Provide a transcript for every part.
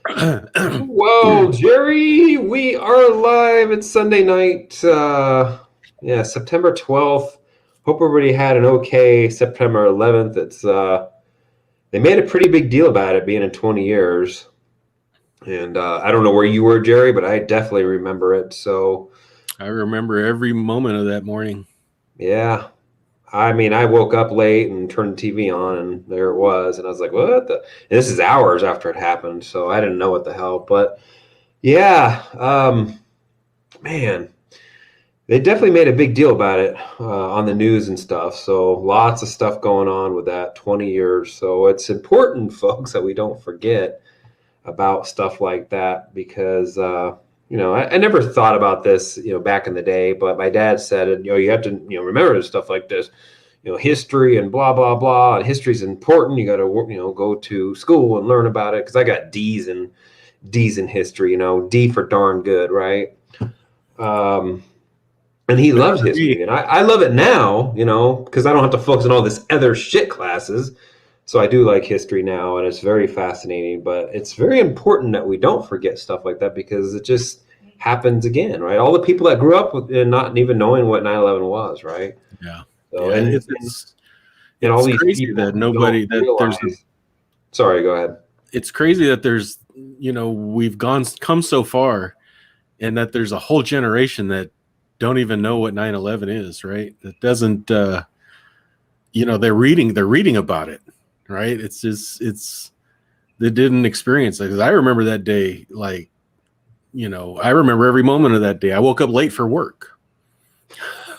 Well, Gerry, we are live. It's Sunday night. September 12th. Hope everybody had an okay September 11th. They made a pretty big deal about it being in 20 years. And I don't know where you were, Gerry, but I definitely remember it. So, I remember every moment of that morning. yeah. I mean, I woke up late and turned the TV on, and there it was. And I was like, what the? And this is hours after it happened. So I didn't know what the hell. But yeah, man. They definitely made a big deal about it on the news and stuff. So lots of stuff going on with that 20 years. So it's important, folks, that we don't forget about stuff like that because, I never thought about this, back in the day, but my dad said, you have to, remember stuff like this, history and blah, blah, blah. And history is important. You got to, go to school and learn about it because I got D's in history, D for darn good, right? And he loves history, and I love it now, because I don't have to focus on all this other shit classes. So I do like history now, and it's very fascinating. But it's very important that we don't forget stuff like that because it just happens again, right? All the people that grew up with and not even knowing what 9/11 was, right? Yeah, So yeah. and all It's these crazy people that who don't nobody that there's. realize. Sorry, go ahead. It's crazy that there's we've come so far, and that there's a whole generation that don't even know what 9/11 is, right? That doesn't. They're reading about it, right? They didn't experience it because I remember that day like. I remember every moment of that day. I woke up late for work.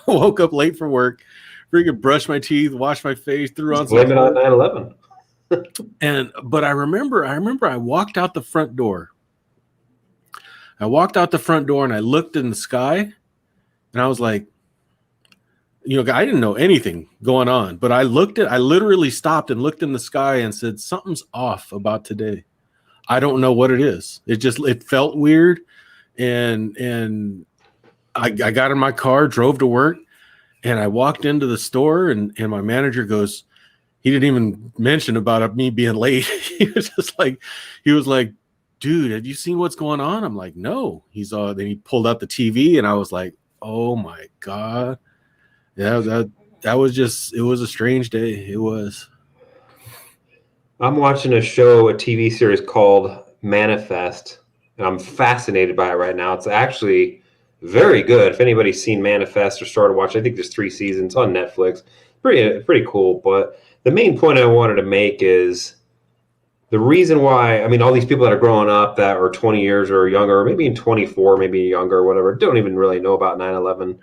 Freaking brushed my teeth, washed my face, threw on some Blame it on 9/11. But I remember I walked out the front door. And I looked in the sky and I was like, I didn't know anything going on, but I literally stopped and looked in the sky and said, something's off about today. I don't know what it is. It felt weird. And I got in my car, drove to work, and I walked into the store and my manager goes, he didn't even mention about me being late. He was like, dude, have you seen what's going on? I'm like, no. Then he pulled out the TV and I was like, oh my God. Yeah, it was a strange day. It was. I'm watching a TV series called Manifest, and I'm fascinated by it right now. It's actually very good. If anybody's seen Manifest or started watching, I think there's 3 seasons on Netflix. Pretty cool. But the main point I wanted to make is the reason why, I mean, all these people that are growing up that are 20 years or younger, or maybe in 24, maybe younger, or whatever, don't even really know about 9/11.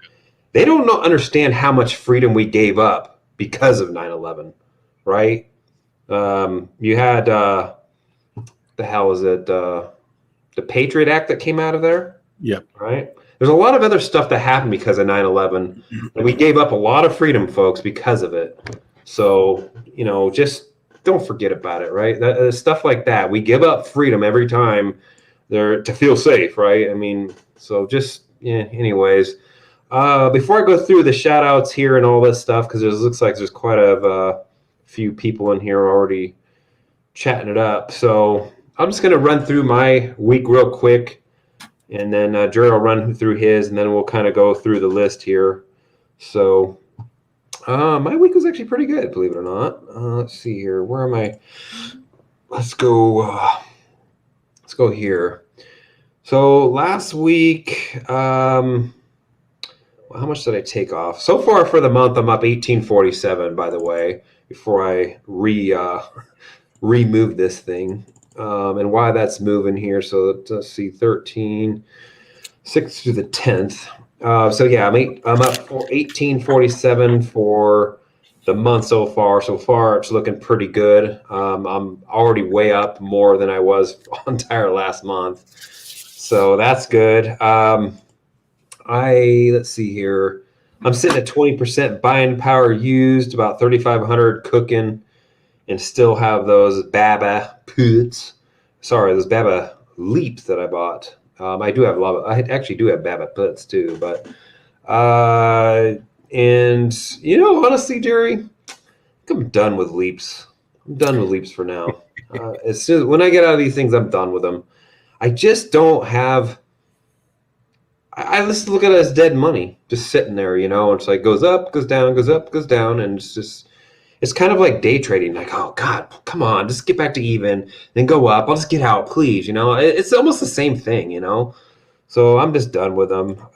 They don't understand how much freedom we gave up because of 9/11, right? You had the hell is it? The Patriot Act that came out of there. Yep. Right. There's a lot of other stuff that happened because of 9/11, and we gave up a lot of freedom, folks, because of it. So just don't forget about it, right? Stuff like that. We give up freedom every time there to feel safe, right? I mean, so just anyways. Before I go through the shout outs here and all this stuff, because it looks like there's quite a few people in here already chatting it up. So I'm just going to run through my week real quick, and then Gerry will run through his, and then we'll kind of go through the list here. So my week was actually pretty good, believe it or not. Let's see here. Where am I? Let's go here. So last week, how much did I take off? So far for the month, I'm up 1847, by the way, before I remove this thing. And why that's moving here. So let's see, 13, 6 through the 10th. So yeah, I'm up for 1847 for the month so far. So far, it's looking pretty good. I'm already way up more than I was entire last month. So that's good. Let's see here. I'm sitting at 20% buying power used, about 3,500 cooking, and still have those Baba puts. Sorry, those Baba leaps that I bought. I do have a lot of. I actually do have Baba puts too, but and honestly, Gerry, I'm done with leaps. I'm done with leaps for now. As soon when I get out of these things, I'm done with them. I just don't have. I just look at it as dead money, just sitting there. It's like goes up, goes down, goes up, goes down, and it's kind of like day trading. Like, oh God, come on, just get back to even, then go up. I'll just get out, please. It's almost the same thing. So I'm just done with them.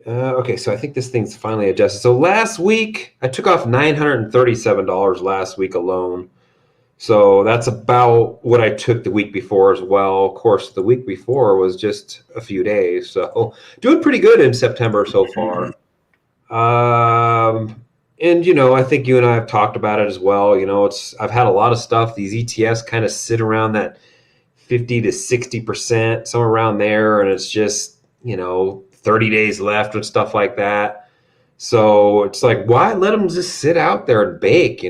Okay, so I think this thing's finally adjusted. So last week I took off $937 last week alone. So that's about what I took the week before as well. Of course, the week before was just a few days. So doing pretty good in September so far. And I think you and I have talked about it as well. I've had a lot of stuff. These ETFs kind of sit around that 50 to 60%, somewhere around there, and it's just 30 days left and stuff like that. So it's like, why let them just sit out there and bake?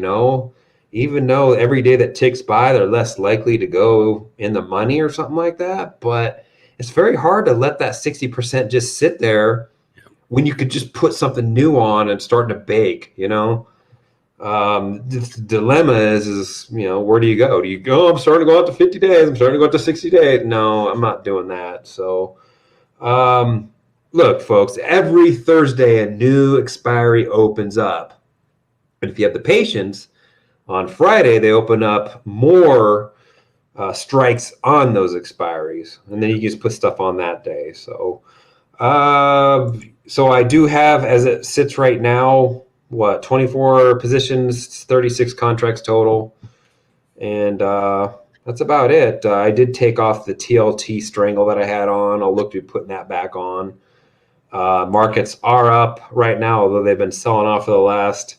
Even though every day that ticks by, they're less likely to go in the money or something like that. But it's very hard to let that 60% just sit there when you could just put something new on and start to bake. The dilemma is where do you go? Do you go, I'm starting to go out to 50 days. I'm starting to go out to 60 days. No, I'm not doing that. So, look, folks, every Thursday, a new expiry opens up. And if you have the patience, on Friday, they open up more strikes on those expiries. And then you just put stuff on that day. So, I do have, as it sits right now, 24 positions, 36 contracts total. And that's about it. I did take off the TLT strangle that I had on. I'll look to be putting that back on. Markets are up right now, although they've been selling off for the last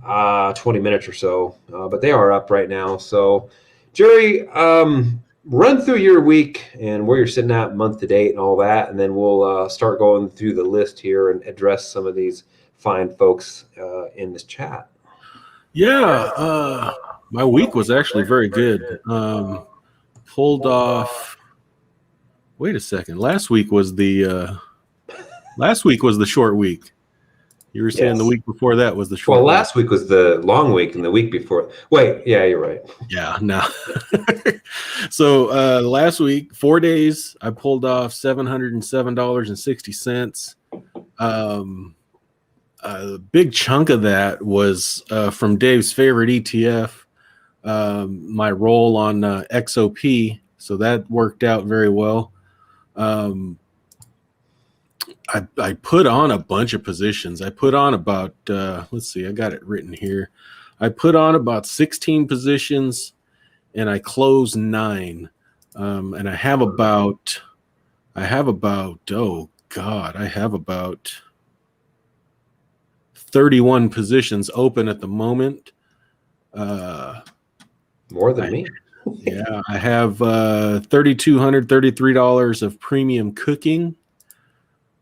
20 minutes or so. But they are up right now. So, Gerry, run through your week and where you're sitting at month to date and all that, and then we'll start going through the list here and address some of these fine folks in this chat. Yeah, my week was actually very good. Pulled off. Wait a second. Last week was the short week. You were saying the week before that was the short. Well, last week was the long week, and the week before. Wait, yeah, you're right. Yeah, no. So last week, 4 days, I pulled off $707.60. A big chunk of that was from Dave's favorite ETF, my roll on XOP. So that worked out very well. I put on a bunch of positions. I put on about, let's see, I got it written here. I put on about 16 positions and I closed 9. And I have about 31 positions open at the moment. More than me. Yeah, I have $3,233 of premium cooking.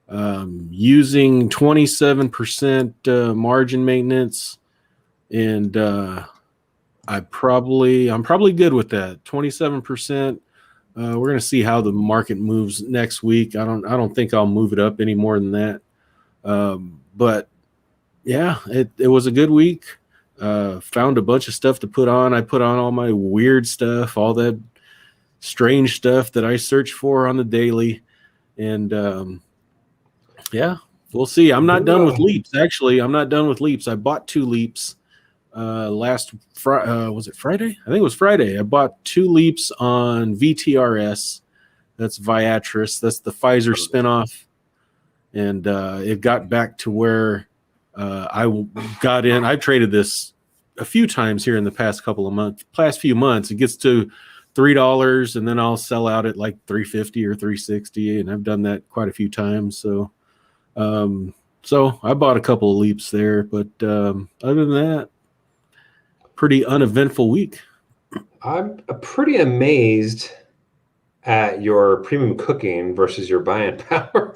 Using 27% margin maintenance, and I'm probably good with that. 27%. We're gonna see how the market moves next week. I don't think I'll move it up any more than that. But yeah, it was a good week. Found a bunch of stuff to put on. I put on all my weird stuff, all that strange stuff that I search for on the daily, and yeah, we'll see. I'm not done with leaps. Actually, I'm not done with leaps. I bought 2 leaps last Friday. Was it Friday? I think it was Friday. I bought 2 leaps on VTRS. That's Viatris. That's the Pfizer spinoff. And it got back to where I got in. I've traded this a few times here in the past few months. It gets to $3, and then I'll sell out at like $3.50 or $3.60, and I've done that quite a few times. So I bought a couple of leaps there, but other than that, pretty uneventful week. I'm pretty amazed at your premium cooking versus your buying power.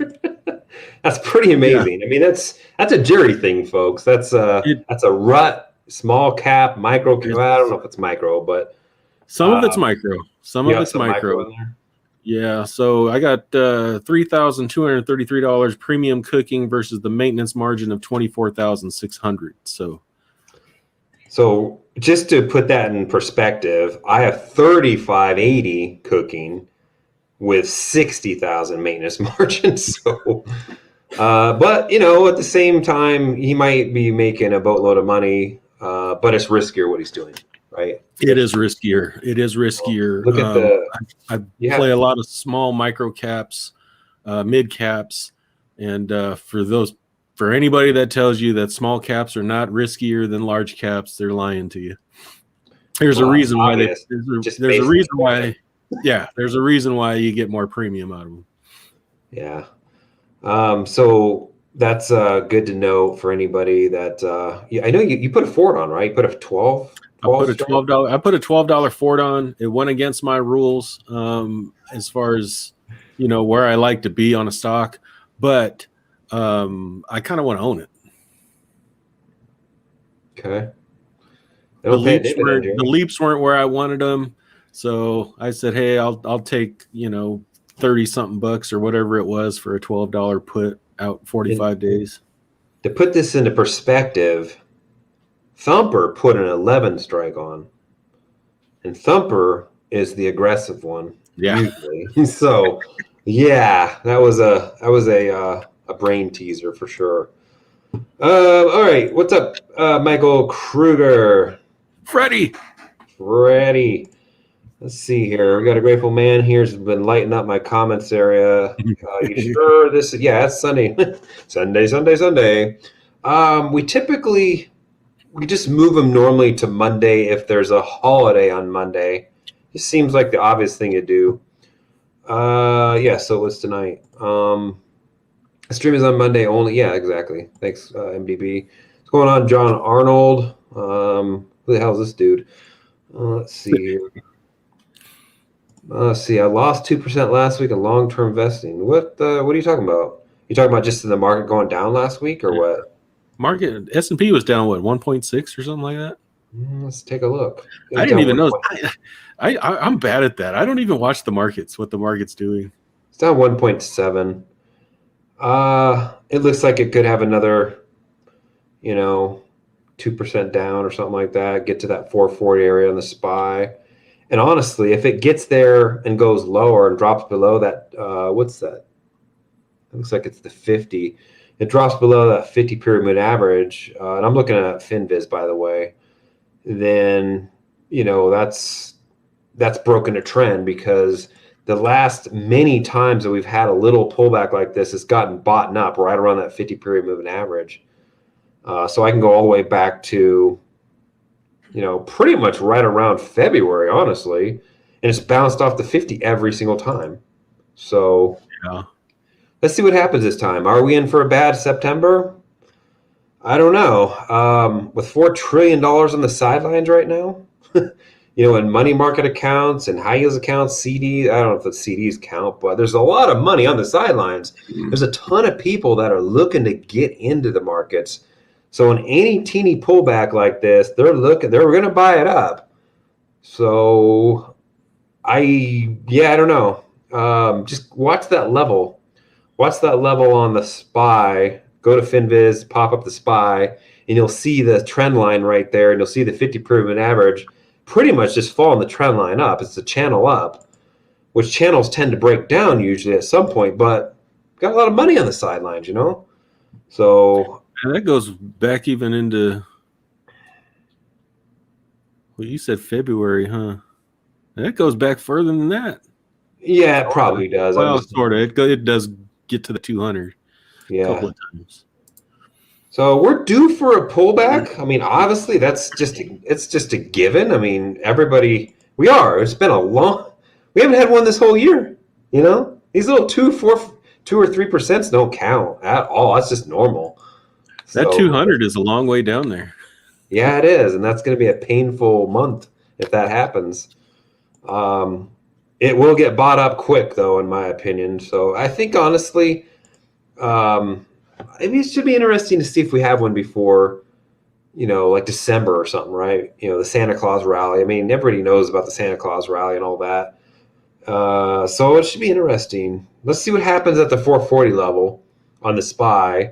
That's pretty amazing. Yeah. I mean, that's a Gerry thing, folks. That's a rut, small cap, micro cap. I don't know if it's micro, but some of it's micro. Some of it's micro. In there? Yeah, so I got $3,233 premium cooking versus the maintenance margin of $24,600. So So just to put that in perspective, I have 3580 cooking with 60,000 maintenance margin. So, but at the same time, he might be making a boatload of money, but it's riskier what he's doing, right? It is riskier. It is riskier. Look at I yeah. play a lot of small micro caps, mid caps, and for anybody that tells you that small caps are not riskier than large caps, they're lying to you. There's a reason why there's a reason why. Yeah, there's a reason why you get more premium out of them. Yeah. So that's good to know for anybody that I know you put a Ford on, right? You put a 12. I put a $12 Ford on. It went against my rules as far as where I like to be on a stock, but I kind of want to own it. Okay. The leaps weren't where I wanted them, so I said, "Hey, I'll take 30 something bucks or whatever it was for a $12 put out 45 days." To put this into perspective, Thumper put an 11 strike on, and Thumper is the aggressive one usually. So, yeah, that was a brain teaser for sure. All right, what's up, Michael Kruger? Freddie. Let's see here. We got a grateful man here who's been lighting up my comments area. You sure this is, yeah, it's Sunday. Sunday. We just move them normally to Monday if there's a holiday on Monday. It seems like the obvious thing to do. Yeah, so it was tonight. The stream is on Monday only. Yeah, exactly. Thanks, MDB. What's going on, John Arnold? Who the hell is this dude? Let's see here. Let's see. I lost 2% last week in long-term vesting. What are you talking about? You talking about just in the market going down last week, or what? Market S&P was down 1.6 or something like that. Let's take a look. I didn't even know. I'm bad at that. I don't even watch the markets. What the market's doing? It's down 1.7. It looks like it could have another, 2% down or something like that. Get to that 440 area on the SPY. And honestly, if it gets there and goes lower and drops below that, what's that? It looks like it's the 50. It drops below that 50 period moving average. And I'm looking at FinViz, by the way. Then, that's broken a trend, because the last many times that we've had a little pullback like this, it's gotten bought up right around that 50 period moving average. So I can go all the way back to, pretty much right around February, honestly, and it's bounced off the 50 every single time. So yeah. Let's see what happens this time. Are we in for a bad September? I don't know. With $4 trillion on the sidelines right now, in money market accounts and high yields accounts, CDs, I don't know if the CDs count, but there's a lot of money on the sidelines. There's a ton of people that are looking to get into the markets. So in any teeny pullback like this, they're going to buy it up. So I don't know. Just watch that level. Watch that level on the SPY. Go to FinViz, pop up the SPY, and you'll see the trend line right there, and you'll see the 50 period average pretty much just following the trend line up. It's a channel up, which channels tend to break down usually at some point, but got a lot of money on the sidelines, So and that goes back even into, well, you said February, huh? That goes back further than that. Yeah, it probably does. Well, sort of. It does get to the 200 a couple of times. So we're due for a pullback. I mean, obviously, it's just a given. I mean, we are. It's been we haven't had one this whole year. These little 2 or 3% don't count at all. That's just normal. That 200 is a long way down there. Yeah, it is, and that's going to be a painful month if that happens. It will get bought up quick, though, in my opinion. So I think, honestly, it should be interesting to see if we have one before, like December or something, right? The Santa Claus rally. I mean, everybody knows about the Santa Claus rally and all that. So it should be interesting. Let's see what happens at the 440 level on the SPY.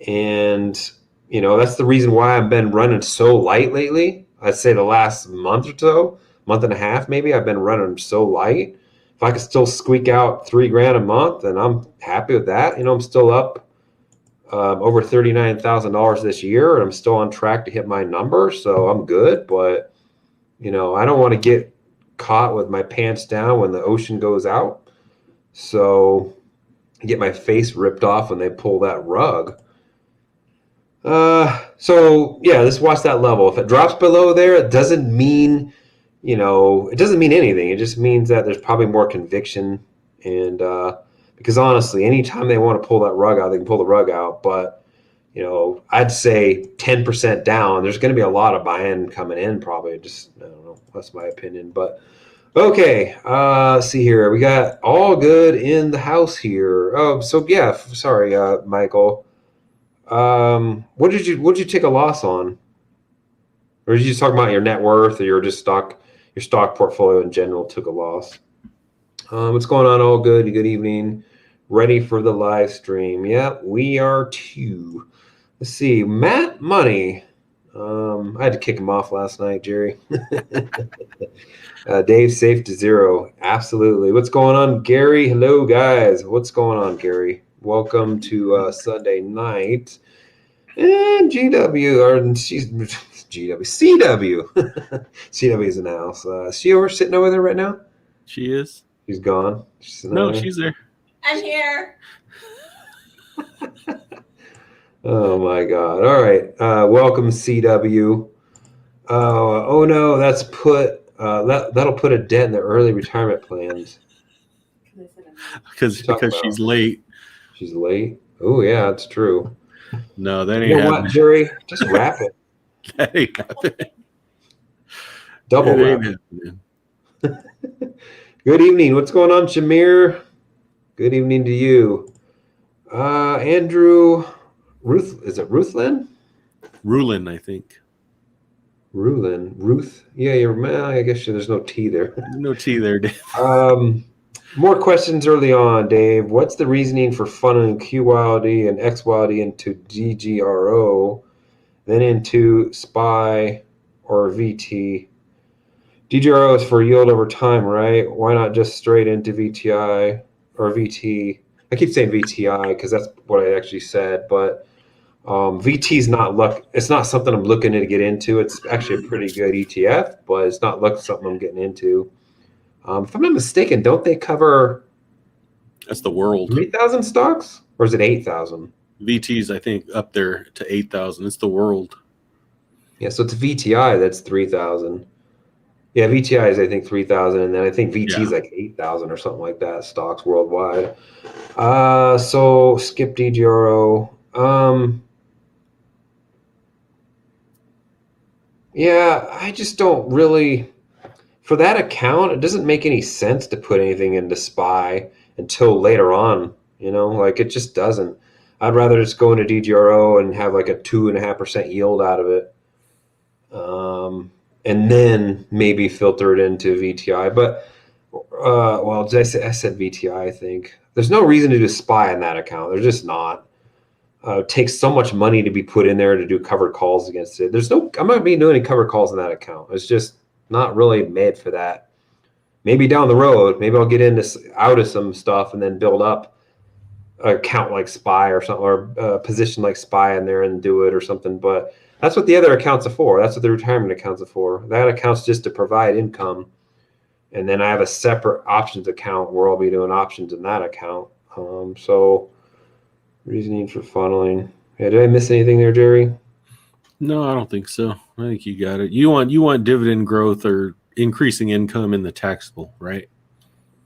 And, That's the reason why I've been running so light lately. I'd say the last month or so, month and a half maybe, I've been running so light. If I could still squeak out $3,000 a month, then I'm happy with that. I'm still up over $39,000 this year, and I'm still on track to hit my number, so I'm good. But I don't want to get caught with my pants down when the ocean goes out. So I get my face ripped off when they pull that rug. So yeah, let's watch that level. If it drops below there, it doesn't mean, it doesn't mean anything. It just means that there's probably more conviction. And because honestly, anytime they want to pull that rug out, they can pull the rug out. But, I'd say 10% down, there's going to be a lot of buy-in coming in probably. Just, I don't know. That's my opinion. But okay, let's see here. We got all good in the house here. Oh, so yeah, sorry, Michael. What did you take a loss on? Or did you just talk about your net worth, or your stock portfolio in general took a loss? What's going on? All good. Good evening. Ready for the live stream? Yeah, we are too. Let's see. Matt Money. I had to kick him off last night, Gerry. Dave safe to zero. Absolutely. What's going on, Gerry? Hello, guys. What's going on, Gerry? Welcome to Sunday night. And GW, or she's GW, CW. CW is in the house. Is she sitting over there right now? She is. She's gone. She's there. I'm here. Oh my God. All right. Welcome, CW. Oh no, that'll put a dent in the early retirement plans. Because she's late. She's late. Oh yeah, that's true. No, that ain't happening. What, Gerry? Just wrap it. That ain't happening. Double wrap it. Good evening. What's going on, Shamir? Good evening to you. Andrew Ruth, is it Ruthlin? Rulin, I think. Rulin. Ruth. Yeah, I guess there's no T there. No T there, Dave. More questions early on, Dave. What's the reasoning for funneling QYLD and XYLD into DGRO, then into SPY or VT? DGRO is for yield over time, right? Why not just straight into VTI or VT? I keep saying VTI because that's what I actually said, but VT is it's not something I'm looking to get into. It's actually a pretty good ETF, but it's not something I'm getting into. If I'm not mistaken, don't they cover? That's the world. 3,000 stocks, or is it 8,000? VT's, I think, up there to 8,000. It's the world. Yeah, so it's VTI that's 3,000. Yeah, VTI is I think 3,000, and then I think VT is like 8,000 or something like that. Stocks worldwide. So skip DGRO. Yeah, I just don't really. For that account, it doesn't make any sense to put anything into SPY until later on. It just doesn't. I'd rather just go into DGRO and have like a 2.5% yield out of it, and then maybe filter it into VTI. But I said VTI. I think there's no reason to do SPY in that account. There's just not. It takes so much money to be put in there to do covered calls against it. I'm not be doing any covered calls in that account. It's just not really made for that. Maybe down the road, maybe I'll get out of some stuff and then build up an account like SPY or something, or a position like SPY in there and do it or something. But that's what the other accounts are for. That's what the retirement accounts are for. That account's just to provide income. And then I have a separate options account where I'll be doing options in that account. So reasoning for funneling. Yeah, did I miss anything there, Gerry? No, I don't think so. I think you got it. You want dividend growth or increasing income in the taxable, right?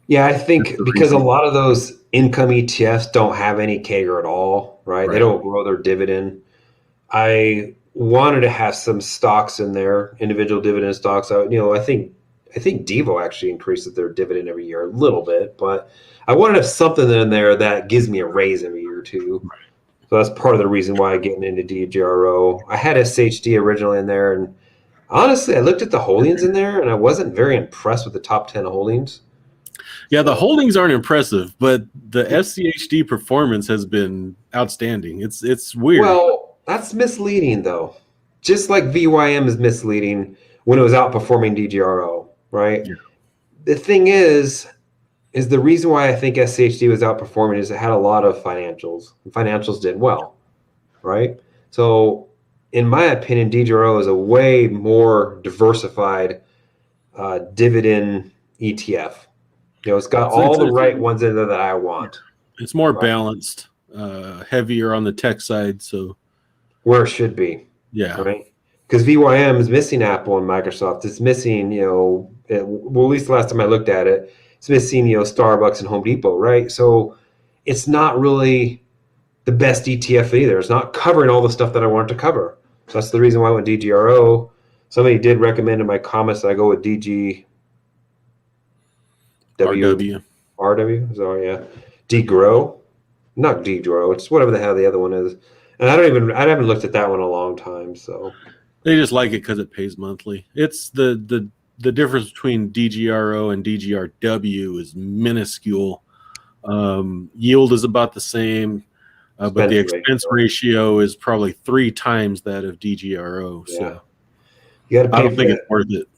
Yeah, I think because a lot of those income ETFs don't have any CAGR at all, right? They don't grow their dividend. I wanted to have some stocks in there, individual dividend stocks. I think Devo actually increases their dividend every year a little bit, but I wanted to have something in there that gives me a raise every year too. Right. So that's part of the reason why I'm getting into DGRO. I had SHD originally in there, and honestly, I looked at the holdings in there, and I wasn't very impressed with the top 10 holdings. Yeah, the holdings aren't impressive, but the FCHD performance has been outstanding. It's weird. Well, That's misleading, though. Just like VYM is misleading when it was outperforming DGRO, right? Yeah. The thing is the reason why I think SCHD was outperforming is it had a lot of financials. And financials did well, right? So, in my opinion, DGRO is a way more diversified dividend ETF. It's got all the right ones in there that I want. It's more Right? balanced, heavier on the tech side. So Where it should be. yeah, Right? Because VYM is missing Apple and Microsoft. It's missing, well, at least the last time I looked at it, it's missing, Starbucks and Home Depot, right? So it's not really the best ETF either. It's not covering all the stuff that I wanted to cover. So that's the reason why I went DGRO. Somebody did recommend in my comments that I go with DGW. RW? So yeah. DGRO. Not DGRO. It's whatever the hell the other one is. And I haven't looked at that one in a long time. So they just like it because it pays monthly. It's the difference between DGRO and DGRW is minuscule. Yield is about the same, but the expense ratio is probably 3 times that of DGRO. Yeah. So you got to pay. I don't think it's worth it.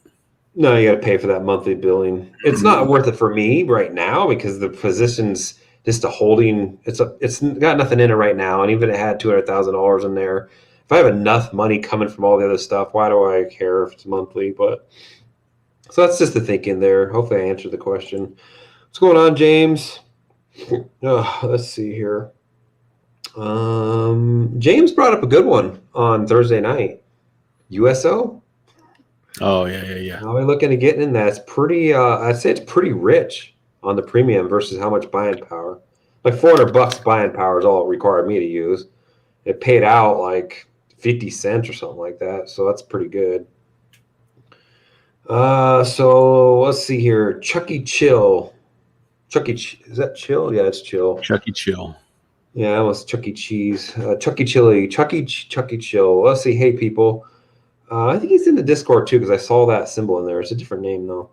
No, you got to pay for that monthly billing. It's not worth it for me right now because the position's just a holding. It's got nothing in it right now, and even if it had $200,000 in there, if I have enough money coming from all the other stuff, why do I care if it's monthly? But so that's just the thinking there. Hopefully, I answered the question. What's going on, James? Let's see here. James brought up a good one on Thursday night. USO. Oh yeah. How are we looking at getting in that? It's pretty. I'd say it's pretty rich on the premium versus how much buying power. Like $400 buying power is all it required me to use. It paid out like 50 cents or something like that, so that's pretty good. So let's see here. Chucky Chill. Is that Chill? Yeah, it's Chill. Chucky Chill. Yeah, that was Chuck E. Cheese. Chucky Chili. Chucky Chill. Let's see. Hey, people. I think he's in the Discord too because I saw that symbol in there. It's a different name though.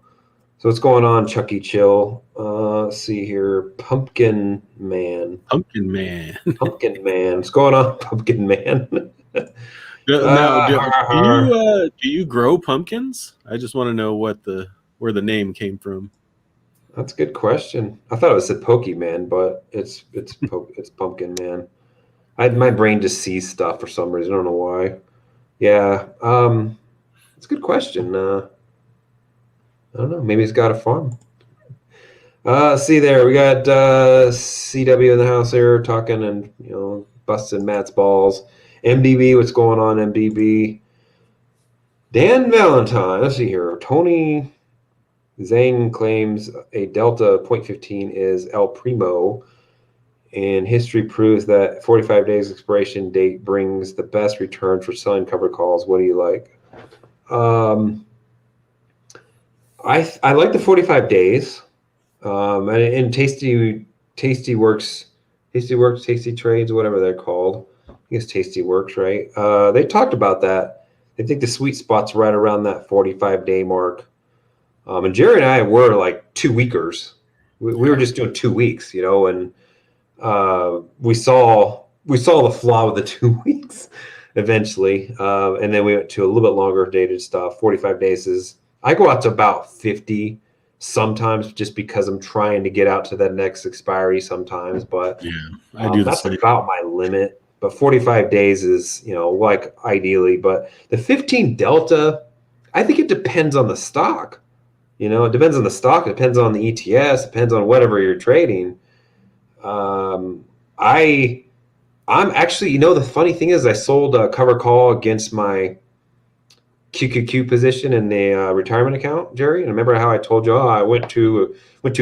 So what's going on, Chucky Chill? Let's see here. Pumpkin Man. Pumpkin Man. Pumpkin Man. What's going on, Pumpkin Man? Now, do you grow pumpkins? I just want to know where the name came from. That's a good question. I thought it was Pokemon, but it's Pumpkin Man. My brain just sees stuff for some reason. I don't know why. Yeah, it's a good question. I don't know. Maybe he's got a farm. See there, we got CW in the house here talking and busting Matt's balls. MDB, what's going on, MDB? Dan Valentine, let's see here. Tony Zane claims a Delta 0.15 is El Primo, and history proves that 45 days expiration date brings the best return for selling covered calls. What do you like? I like the 45 days, and Tasty Works, Tasty Trades, whatever they're called. I think it's Tasty Works, right? They talked about that. They think the sweet spot's right around that 45-day mark. And Gerry and I were like 2 weekers. We were just doing 2 weeks, and we saw the flaw with the 2 weeks eventually, and then we went to a little bit longer dated stuff. 45 days is I go out to about 50 sometimes just because I'm trying to get out to that next expiry sometimes, but yeah, I do that's about my limit. But 45 days is like ideally, but the 15 Delta, I think it depends on the stock. It depends on the stock. It depends on the ETS. It depends on whatever you're trading. I'm actually, the funny thing is I sold a cover call against my QQQ position in the retirement account, Gerry. And remember how I told you, I went too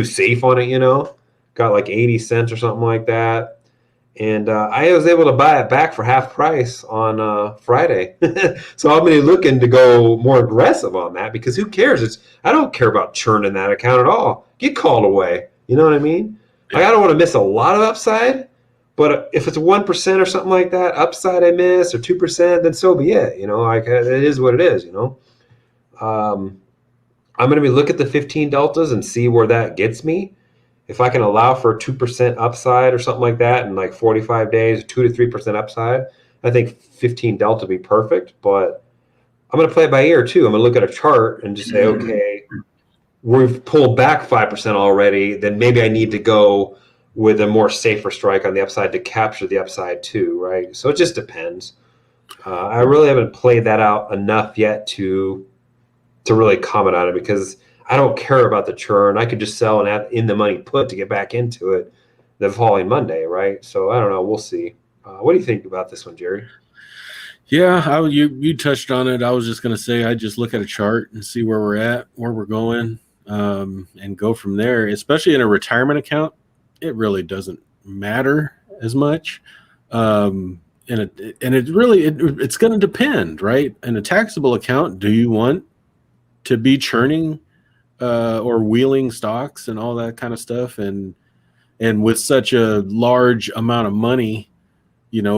safe on it, got like 80 cents or something like that. And I was able to buy it back for half price on Friday. So I'm going to be looking to go more aggressive on that because who cares? I don't care about churning that account at all. Get called away. You know what I mean? Yeah. Like, I don't want to miss a lot of upside, but if it's 1% or something like that, upside I miss or 2%, then so be it. Like it is what it is. I'm going to be look at the 15 deltas and see where that gets me. If I can allow for 2% upside or something like that in like 45 days, 2 to 3% upside, I think 15 delta would be perfect, but I'm going to play it by ear too. I'm going to look at a chart and just say, okay, we've pulled back 5% already. Then maybe I need to go with a more safer strike on the upside to capture the upside too, right? So it just depends. I really haven't played that out enough yet to really comment on it, because I don't care about the churn. I could just sell and add in the money put to get back into it the following Monday, right? So I don't know. We'll see. What do you think about this one, Gerry? Yeah, you touched on it. I was just going to say I just look at a chart and see where we're at, where we're going, and go from there. Especially in a retirement account, it really doesn't matter as much. And it's going to depend, right? In a taxable account, do you want to be churning or wheeling stocks and all that kind of stuff? And with such a large amount of money,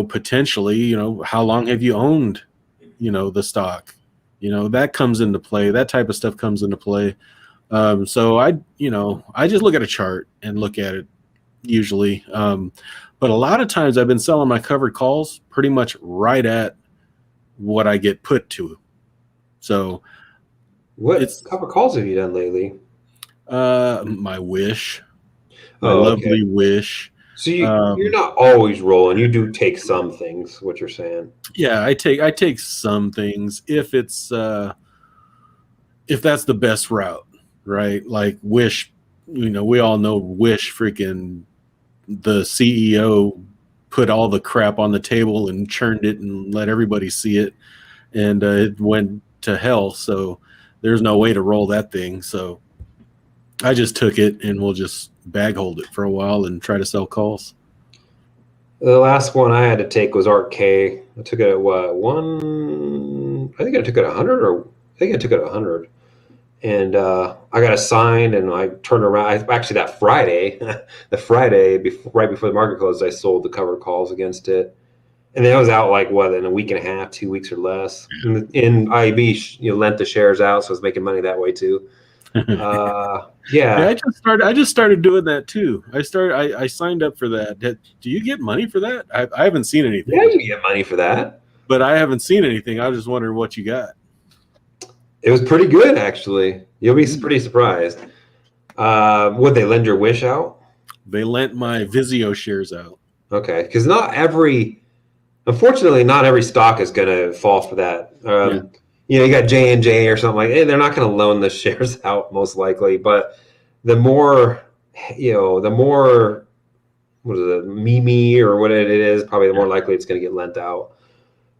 potentially, how long have you owned, the stock? That comes into play. That type of stuff comes into play. So I just look at a chart and look at it usually. But a lot of times I've been selling my covered calls pretty much right at what I get put to. So what cover calls have you done lately? My wish, my Oh, lovely okay. wish. So you're not always rolling. You do take some things, what you're saying. Yeah, I take some things if it's if that's the best route, right? Like Wish, we all know Wish freaking the CEO put all the crap on the table and churned it and let everybody see it, and it went to hell. So there's no way to roll that thing. So I just took it and we'll just bag hold it for a while and try to sell calls. The last one I had to take was Art K. I took it at what, one? I think I took it at 100, or I think I took it at 100. And I got assigned, and I turned around. Actually, that Friday, right before the market closed, I sold the covered calls against it. And then I was out like, what, in a week and a half, 2 weeks or less. In IB, lent the shares out, so I was making money that way too. Yeah. I just started doing that too. I signed up for that. Do you get money for that? I haven't seen anything. Yeah, you get money for that. But I haven't seen anything. I was just wondering what you got. It was pretty good, actually. You'll be pretty surprised. Would they lend your wish out? They lent my Vizio shares out. Okay, because unfortunately, not every stock is going to fall for that. You got J&J or something like that. They're not going to loan the shares out most likely. But the more, what is it, Mimi or what it is, probably the more likely it's going to get lent out.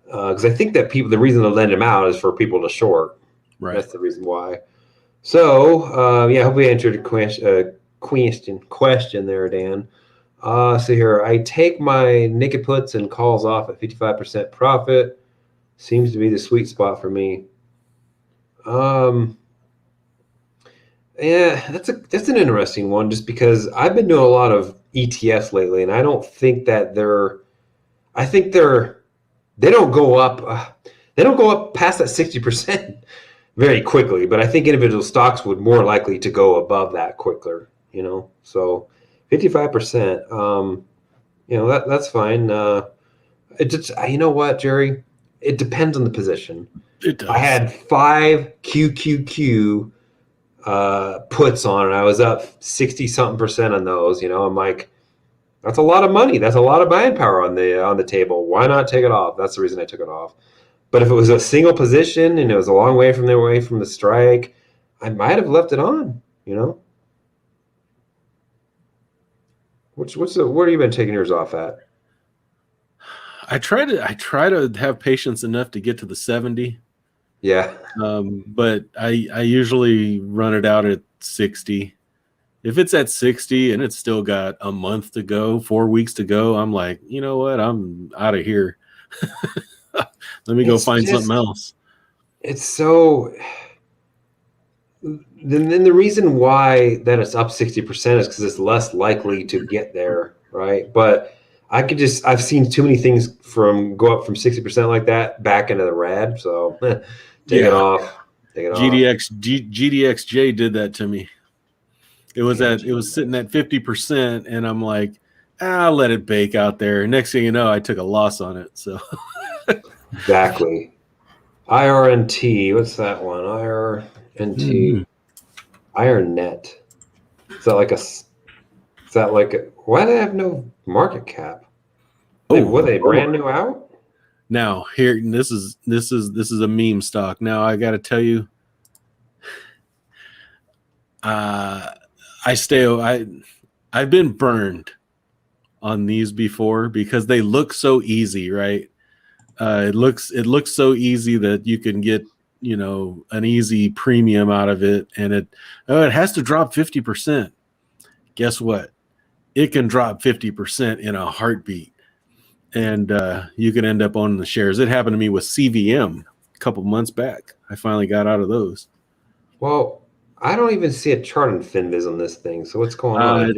Because I think that the reason to lend them out is for people to short. Right. That's the reason why. So, hopefully I answered a question there, Dan. So here, I take my naked puts and calls off at 55% profit. Seems to be the sweet spot for me. Yeah, that's an interesting one, just because I've been doing a lot of ETFs lately, and I don't think that they don't go up. They don't go up past that 60% very quickly, but I think individual stocks would more likely to go above that quicker. So 55%. That's fine. It just, you know what, Gerry? It depends on the position. It does. I had 5 QQQ puts on, and I was up 60 something percent on those. I'm like, that's a lot of money. That's a lot of buying power on the table. Why not take it off? That's the reason I took it off. But if it was a single position and it was a long way from the strike, I might have left it on. Where have you been taking yours off at? I try to have patience enough to get to the 70. Yeah. But I usually run it out at 60. If it's at 60 and it's still got a month to go, 4 weeks to go, I'm like, you know what? I'm out of here. Let me go find something else. It's so. Then the reason why that it's up 60% is because it's less likely to get there, right? But I've seen too many things go up from 60% like that back into the red. So take it off. GDXJ did that to me. It was sitting at 50%, and I'm like, I'll let it bake out there. Next thing you know, I took a loss on it. So Exactly. IRNT. What's that one? IRNT. IronNet. Is that like a? Is that like a? Why do they have no market cap? What they brand new out? Now here, this is a meme stock. Now I got to tell you, I've been burned on these before because they look so easy, right? It looks so easy that you can get, you know, an easy premium out of it, and it has to drop 50%. Guess what? It can drop 50% in a heartbeat, and you can end up owning the shares. It happened to me with CVM a couple months back. I finally got out of those. Well, I don't even see a chart in FinViz on this thing. So what's going on? I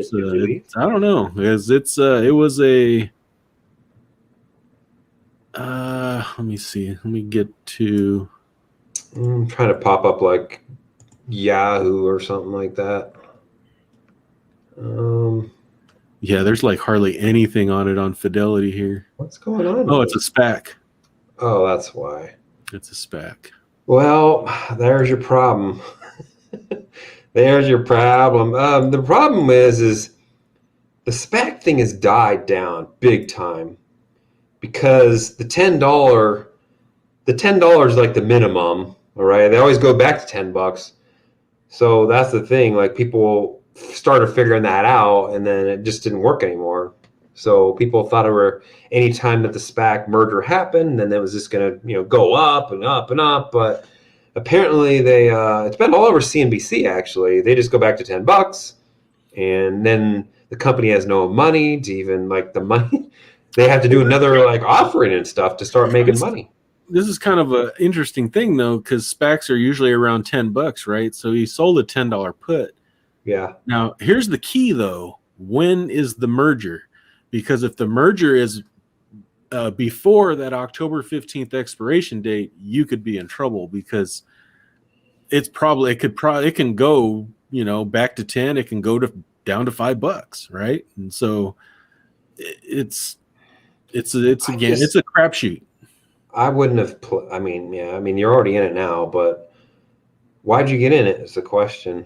don't know, because it was a. Let me see. Let me get to. I'm trying to pop up like Yahoo or something like that. Yeah, there's like hardly anything on it on Fidelity here. What's going on? Oh, it's a SPAC. Oh, that's why. It's a SPAC. Well, there's your problem. There's your problem. The problem is the SPAC thing has died down big time because the $10 is like the minimum. All right, they always go back to $10. So that's the thing. Like people started figuring that out, and then it just didn't work anymore. So people thought it were any time that the SPAC merger happened, then it was just going to go up and up and up. But apparently they it's been all over CNBC actually. They just go back to $10, and then the company has no money to even like the money. They have to do another like offering and stuff to start making money. This is kind of an interesting thing though, because SPACs are usually around $10, right? So he sold a $10 put. Yeah. Now here's the key though: when is the merger? Because if the merger is before that October 15th expiration date, you could be in trouble because it can go back to 10. It can go down to $5, right? And so it's a crapshoot. I wouldn't have. I mean, you're already in it now, but why'd you get in it? Is the question.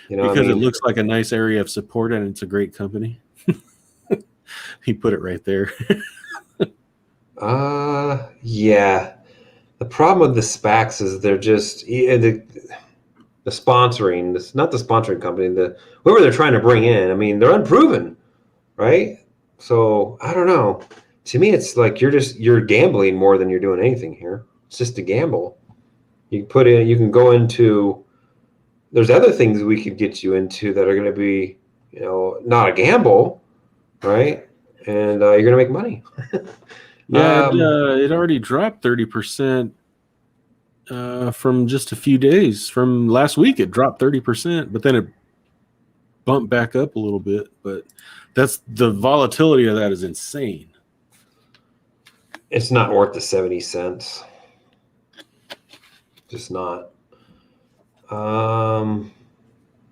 Because it looks like a nice area of support and it's a great company. He put it right there. Yeah. The problem with the SPACs is they're just the sponsoring. It's not the sponsoring company. Whoever they're trying to bring in. I mean, they're unproven, right? So I don't know. To me, it's like you're gambling more than you're doing anything here. It's just a gamble. You can go into. There's other things we could get you into that are going to be, not a gamble, right? And you're going to make money. Yeah, it already dropped 30% from just a few days. From last week, it dropped 30%, but then it bumped back up a little bit. But that's the volatility of that is insane. It's not worth the 70 cents. Just not.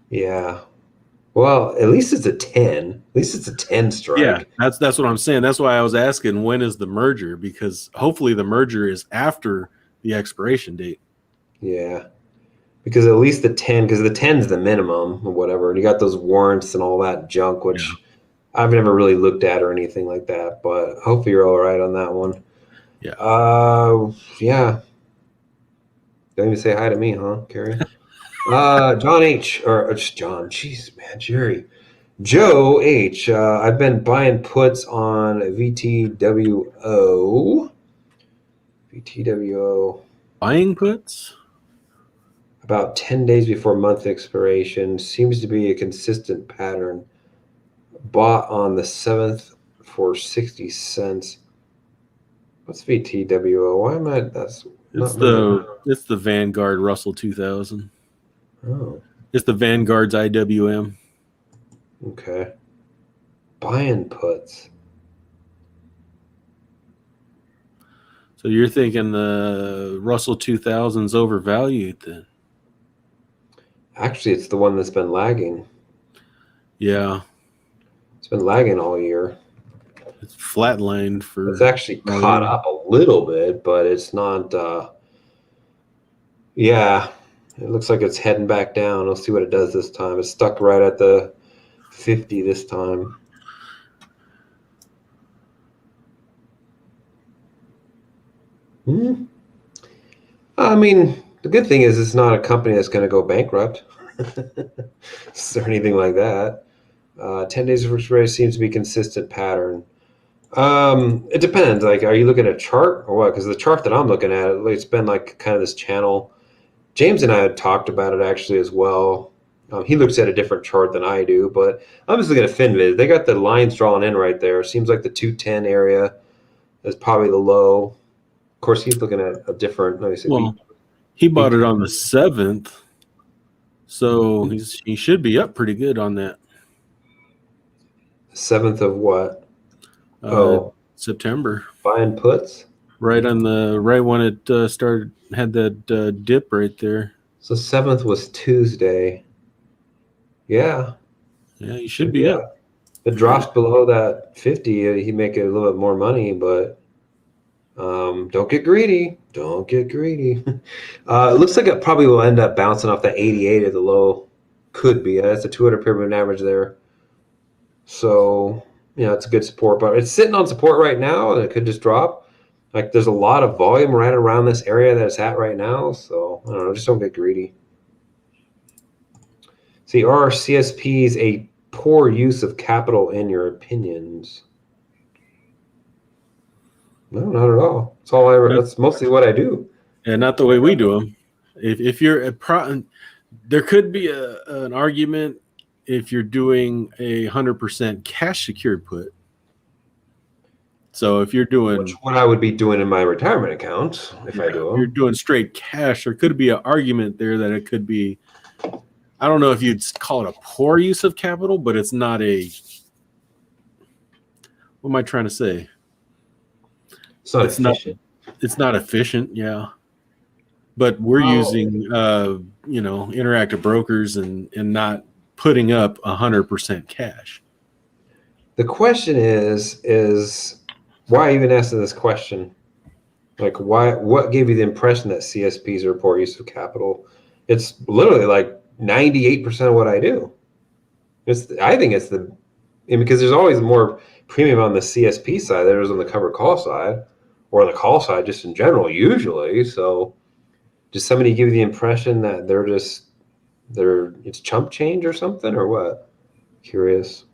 Yeah. Well, at least it's a 10. At least it's a 10 strike. Yeah, that's what I'm saying. That's why I was asking when is the merger, because hopefully the merger is after the expiration date. Yeah. Because at least the 10, because the 10's the minimum or whatever. And you got those warrants and all that junk, which I've never really looked at or anything like that. But hopefully you're all right on that one. Yeah. Yeah. Don't even say hi to me, huh, Gerry? John H. Or just John. Jeez, man, Gerry. Joe H. I've been buying puts on VTWO. VTWO. Buying puts? About 10 days before month expiration. Seems to be a consistent pattern. Bought on the 7th for 60 cents. What's VTWO? Why am I? It's the Vanguard Russell 2000. Oh. It's the Vanguard's IWM. Okay. Buying puts. So you're thinking the Russell 2000's overvalued then? Actually, it's the one that's been lagging. Yeah. It's been lagging all year. It's flatlined for. It's actually caught up a little bit, but it's not. Yeah, it looks like it's heading back down. Let's see what it does this time. It's stuck right at the 50 this time. I mean, the good thing is it's not a company that's going to go bankrupt or anything like that. 10 days of rate seems to be a consistent pattern. It depends. Like, are you looking at a chart or what? Because the chart that I'm looking at, it's been like kind of this channel. James and I had talked about it actually as well. He looks at a different chart than I do, but I'm just looking at FinViz. They got the lines drawn in right there. Seems like the 210 area is probably the low. Of course, he's looking at a different. Let me see. Well, he bought it on the 7th, so he should be up pretty good on that. 7th of what? September. Buying puts. Right when it started, had that dip right there. So 7th was Tuesday. Yeah. Yeah, you should be up. If it drops below that 50, he'd make it a little bit more money, but don't get greedy. Don't get greedy. It looks like it probably will end up bouncing off the 88 at the low. Could be. That's a 200 period average there. So, it's a good support. But it's sitting on support right now, and it could just drop. Like, there's a lot of volume right around this area that it's at right now. So, I don't know. Just don't get greedy. See, are CSPs a poor use of capital in your opinions? No, not at all. That's mostly what I do. And not the way we do them. If you're there could be an argument if you're doing 100% cash secured put. So if you're doing what I would be doing in my retirement account, if I do them. You're doing straight cash, there could be an argument there that it could be. I don't know if you'd call it a poor use of capital, but it's not a. What am I trying to say? It's not efficient. It's not efficient, yeah. But we're using, interactive brokers and not putting up 100% cash. The question is why even asking this question? Like, what gave you the impression that CSPs are a poor use of capital? It's literally like 98% of what I do. I think it's because there's always more premium on the CSP side than there is on the covered call side, or on the call side just in general, usually. So does somebody give you the impression that it's chump change or something, or what? Curious.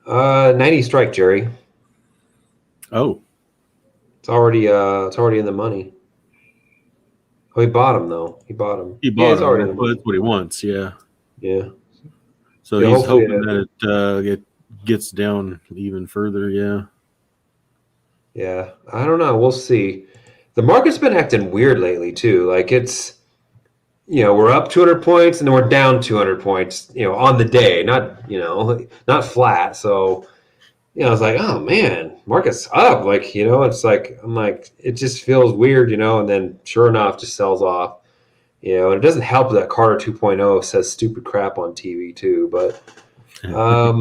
90 strike, Gerry. Oh. It's already in the money. Oh, he bought him though. He bought him. That's what he wants. Yeah. Yeah. So he's hoping that it gets down even further. Yeah. Yeah. I don't know. We'll see. The market's been acting weird lately too. Like it's, we're up 200 points and then we're down 200 points, on the day, not flat. So, I was like, oh man, market's up. Like, it's like, I'm like, it just feels weird, and then sure enough, just sells off, and it doesn't help that Carter 2.0 says stupid crap on TV too. But, yeah.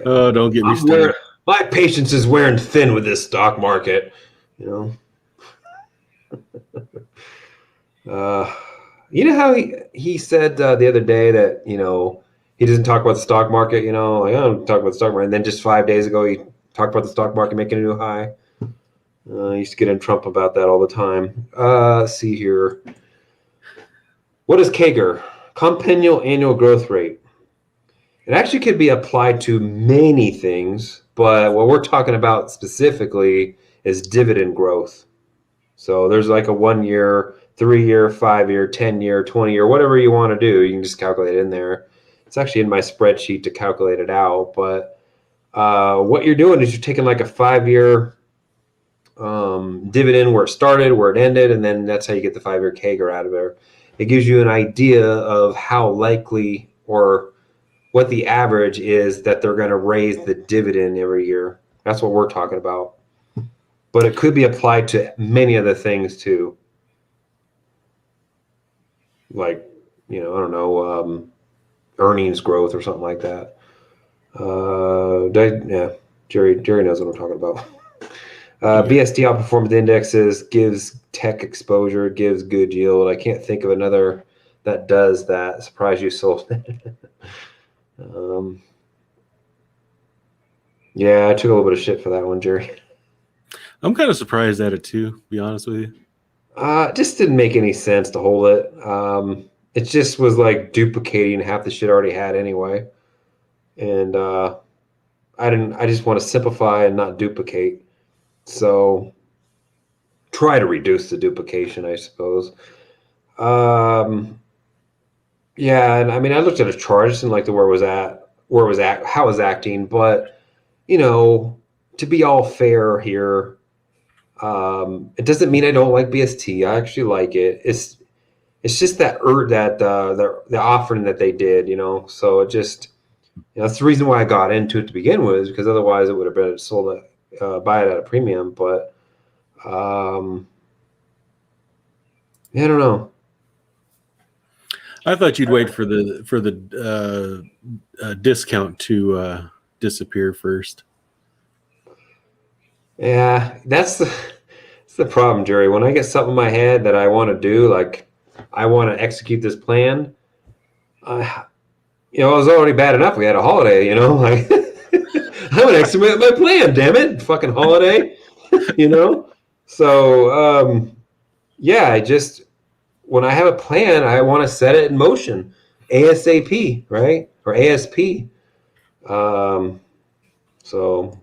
Oh, don't get me started. My patience is wearing thin with this stock market, how he said the other day that, he doesn't talk about the stock market, like, I don't talk about the stock market. And then just 5 days ago, he talked about the stock market making a new high. I used to get in Trump about that all the time. Let's see here. What is CAGR? Compound annual growth rate. It actually could be applied to many things, but what we're talking about specifically is dividend growth. So there's like a 1 year, 3 year, 5 year, 10 year, 20 year, whatever you want to do. You can just calculate it in there. It's actually in my spreadsheet to calculate it out. But what you're doing is you're taking like a 5-year dividend where it started, where it ended, and then that's how you get the 5-year CAGR out of there. It gives you an idea of how likely or what the average is that they're going to raise the dividend every year. That's what we're talking about. But it could be applied to many other things too. Like, I don't know, earnings growth or something like that. Yeah, Gerry knows what I'm talking about. BST outperformed the indexes, gives tech exposure, gives good yield. I can't think of another that does that. Surprise you sold. Yeah, I took a little bit of shit for that one, Gerry. I'm kind of surprised at it too, to be honest with you. It just didn't make any sense to hold it. It just was like duplicating half the shit I already had anyway. And I just want to simplify and not duplicate. So try to reduce the duplication, I suppose. Yeah, and I mean I looked at a chart, I just didn't like where it was at, how it was acting, but to be all fair here, it doesn't mean I don't like BST. I actually like it. It's just that the offering that they did, So it just that's the reason why I got into it to begin with, because otherwise it would have been sold buy it at a premium. But yeah, I don't know. I thought you'd wait for the discount to disappear first. Yeah, that's the problem, Gerry. When I get something in my head that I want to do, like I want to execute this plan, it was already bad enough. We had a holiday, like I'm gonna execute my plan. Damn it, fucking holiday, So yeah, when I have a plan, I want to set it in motion, ASAP, right, or ASP. So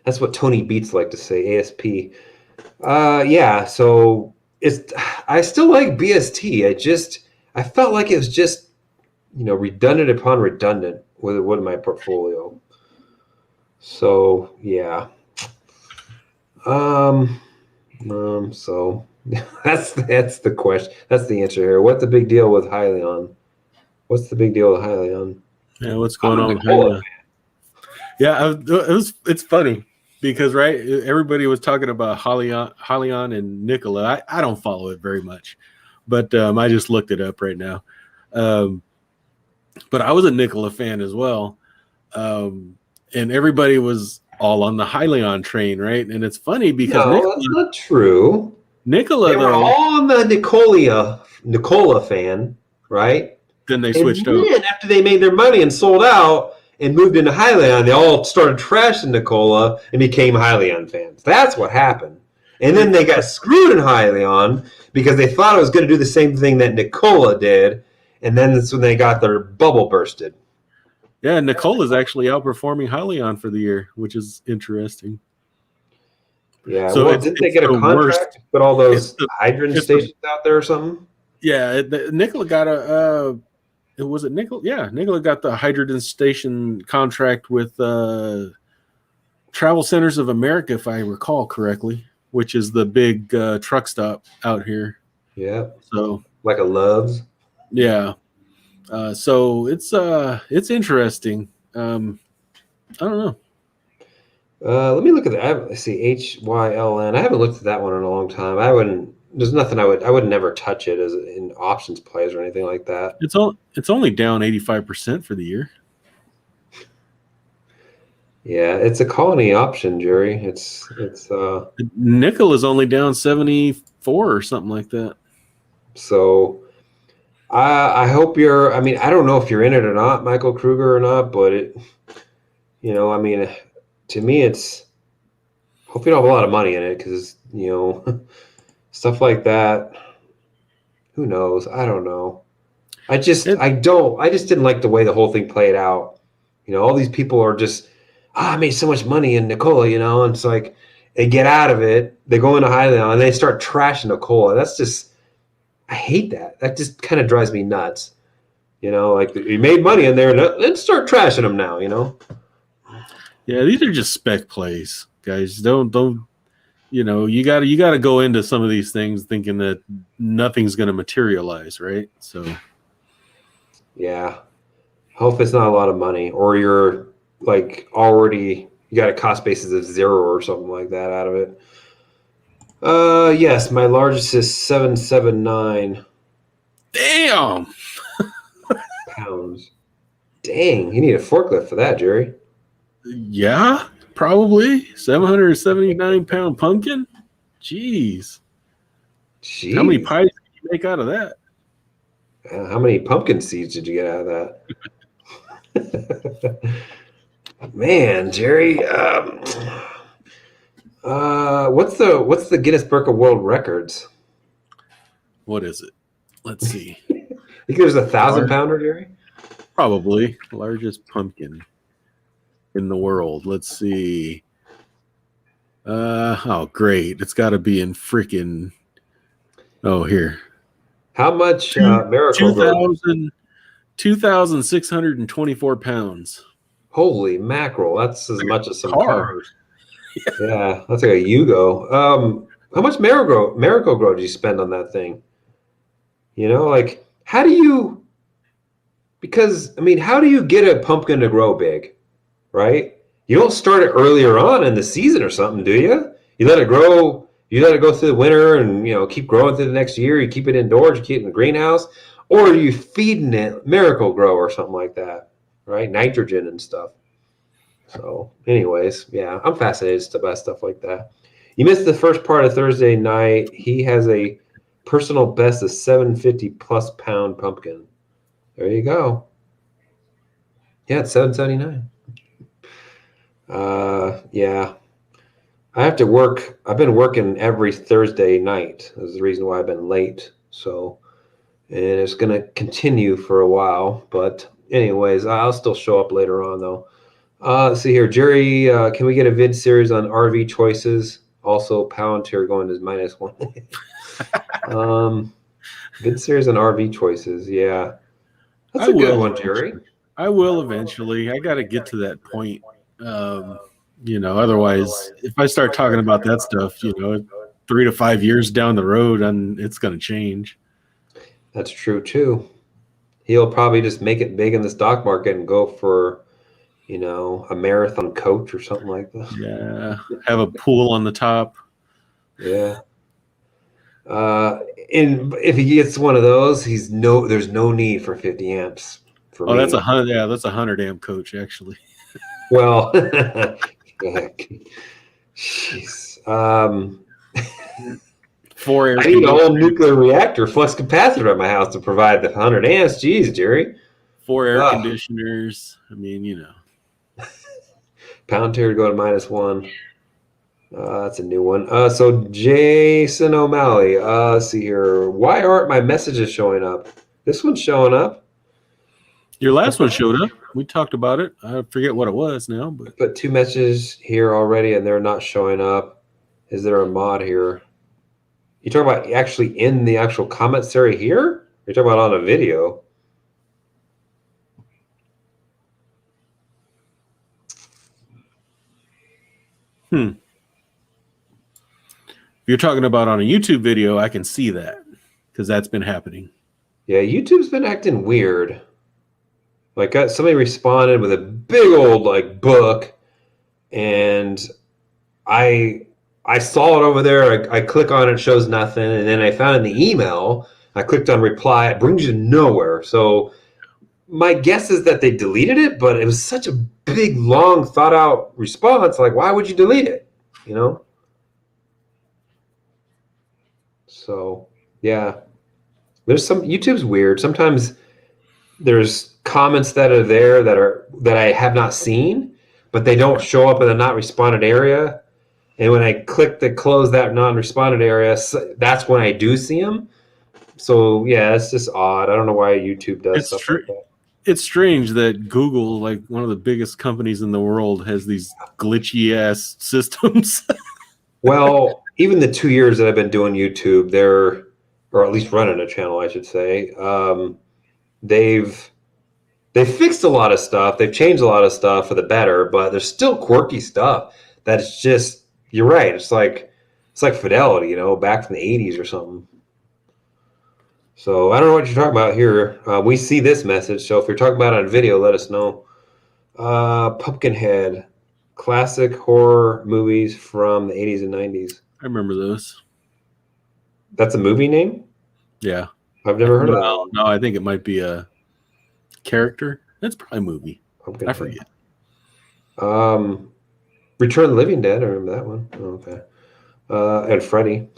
that's what Tony Beats like to say, ASP. Yeah, so I still like BST. I felt like it was just redundant upon redundant with my portfolio. So yeah. So that's the question. That's the answer here. What's the big deal with Hyliion? What's the big deal with Hyliion? Yeah, what's going on with Hyliion? Yeah, it's funny because everybody was talking about Hyliion and Nikola. I don't follow it very much, but I just looked it up right now. But I was a Nikola fan as well, and everybody was all on the Hyliion train, right? And it's funny because that's not true. Nikola, they were all on the Nikola fan, right? Then they switched over. Then after they made their money and sold out and moved into Hyliion, they all started trashing Nikola and became Hyliion fans. That's what happened. And then they got screwed in Hyliion because they thought it was going to do the same thing that Nikola did, and then that's when they got their bubble bursted. Yeah, Nikola's actually outperforming Hyliion for the year, which is interesting. Yeah, so didn't they get a contract to put all those hydrogen stations out there or something? Yeah, Nikola got was it Nikola? Yeah, Nikola got the hydrogen station contract with Travel Centers of America, if I recall correctly, which is the big truck stop out here. Yeah. So like a Love's. Yeah. So it's interesting. I don't know. Let me look at that. Let's see, HYLN. I haven't looked at that one in a long time. There's nothing I would never touch it as in options plays or anything like that. It's only down 85% for the year. Yeah, it's a colony option, Gerry. It's Nickel is only down 74 or something like that. So I hope I don't know if you're in it or not, Michael Kruger or not, but to me, it's hope you don't have a lot of money in it because stuff like that. Who knows? I don't know. I just didn't like the way the whole thing played out. All these people are just, I made so much money in Nikola, and it's like they get out of it, they go into Hyliion, and they start trashing Nikola. That's just, I hate that. That just kind of drives me nuts. Like you made money in there, let's start trashing them now. Yeah, these are just spec plays, guys. Don't you got to go into some of these things thinking that nothing's going to materialize, right? So yeah, hope it's not a lot of money, or you're like already you got a cost basis of 0 or something like that out of it. Yes, my largest is 779. Damn. Pounds. pounds. Dang, you need a forklift for that, Gerry. Yeah, probably 779-pound pumpkin. Jeez. How many Jeez. pies can you make out of that? How many pumpkin seeds did you get out of that? Man, Gerry. What's the Guinness Book of World Records? What is it? Let's see. I think there's 1,000-pounder, Gerry. Probably largest pumpkin in the world. Let's see. Oh, great. It's got to be in freaking. Oh, here. How much Miracle-Gro? 2,624 pounds. Holy mackerel! That's as much as some Car. cars. Yeah, that's like a Yugo. How much Miracle-Gro did you spend on that thing? You know, like how do you? Because I mean, how do you get a pumpkin to grow big, right? You don't start it earlier on in the season or something, do you? You let it grow. You let it go through the winter and keep growing through the next year. You keep it indoors. You keep it in the greenhouse, or are you feeding it Miracle-Gro or something like that, right? Nitrogen and stuff. So, anyways, yeah, I'm fascinated by stuff like that. You missed the first part of Thursday night. He has a personal best of 750+ pound pumpkin. There you go. Yeah, it's 779. Yeah. I have to work. I've been working every Thursday night. That's the reason why I've been late. So, and it's going to continue for a while. But anyways, I'll still show up later on though. Let's see here. Gerry, can we get a vid series on RV choices? Also, Palantir going to -1. Vid series on RV choices. Yeah. That's a good one, Gerry. I will eventually. I got to get to that point. Otherwise, if I start talking about that stuff, 3 to 5 years down the road, and it's going to change. That's true too. He'll probably just make it big in the stock market and go for, a marathon coach or something like that. Yeah. Have a pool on the top. Yeah. And if he gets one of those, there's no need for 50 amps for me. That's 100. Yeah, that's 100 amp coach actually. Well, jeez. 4 air. I need a whole nuclear reactor flux capacitor at my house to provide the 100 amps. Jeez, Gerry. 4 air conditioners. I mean, Palantir to go to -1. That's a new one. So Jason O'Malley. Let's see here. Why aren't my messages showing up? This one's showing up. Your last one showed up. We talked about it. I forget what it was now, but I put 2 messages here already, and they're not showing up. Is there a mod here? You talking about actually in the actual comments area here? You're talking about on a video. If you're talking about on a YouTube video, I can see that because that's been happening. Yeah, YouTube's been acting weird. Like somebody responded with a big old book, and I saw it over there. I click on it, shows nothing, and then I found in the email. I clicked on reply. It brings you nowhere. So my guess is that they deleted it, but it was such a big, long, thought out response. Like, why would you delete it? So yeah, there's some YouTube's weird. Sometimes there's comments that are there that I have not seen, but they don't show up in the not responded area. And when I click to close that non-responded area, that's when I do see them. So yeah, it's just odd. I don't know why YouTube does stuff like that. It's strange that Google, like one of the biggest companies in the world, has these glitchy ass systems. Well, even the 2 years that I've been doing YouTube, or at least running a channel, I should say, they've fixed a lot of stuff. They've changed a lot of stuff for the better, but there's still quirky stuff that's just, you're right. It's like Fidelity, back from the 80s or something. So I don't know what you're talking about here. We see this message. So if you're talking about it on video, let us know. Pumpkinhead, classic horror movies from the 80s and 90s. I remember those. That's a movie name? Yeah. I've never heard of that. No, I think it might be a character. That's probably a movie. Pumpkin I Head. forget. Return of the Living Dead. I remember that one. Oh, okay. And Freddy.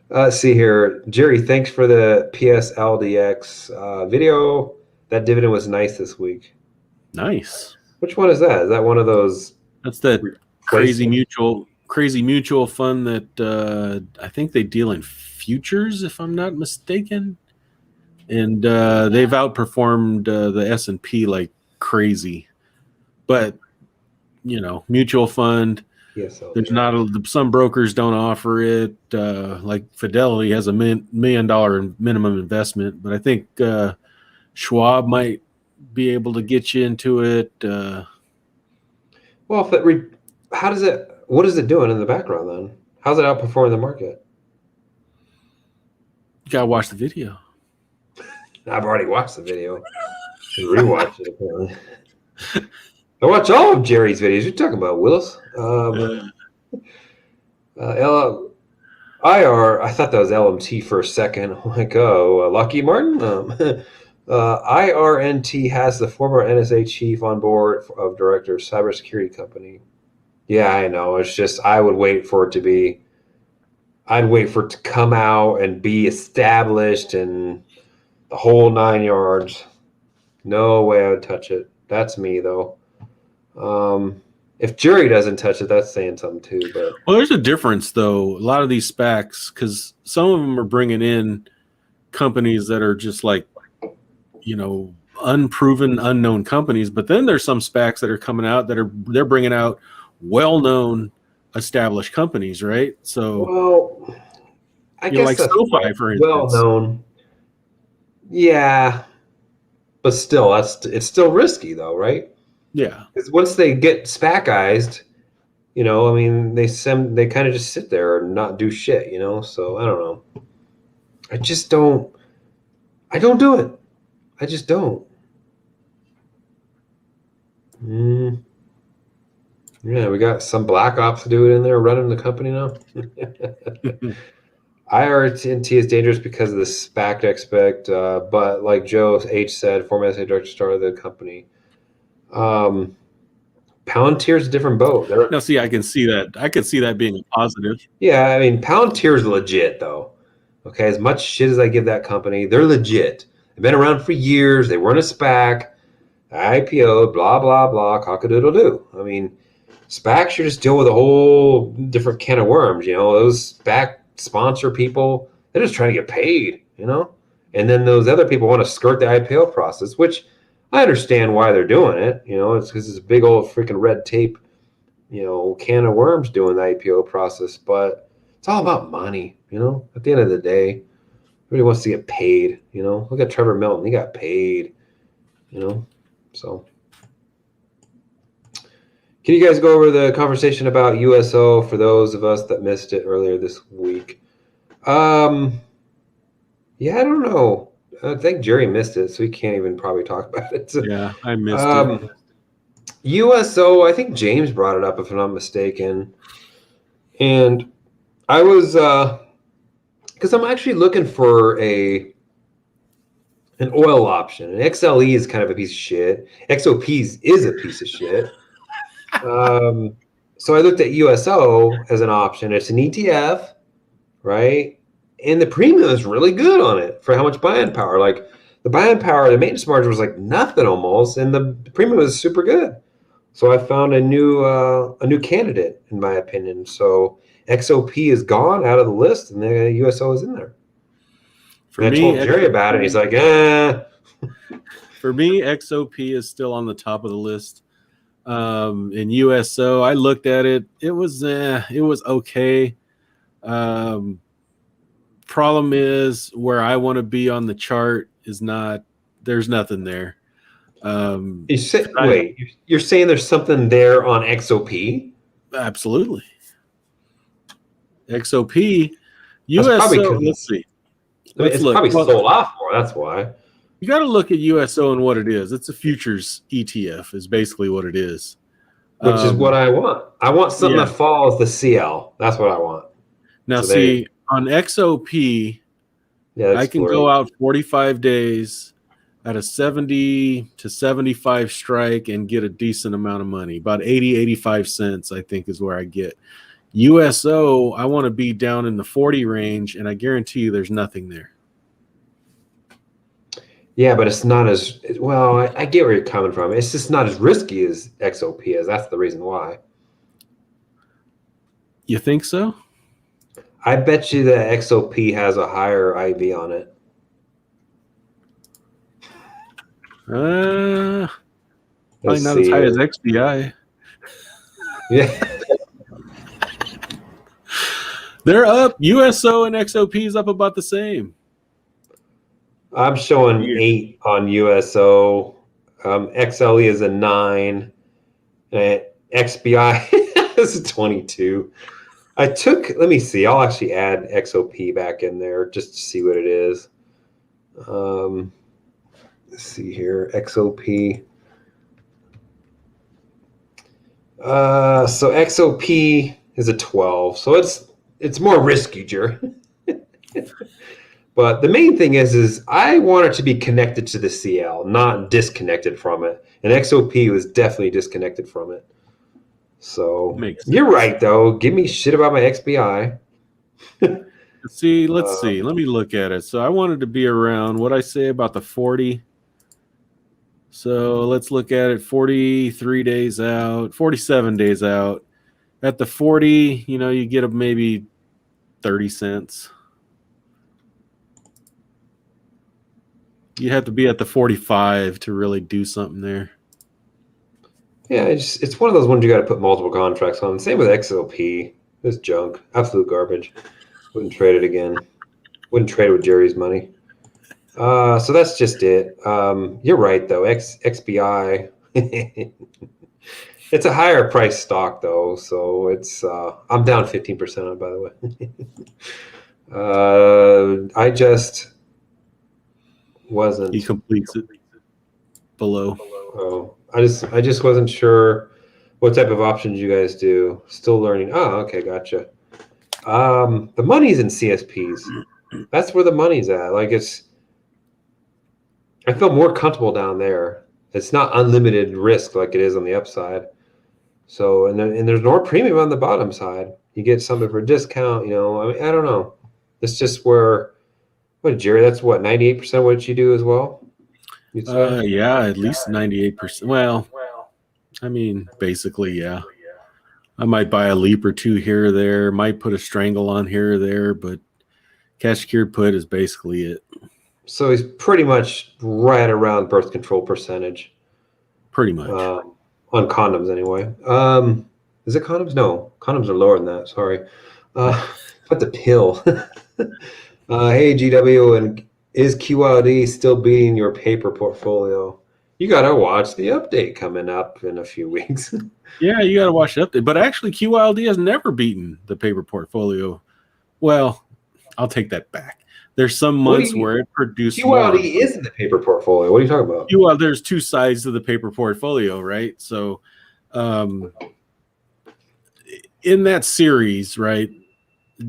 Let's see here. Gerry, thanks for the PSLDX video. That dividend was nice this week. Nice. Which one is that? Is that one of those? That's that crazy replacement- mutual fund that I think they deal in futures, if I'm not mistaken. And they've outperformed the S&P like crazy. But, mutual fund. Yes. There's not some brokers don't offer it. Like Fidelity has a $1 million minimum investment, but I think Schwab might be able to get you into it. Well, what is it doing in the background then? How's it outperforming the market? You gotta watch the video. I've already watched the video. Rewatched it apparently. I watch all of Gerry's videos. You're talking about Willis. IR. I thought that was LMT for a second. I'm like, Lucky Martin. IRNT has the former NSA chief on board of directors, cybersecurity company. Yeah, I know. It's just I'd wait for it to come out and be established and the whole 9 yards. No way I would touch it. That's me though. If Gerry doesn't touch it, that's saying something too. But Well, there's a difference though. A lot of these SPACs, because some of them are bringing in companies that are just like, unproven, unknown companies. But then there's some SPACs that are coming out they're bringing out well-known, established companies, right? So, well, I guess like that's SoFi, for instance. well known. Yeah, but still, it's still risky though, right? Yeah. Because once they get SPACized, they kind of just sit there and not do shit, So I don't know. I don't do it. I just don't. Yeah, we got some black ops dude in there running the company now. IRNT is dangerous because of the SPAC expect, but like Joe H said, former SA director started the company. Palantir's a different boat. Now, see, I can see that. I could see that being a positive. Yeah, I mean, Palantir's legit though. Okay, as much shit as I give that company, they're legit. They've been around for years. They weren't a SPAC, IPO, blah blah blah, cock-a-doodle-doo. I mean, SPACs, you just deal with a whole different can of worms. Those SPAC sponsor people, they're just trying to get paid. And then those other people want to skirt the IPO process, which I understand why they're doing it. It's because it's a big old freaking red tape, can of worms doing the IPO process. But it's all about money, At the end of the day, everybody wants to get paid, Look at Trevor Milton. He got paid, So can you guys go over the conversation about USO for those of us that missed it earlier this week? Yeah, I don't know. I think Gerry missed it, so he can't even probably talk about it. Yeah, I missed it. USO, I think James brought it up, if I'm not mistaken. And I was, because I'm actually looking for an oil option. And XLE is kind of a piece of shit. XOP is a piece of shit. So I looked at USO as an option. It's an ETF, right? And the premium is really good on it for how much buying power. Like the buying power, the maintenance margin was like nothing almost, and the premium was super good. So I found a new candidate, in my opinion. So XOP is gone out of the list, and the USO is in there. I told Gerry about it. And he's like, For me, XOP is still on the top of the list. In USO, I looked at it. It was okay. Problem is where I want to be on the chart is not. There's nothing there. You're saying there's something there on XOP? Absolutely. XOP, USO. Let's see. It's probably sold off more. That's why. You got to look at USO and what it is. It's a futures ETF is basically what it is. Which is what I want. I want something that follows the CL. That's what I want. Now, on XOP, I can go out 45 days. at a 70 to 75 strike and get a decent amount of money. About 80, 85 cents, I think, is where I get. USO, I want to be down in the 40 range, and I guarantee you there's nothing there. Yeah, but it's not as well. I get where you're coming from. It's just not as risky as XOP is. That's the reason why. You think so? I bet you that XOP has a higher IV on it. Probably Let's not see as high here. as XBI. Yeah. They're up. USO and XOP is up about the same. I'm showing 8 on USO. XLE is a 9. And XBI is a 22. Let me see. I'll actually add XOP back in there just to see what it is. Let's see here. XOP. So XOP is a 12. So it's more risky, Gerry. But the main thing is I want it to be connected to the CL, not disconnected from it. And XOP was definitely disconnected from it. So you're right, though. Give me shit about my XBI. Let's see. Let me look at it. So I wanted to be around what I say about the 40. So let's look at it 43 days out, 47 days out. At the 40, you get maybe 30 cents. You have to be at the 45 to really do something there. Yeah, it's one of those ones you got to put multiple contracts on. Same with XLP. It's junk. Absolute garbage. Wouldn't trade it again. Wouldn't trade it with Gerry's money. So that's just it. You're right, though. XBI. It's a higher price stock, though. So it's I'm down 15% on it, by the way. I just wasn't. He completes it below. Oh, I just wasn't sure what type of options you guys do. Still learning. Oh, okay, gotcha. The money's in CSPs. That's where the money's at. I feel more comfortable down there. It's not unlimited risk like it is on the upside. So, and there's more premium on the bottom side. You get something for a discount. I mean, I don't know. It's just where. What, Gerry? That's what 98% what you do as well. Yeah, at least 98%. Well, I mean, basically, yeah. I might buy a leap or two here or there. Might put a strangle on here or there, but cash secured put is basically it. So he's pretty much right around birth control percentage. Pretty much. On condoms, anyway. Is it condoms? No, condoms are lower than that. Sorry. But the pill. Hey, GW, and is QLD still beating your paper portfolio? You got to watch the update coming up in a few weeks. Yeah, you got to watch the update. But actually, QLD has never beaten the paper portfolio. Well, I'll take that back. There's some months where it produced QLD is in the paper portfolio. What are you talking about? There's two sides to the paper portfolio, right? So in that series, right,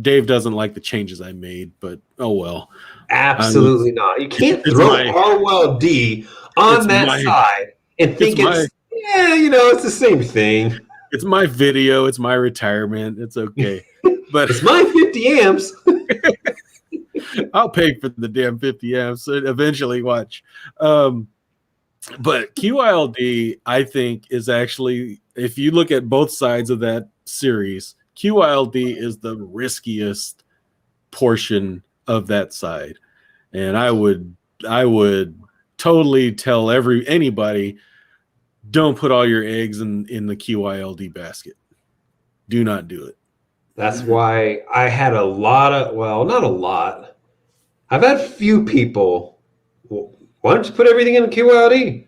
Dave doesn't like the changes I made, but oh well. Absolutely not. You can't throw RWD on that side and think it's the same thing. It's my video. It's my retirement. It's okay. But it's my 50 amps. I'll pay for the damn 50 amps eventually. Watch. But QILD, I think, is actually, if you look at both sides of that series, QILD is the riskiest portion of that side. And I would totally tell anybody, don't put all your eggs in the QILD basket. Do not do it. That's why I had a lot of, well, not a lot. I've had few people, why don't you put everything in QILD?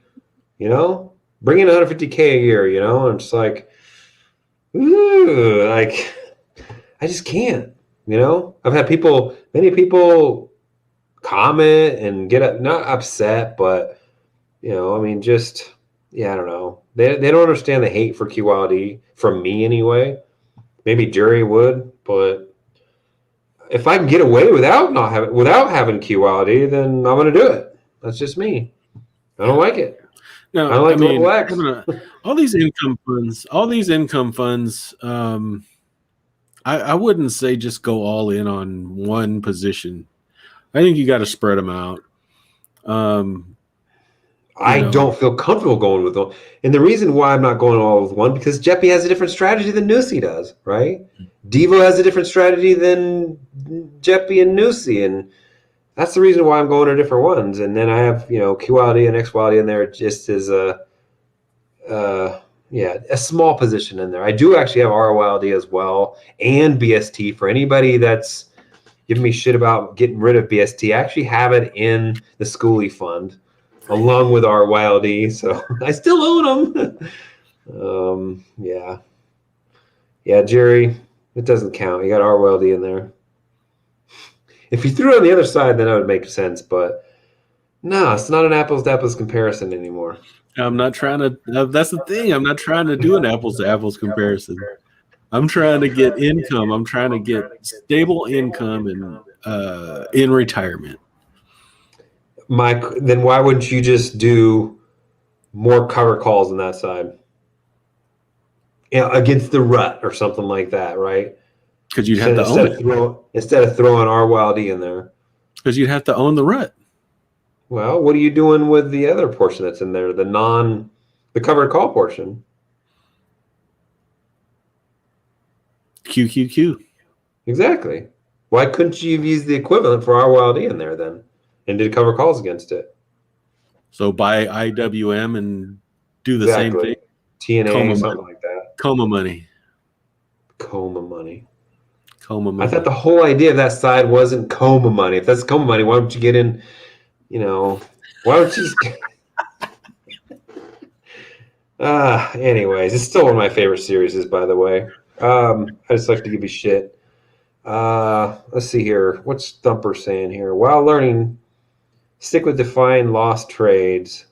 Bring in 150K a year, and I'm just like, ooh, I just can't, I've had many people comment and get not upset, but, I mean, just, yeah, I don't know. They don't understand the hate for QILD from me anyway. Maybe Gerry would, but if I can get away without having QILD, then I'm going to do it. That's just me. I don't like it. No, I don't like I mean, level X. all these income funds. I wouldn't say just go all in on one position. I think you got to spread them out. I don't feel comfortable going with one. And the reason why I'm not going all with one, because Jeppy has a different strategy than Nusi does, right? Devo has a different strategy than Jeppy and Nusi. And that's the reason why I'm going to different ones. And then I have, QLD and XYD in there just as a small position in there. I do actually have ROLD as well and BST for anybody that's giving me shit about getting rid of BST. I actually have it in the Schoolie fund along with RYLD, so I still own them. Yeah, Gerry, it doesn't count. You got RYLD in there. If you threw it on the other side, then that would make sense, but no, it's not an apples to apples comparison anymore. I'm not trying to. That's the thing. I'm not trying to do an apples to apples comparison. I'm trying to get income. I'm trying to get stable income in retirement. Mike, then why wouldn't you just do more cover calls on that side? Against the rut or something like that, right? Because you'd have to own it. Instead of throwing RYLD in there. Because you'd have to own the rut. Well, what are you doing with the other portion that's in there, the covered call portion? QQQ. Exactly. Why couldn't you have used the equivalent for RYLD in there then and did cover calls against it? So buy IWM and do the same thing. TNA, something like that. Coma money. I thought the whole idea of that side wasn't coma money. If that's coma money, why don't you get in, why don't you just... Anyways, it's still one of my favorite series, by the way. I just like to give you shit. Let's see here. What's Thumper saying here? While learning, stick with defined loss trades.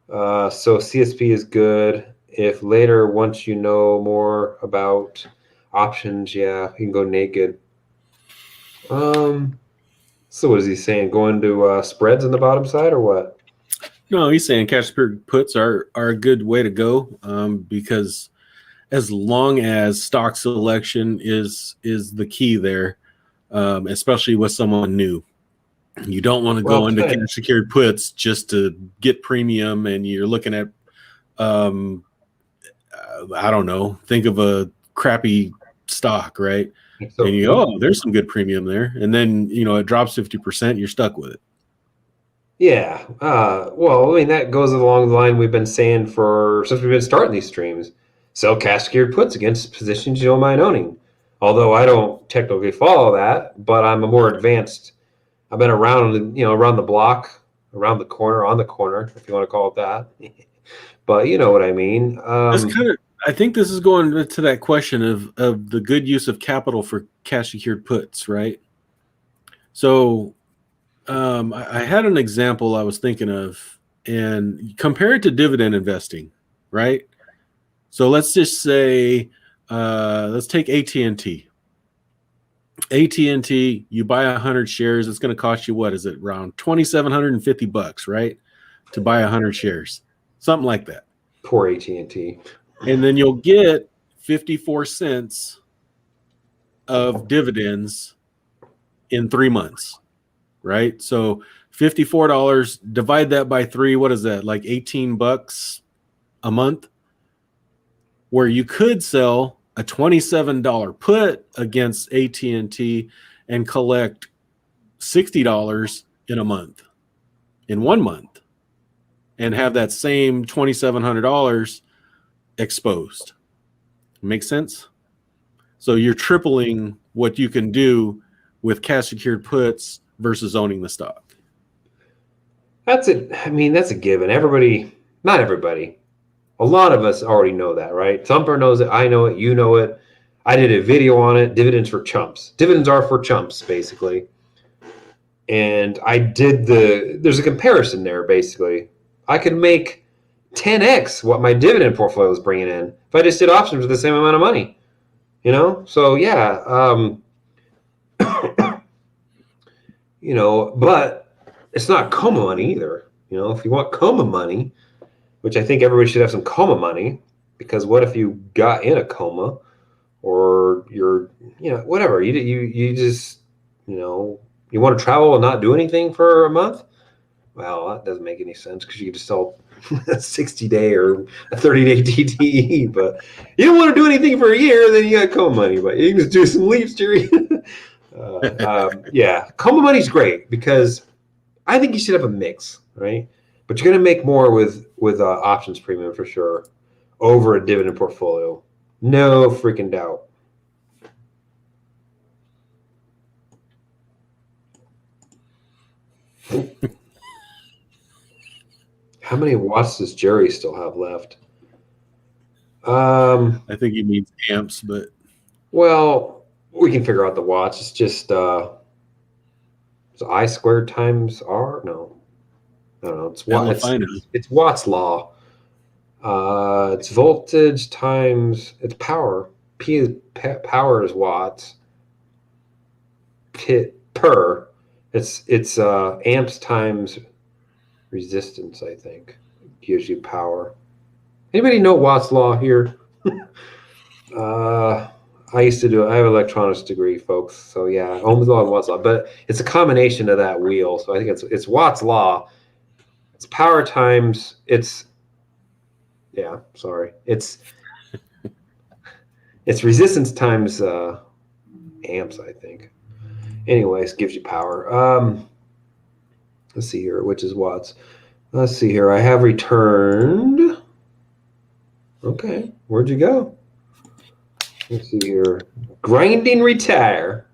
So CSP is good. If later, once you know more about options, yeah, you can go naked. So what is he saying? Going to spreads on the bottom side or what? No, he's saying cash secured puts are a good way to go because as long as stock selection is the key there, especially with someone new. You don't want to go into cash secured puts just to get premium, and you're looking at, I don't know, think of a crappy stock, right? So, and you go, oh, there's some good premium there, and then it drops 50%. You're stuck with it. Yeah. Well, I mean that goes along the line we've been saying since we've been starting these streams. Sell cash secured puts against positions you don't mind owning. Although I don't technically follow that, but I'm a more advanced. I've been around, around the block, around the corner, on the corner, if you want to call it that. But you know what I mean. I think this is going to that question of the good use of capital for cash secured puts, right? So I had an example I was thinking of, and compare it to dividend investing, right? So let's just say, let's take AT&T. AT&T, you buy 100 shares, it's going to cost you, what is it, around $2,750, right? To buy 100 shares, something like that. Poor AT&T. And then you'll get 54 cents of dividends in 3 months, right? So $54, divide that by 3, what is that, like $18 a month? Where you could sell a $27 put against AT&T and collect $60 in a month, in 1 month, and have that same $2,700 exposed. Make sense? So you're tripling what you can do with cash secured puts versus owning the stock. That's it. I mean, that's a given. Not everybody. A lot of us already know that, right? Thumper knows it. I know it. You know it. I did a video on it. Dividends for chumps. Dividends are for chumps, basically. And there's a comparison there, basically. I could make 10x what my dividend portfolio was bringing in if I just did options with the same amount of money. So yeah. But it's not coma money either. You know, if you want coma money, which I think everybody should have some coma money, because what if you got in a coma, or you're, whatever, you just, you want to travel and not do anything for a month? Well, that doesn't make any sense, because you could just sell a 60-day or a 30-day TTE, but you don't want to do anything for a year, then you got coma money, but you can just do some leaps, Gerry. Yeah, coma money's great, because I think you should have a mix, right? But you're going to make more with options premium for sure over a dividend portfolio. No freaking doubt. How many watts does Gerry still have left? I think he means amps, but Well, we can figure out the watts. It's just it's I squared times R. No, I don't know. It's Watt's law. It's voltage times it's power. P is power is watts. Per. It's amps times resistance. I think gives you power. Anybody know Watt's law here? I used to do it. I have an electronics degree, folks. So yeah, Ohm's law and Watt's law, but it's a combination of that wheel. So I think it's Watt's law. It's power times it's resistance times amps, I think. Anyways, gives you power. Let's see here, which is watts. Let's see here. I have returned. Okay, where'd you go? Let's see here. Grinding retire.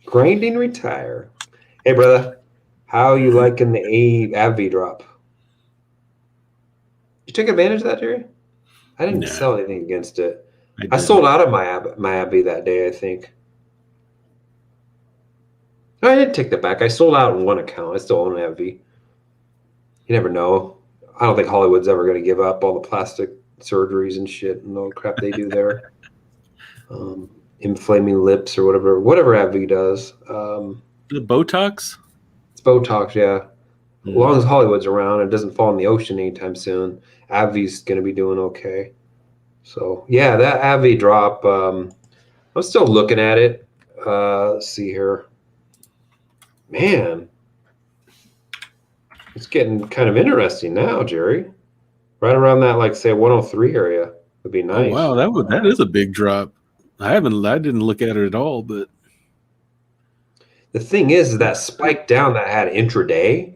Hey, brother, how you liking the AbbVie drop? You took advantage of that, Gerry? I didn't sell anything against it. I sold out of my AbbVie that day, I think. No, I didn't take that back. I sold out in one account. I still own AbbVie. You never know. I don't think Hollywood's ever going to give up all the plastic surgeries and shit and all the crap they do there. Inflaming lips or whatever AbbVie does. The Botox? It's Botox, yeah. As long as Hollywood's around and it doesn't fall in the ocean anytime soon, AbbVie's going to be doing okay. So, yeah, that AbbVie drop, I'm still looking at it. Let's see here. Man, it's getting kind of interesting now, Gerry. Right around that, like, say, 103 area would be nice. Oh, wow, that is a big drop. I didn't look at it at all, but the thing is that spike down that had intraday,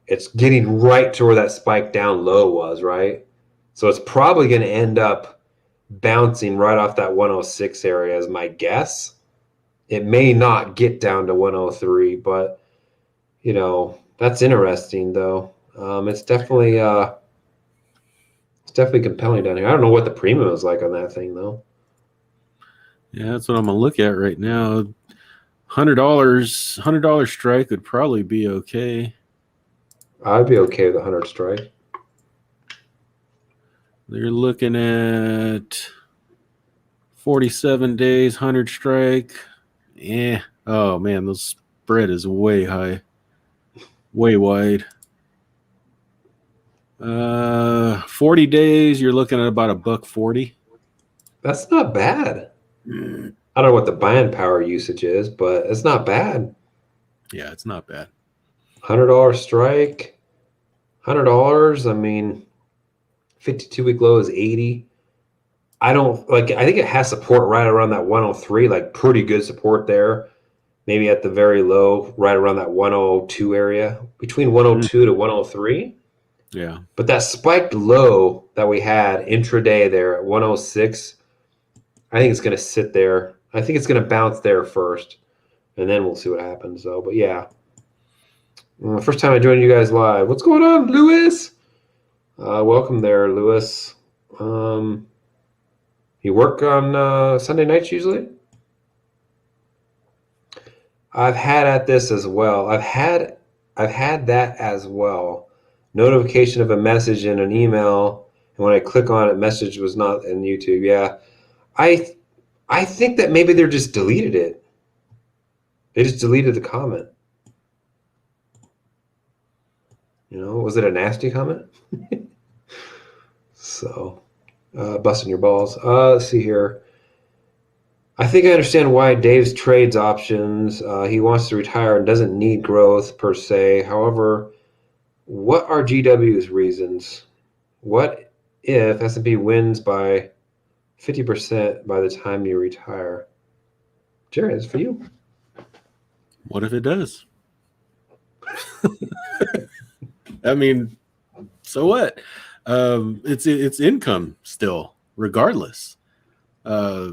it's getting right to where that spike down low was, right? So it's probably going to end up bouncing right off that 106 area is my guess. It may not get down to 103, but that's interesting though. It's definitely compelling down here. I don't know what the premium is like on that thing though. Yeah, that's what I'm gonna look at right now. $100 strike would probably be okay. I'd be okay with a 100 strike. They're looking at 47 days, 100 strike. Yeah. Oh man, the spread is way high, way wide. 40 days, you're looking at about $1.40. That's not bad. I don't know what the buying power usage is, but it's not bad. Yeah, it's not bad. $100 strike, $100. I mean, 52-week low is 80. I think it has support right around that 103, like pretty good support there. Maybe at the very low, right around that 102 area, between 102 to 103. Yeah. But that spiked low that we had intraday there at 106, I think it's going to sit there. I think it's going to bounce there first, and then we'll see what happens, though. But yeah, first time I joined you guys live. What's going on, Lewis? Welcome there, Lewis. You work on Sunday nights usually? I've had at this as well. I've had that as well. Notification of a message in an email, and when I click on it, message was not in YouTube. Yeah, I think that maybe they just deleted it. They just deleted the comment. Was it a nasty comment? So, busting your balls. Let's see here. I think I understand why Dave's trades options. He wants to retire and doesn't need growth per se. However, what are GW's reasons? What if S&P wins by 50% by the time you retire? Gerry, it's for you. What if it does? I mean, so what? It's income still, regardless. I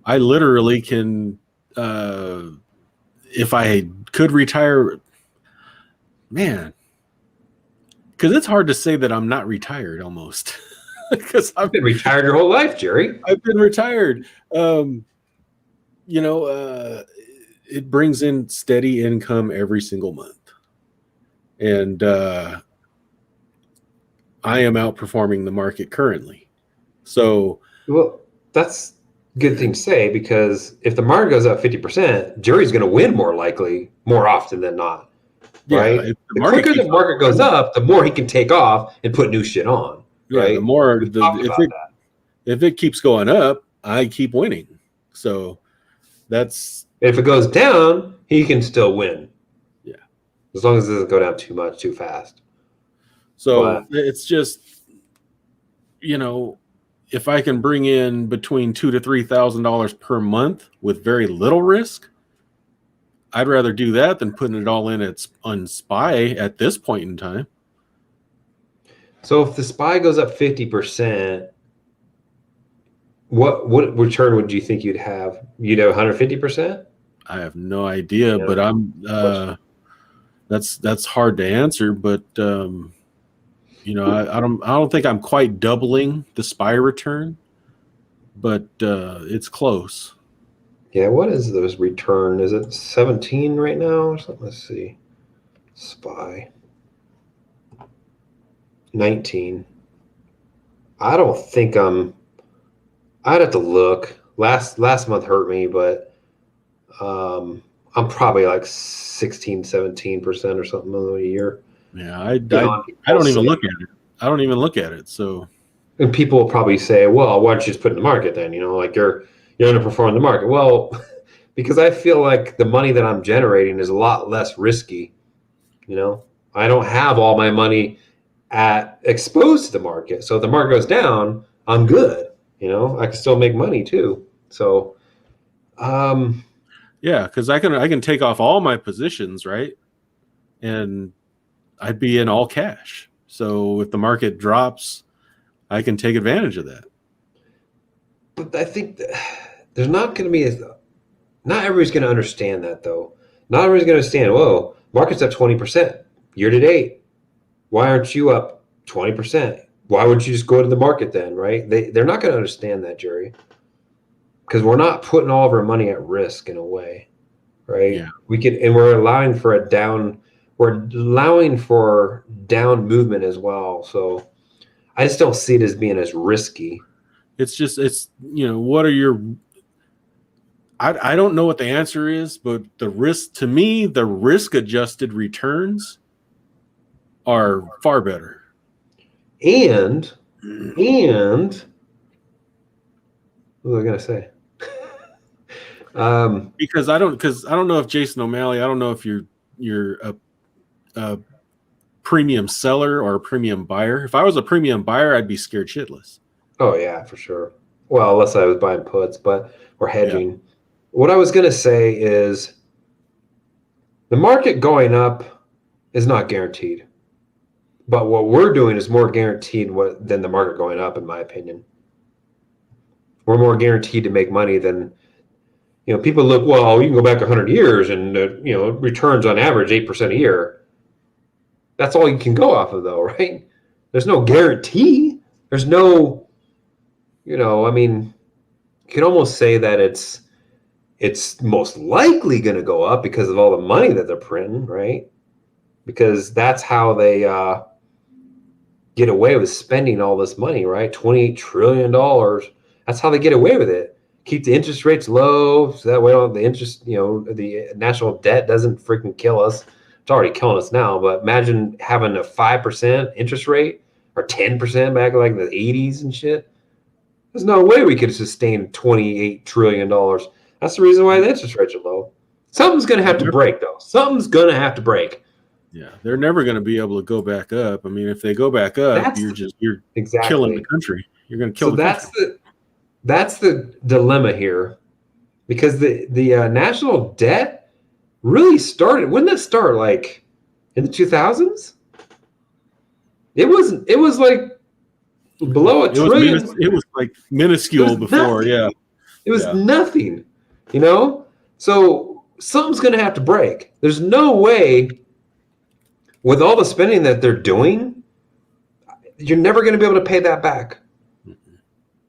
literally can, if I could retire, man, because it's hard to say that I'm not retired almost. Because I've been retired your whole life, Gerry. I've been retired. It brings in steady income every single month. And I am outperforming the market currently. So, well, that's a good thing to say, because if the market goes up 50%, Gerry's going to win more often than not. Right? Yeah, the quicker the market goes up, the more he can take off and put new shit on. Right? Yeah, the more if it keeps going up, I keep winning. So that's, if it goes down, he can still win. Yeah, as long as it doesn't go down too much too fast. So it's just, if I can bring in between $2,000 to $3,000 per month with very little risk, I'd rather do that than putting it all in on SPY at this point in time. So if the SPY goes up 50%, what return would you think you'd have? You'd have 150%? I have no idea, but I'm that's hard to answer. But I don't think I'm quite doubling the SPY return, but it's close. Yeah, what is this return? Is it 17 right now or something? Let's see. SPY 19. I don't think I'd have to look. Last month hurt me, but I'm probably like 16, 17% or something a year. Yeah, I don't even look at it. I don't even look at it. So, and people will probably say, "Well, why don't you just put it in the market then? Like you're underperforming the market." Well, because I feel like the money that I'm generating is a lot less risky. I don't have all my money exposed to the market. So if the market goes down, I'm good. I can still make money too. So, yeah, because I can take off all my positions, right, and I'd be in all cash. So if the market drops, I can take advantage of that. But I think there's not going to be not everybody's going to understand that, though. Not everybody's going to understand, whoa, market's up 20% year to date. Why aren't you up 20%? Why wouldn't you just go to the market then, right? They're not going to understand that, Gerry, because we're not putting all of our money at risk in a way, right? Yeah. We're allowing for down movement as well. So I just don't see it as being as risky. What are your, I don't know what the answer is, but the risk adjusted returns are far better. And what was I going to say? Because I don't know if Jason O'Malley, I don't know if you're a premium seller or a premium buyer. If I was a premium buyer, I'd be scared shitless. Oh yeah, for sure. Well, unless I was buying puts, or hedging. Yeah. What I was going to say is the market going up is not guaranteed. But what we're doing is more guaranteed than the market going up, in my opinion. We're more guaranteed to make money than, people look, well, you can go back 100 years and, returns on average 8% a year. That's all you can go off of, though, right? There's no guarantee. There's no, you can almost say that it's most likely going to go up because of all the money that they're printing, right? Because that's how they get away with spending all this money, right? $28 trillion. That's how they get away with it. Keep the interest rates low, so that way the interest, the national debt doesn't freaking kill us, It's already killing us now, but imagine having a 5% interest rate or 10% back like in the 80s and shit. There's no way we could sustain $28 trillion. That's the reason why the interest rates are low. Something's going to have to break, though. Something's going to have to break. Yeah, they're never going to be able to go back up. I mean, if they go back up, you're exactly killing the country. You're going to kill the country. That's the dilemma here, because the national debt really started. When did it start? Like in the 2000s? It was like below a trillion. It was like minuscule before. Nothing. Yeah, it was nothing. You know, so something's going to have to break. There's no way, with all the spending that they're doing, you're never going to be able to pay that back.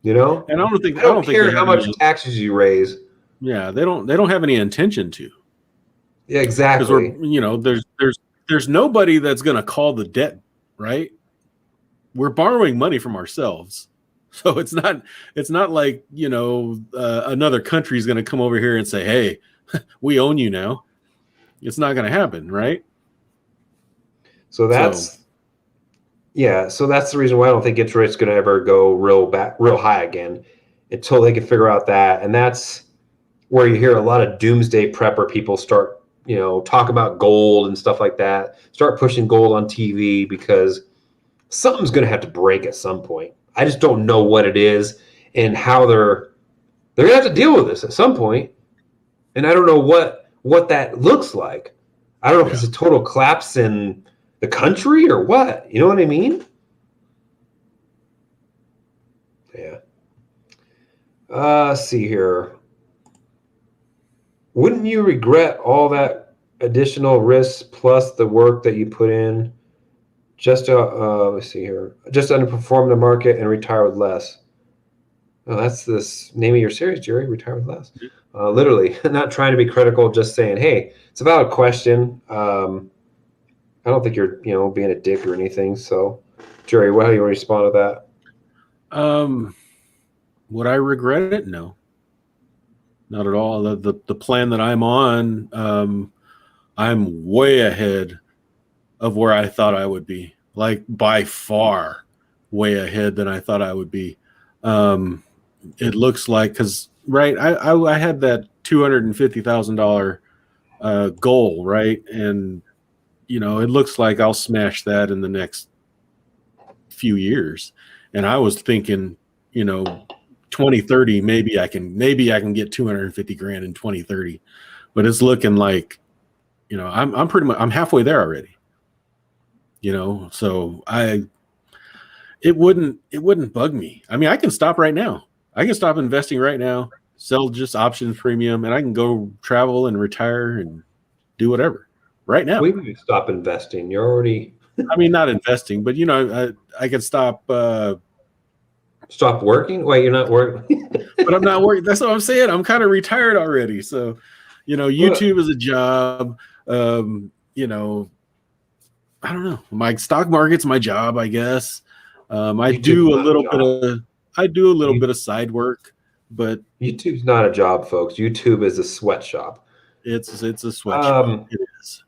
You know, and I don't care how much taxes you raise. Yeah, they don't have any intention to. Yeah, exactly. Because there's nobody that's going to call the debt, right? We're borrowing money from ourselves, so it's not like another country is going to come over here and say, "Hey, we own you now." It's not going to happen, right? So that's the reason why I don't think interest rate's going to ever go real high again until they can figure out that. And that's where you hear a lot of doomsday prepper people start, talk about gold and stuff like that. Start pushing gold on TV because something's going to have to break at some point. I just don't know what it is and how they're going to have to deal with this at some point. And I don't know what that looks like. I don't know if it's a total collapse in the country or what. You know what I mean? Yeah. Let's see here. Wouldn't you regret all that additional risks plus the work that you put in just to, let's see here, just underperform the market and retire with less? Oh, that's this name of your series, Gerry, Retire with Less. Literally, not trying to be critical, just saying, hey, it's a valid question. I don't think you're, being a dick or anything. So, Gerry, how do you respond to that? Would I regret it? No, not at all. The plan that I'm on, I'm way ahead of where I thought I would be. Like by far, way ahead than I thought I would be. It looks like because I had that $250,000 goal, right, and it looks like I'll smash that in the next few years. And I was thinking, 2030, maybe I can get 250 grand in 2030, but it's looking like, I'm pretty much, I'm halfway there already, so it wouldn't bug me. I mean, I can stop right now. I can stop investing right now, sell just options premium, and I can go travel and retire and do whatever. Right now, we can stop investing. You're already. I mean, not investing, but I can stop. Stop working? Wait, you're not working? But I'm not working. That's what I'm saying. I'm kind of retired already. So, YouTube is a job. I don't know. My stock market's my job, I guess. I do a little bit of side work, but YouTube's not a job, folks. YouTube is a sweatshop. It's a sweatshop. It is.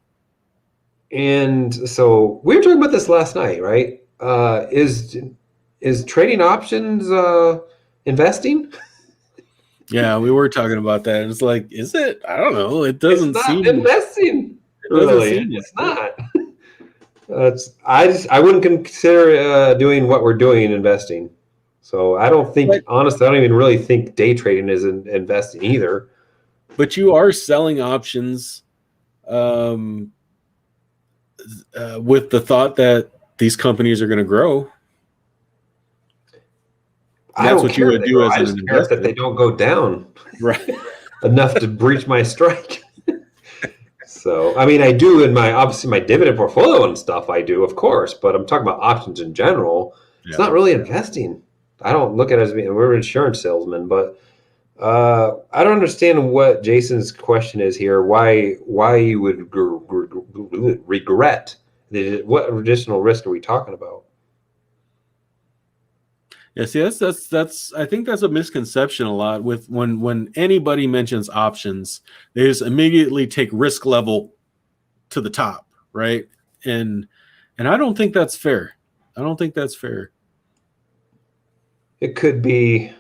And so we were talking about this last night, right? Is trading options investing? Yeah, we were talking about that. And it's like, is it? I don't know. It doesn't seem investing. Really, it's not. I wouldn't consider doing what we're doing investing. So I don't think, honestly, I don't even really think day trading is investing either. But you are selling options with the thought that these companies are going to grow. That's what you would do as an investor. That they don't go down right enough to breach my strike. So, I mean, I do in obviously my dividend portfolio and stuff, I do, of course, but I'm talking about options in general. Yeah. It's not really investing. I don't look at it as we're insurance salesmen, but I don't understand what Jason's question is here. Why you would regret? What additional risk are we talking about? Yes, that's. I think that's a misconception a lot with when anybody mentions options, they just immediately take risk level to the top, right? And I don't think that's fair. I don't think that's fair. It could be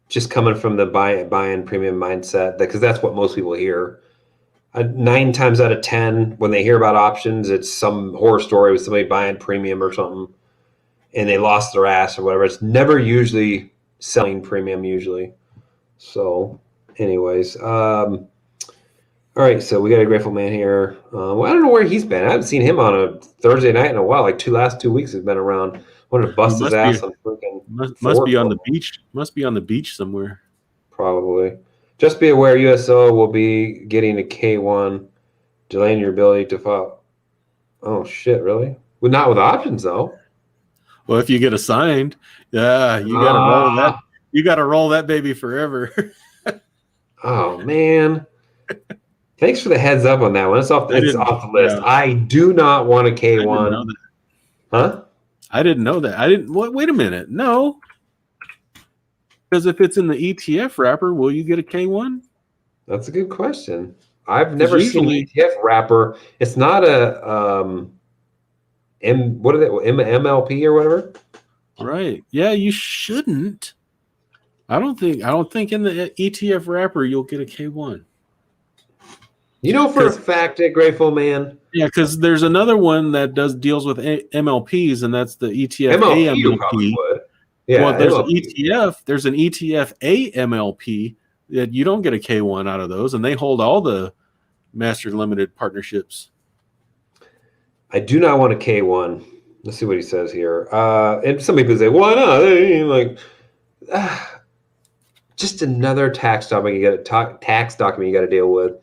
just coming from the buy-in premium mindset, because that's what most people hear. 9 times out of 10, when they hear about options, it's some horror story with somebody buying premium or something, and they lost their ass or whatever. It's never usually selling premium usually. So, anyways, all right. So we got a Grateful Man here. Well, I don't know where he's been. I haven't seen him on a Thursday night in a while. Like last 2 weeks, he's been around. Wanted to bust his ass on freaking. Must be on the beach. Must be on the beach somewhere. Probably. Just be aware, USO will be getting a K1, delaying your ability to file. Oh shit! Really? Well, not with options though. Well, if you get assigned, yeah, you got to roll that. You got to roll that baby forever. Oh man! Thanks for the heads up on that one. It's off the list. Yeah. I do not want a K1. I didn't know that. Huh? I didn't know that. I didn't. Wait a minute. No. Because if it's in the ETF wrapper, will you get a K1? That's a good question. I've never seen an ETF wrapper. It's not a MLP or whatever. Right. Yeah, you shouldn't. I don't think in the ETF wrapper you'll get a K1. You know for a fact that Grateful Man. Yeah, because there's another one that deals with MLPs, and that's the ETF MLP. You probably would. Yeah. Well, there's MLP. An ETF. There's an ETF AMLP that you don't get a K1 out of those, and they hold all the master limited partnerships. I do not want a K1. Let's see what he says here. And some people say, "Why not?" Like, just another tax document you got to deal with,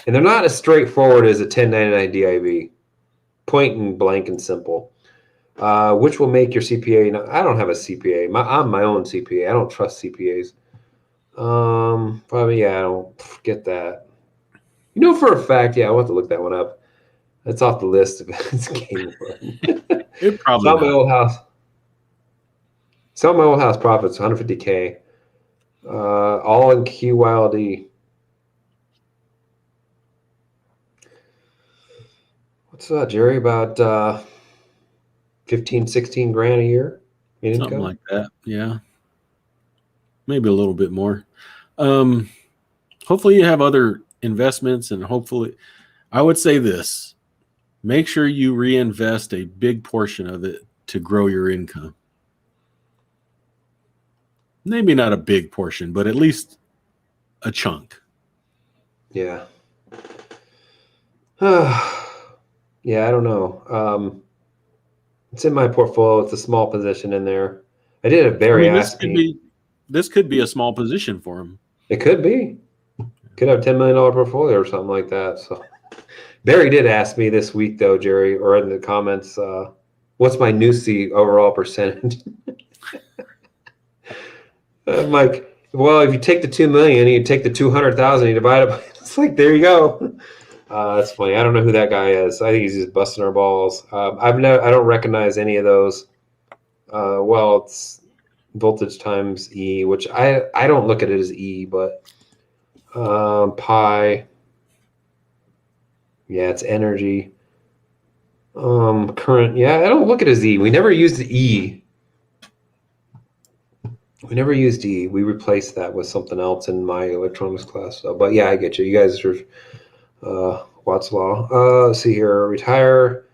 and they're not as straightforward as a 1099 DIV. Point and blank and simple. Which will make your CPA. Now, I don't have a CPA. I'm my own CPA. I don't trust CPAs. Probably, yeah, I don't get that. You know for a fact, yeah, I'll have to look that one up. That's off the list. It's game one. It probably sell my old house. Sell my old house profits, $150K. All in QYLD. What's that, Gerry? About 15, 16 grand a year in income? Something like that, yeah. Maybe a little bit more. Hopefully you have other investments, and hopefully, I would say this. Make sure you reinvest a big portion of it to grow your income. Maybe not a big portion, but at least a chunk. Yeah. Yeah, I don't know. It's in my portfolio. It's a small position in there. I did a Barry ask me. This could be a small position for him. It could be. Could have $10 million portfolio or something like that. So Barry did ask me this week, though, Gerry, or in the comments, what's my NUSI overall percentage? I'm like, well, if you take the 2 million, you take the 200,000, you divide it by, it's like, there you go. That's funny. I don't know who that guy is. I think he's just busting our balls. I don't recognize any of those. Well, it's voltage times E, which I don't look at it as E, but pi. Yeah, it's energy. Current. Yeah, I don't look at it as E. We never used E. We never used E. We replaced that with something else in my electronics class. So, but yeah, I get you. You guys are Watt's Law. Let's see here. Retire.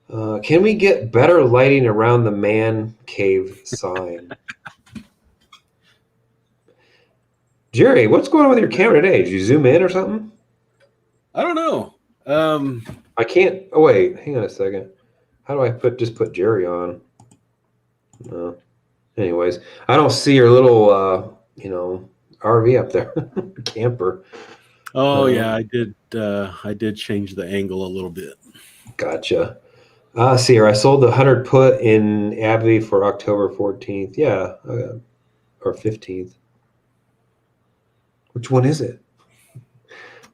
Can we get better lighting around the man cave sign? Gerry, what's going on with your camera today? Did you zoom in or something? I don't know. I can't. Oh wait, hang on a second. How do I put Gerry on? Anyways, I don't see your little RV up there, camper. Oh yeah, I did change the angle a little bit. Gotcha. See here, I sold the 100 put in AbbVie for October 14th. Yeah, or 15th. Which one is it?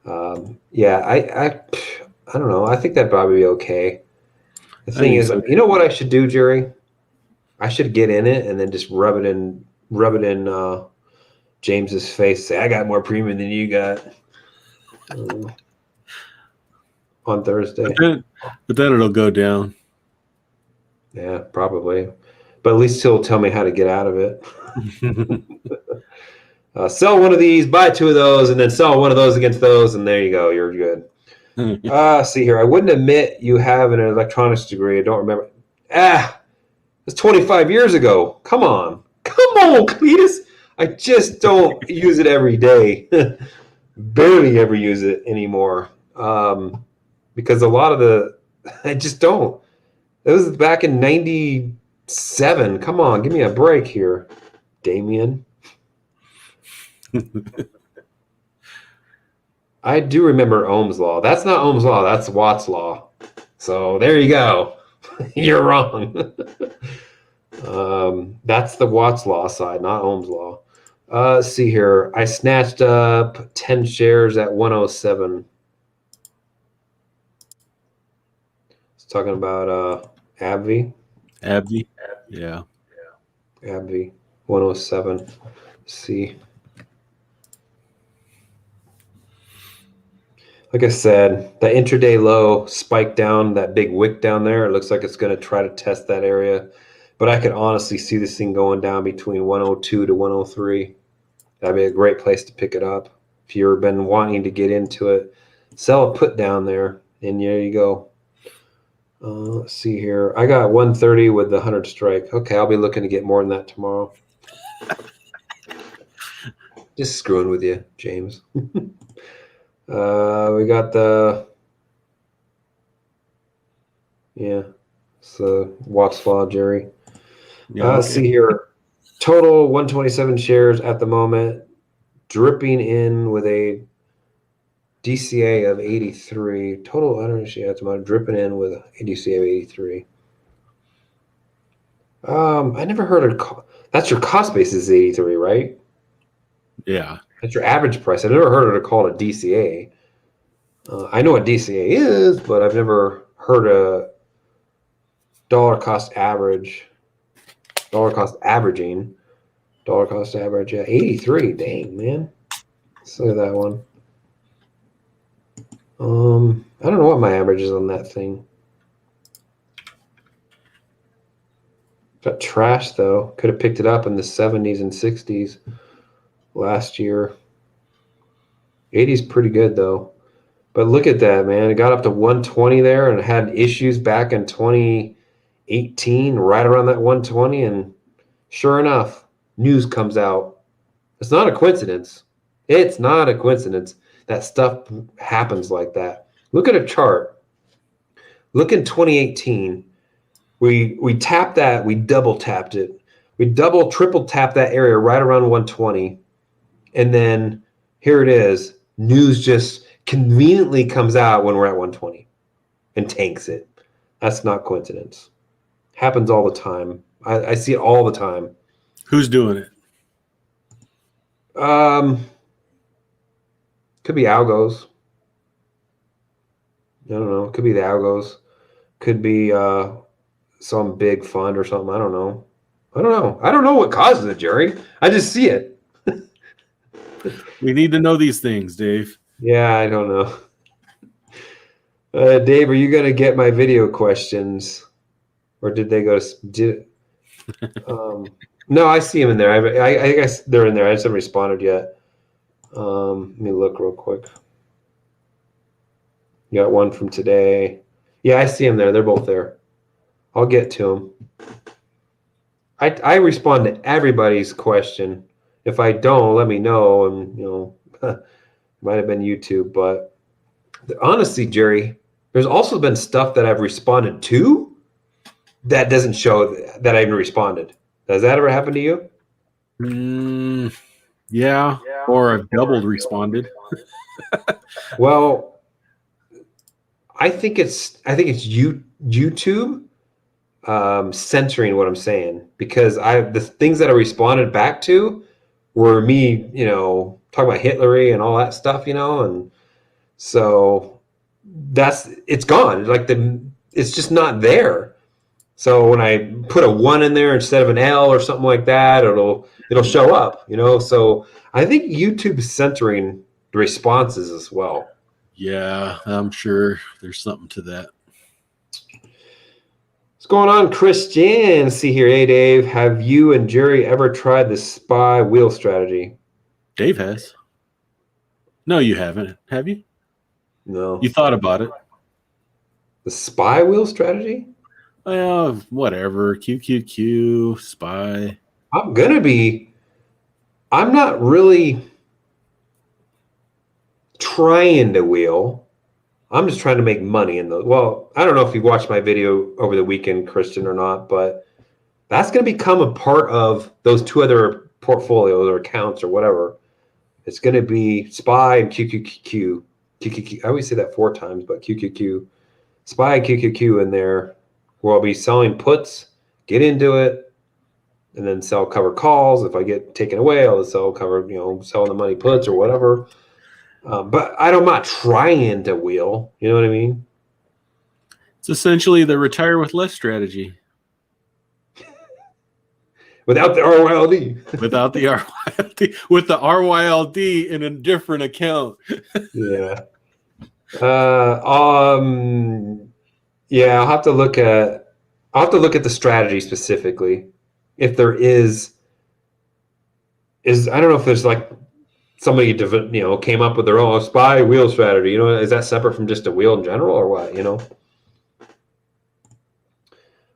Yeah, I don't know. I think that'd probably be okay. The thing is, you know what I should do, Gerry? I should get in it and then just rub it in James's face. Say, I got more premium than you got. on Thursday. But then it'll go down. Yeah, probably. But at least he'll tell me how to get out of it. Sell one of these, buy two of those, and then sell one of those against those, and there you go. You're good. See here. I wouldn't admit you have an electronics degree. I don't remember. It's 25 years ago. Come on, Cletus. I just don't use it every day. Barely ever use it anymore. Because a lot of I just don't. It was back in 97. Come on, give me a break here, Damien. I do remember Ohm's law. That's not Ohm's law. That's Watt's law. So there you go. You're wrong. That's the Watt's law side, not Ohm's law. Let's see here. I snatched up 10 shares at 107. It's talking about AbbVie. AbbVie? Yeah. AbbVie, 107. Let's see. Like I said, the intraday low spiked down, that big wick down there. It looks like it's going to try to test that area. But I could honestly see this thing going down between 102 to 103. That'd be a great place to pick it up. If you've been wanting to get into it, sell a put down there, and there you go. Let's see here. I got 130 with the 100 strike. Okay, I'll be looking to get more than that tomorrow. Just screwing with you, James. We got so Watt's law, Gerry. Yeah, Let's see here. Total 127 shares at the moment, dripping in with a DCA of 83. Total 100 shares at the moment, dripping in with a DCA of 83. I never heard of that's your cost basis is 83, right? Yeah. That's your average price. I've never heard it called a DCA. I know what DCA is, but I've never heard a dollar cost average. Dollar cost averaging. Dollar cost average. Yeah, 83. Dang, man. Let's look at that one. I don't know what my average is on that thing. Got trash, though. Could have picked it up in the 70s and 60s last year. 80's pretty good, though. But look at that, man. It got up to 120 there and had issues back in 2018, right around that 120. And sure enough, news comes out. It's not a coincidence. It's not a coincidence that stuff happens like that. Look at a chart. Look in 2018. We tapped that. We double tapped it. We triple tapped that area right around 120. And then here it is. News just conveniently comes out when we're at 120 and tanks it. That's not coincidence. Happens all the time. I see it all the time. Who's doing it? Could be algos. I don't know. Could be the algos. Could be some big fund or something. I don't know. I don't know what causes it, Gerry. I just see it. We need to know these things, Dave. Yeah, I don't know. Dave, are you going to get my video questions? Or did they go to... no, I see them in there. I guess they're in there. I just haven't responded yet. Let me look real quick. You got one from today. Yeah, I see them there. They're both there. I'll get to them. I respond to everybody's question. If I don't, let me know. And, might have been YouTube. But honestly, Gerry, there's also been stuff that I've responded to that doesn't show that I even responded. Does that ever happen to you? Yeah. Or I've doubled responded. Well, I think it's YouTube censoring what I'm saying, because the things that I responded back to were me, talking about Hitlery and all that stuff, and so it's gone. Like it's just not there. So when I put a 1 in there instead of an L or something like that, it'll show up, So I think YouTube's censoring the responses as well. Yeah, I'm sure there's something to that. What's going on, Christian? See here. Hey, Dave. Have you and Gerry ever tried the SPY wheel strategy? Dave has. No, you haven't. Have you? No. You thought about it? The SPY wheel strategy? Well, whatever. QQQ, spy. I'm not really trying to wheel. I'm just trying to make money in the. Well, I don't know if you watched my video over the weekend, Christian, or not, but that's going to become a part of those two other portfolios or accounts or whatever. It's going to be SPY and QQQ. QQQ. I always say that 4 times, but QQQ. SPY and QQQ in there where I'll be selling puts, get into it, and then sell cover calls. If I get taken away, I'll sell cover, selling the money puts or whatever. But I'm not trying to wheel. You know what I mean? It's essentially the retire with less strategy. Without the RYLD. Without the RYLD, with the RYLD in a different account. Yeah. Yeah, I'll have to look at the strategy specifically. If there is I don't know if there's like somebody came up with their own SPY wheel strategy. Is that separate from just a wheel in general or what?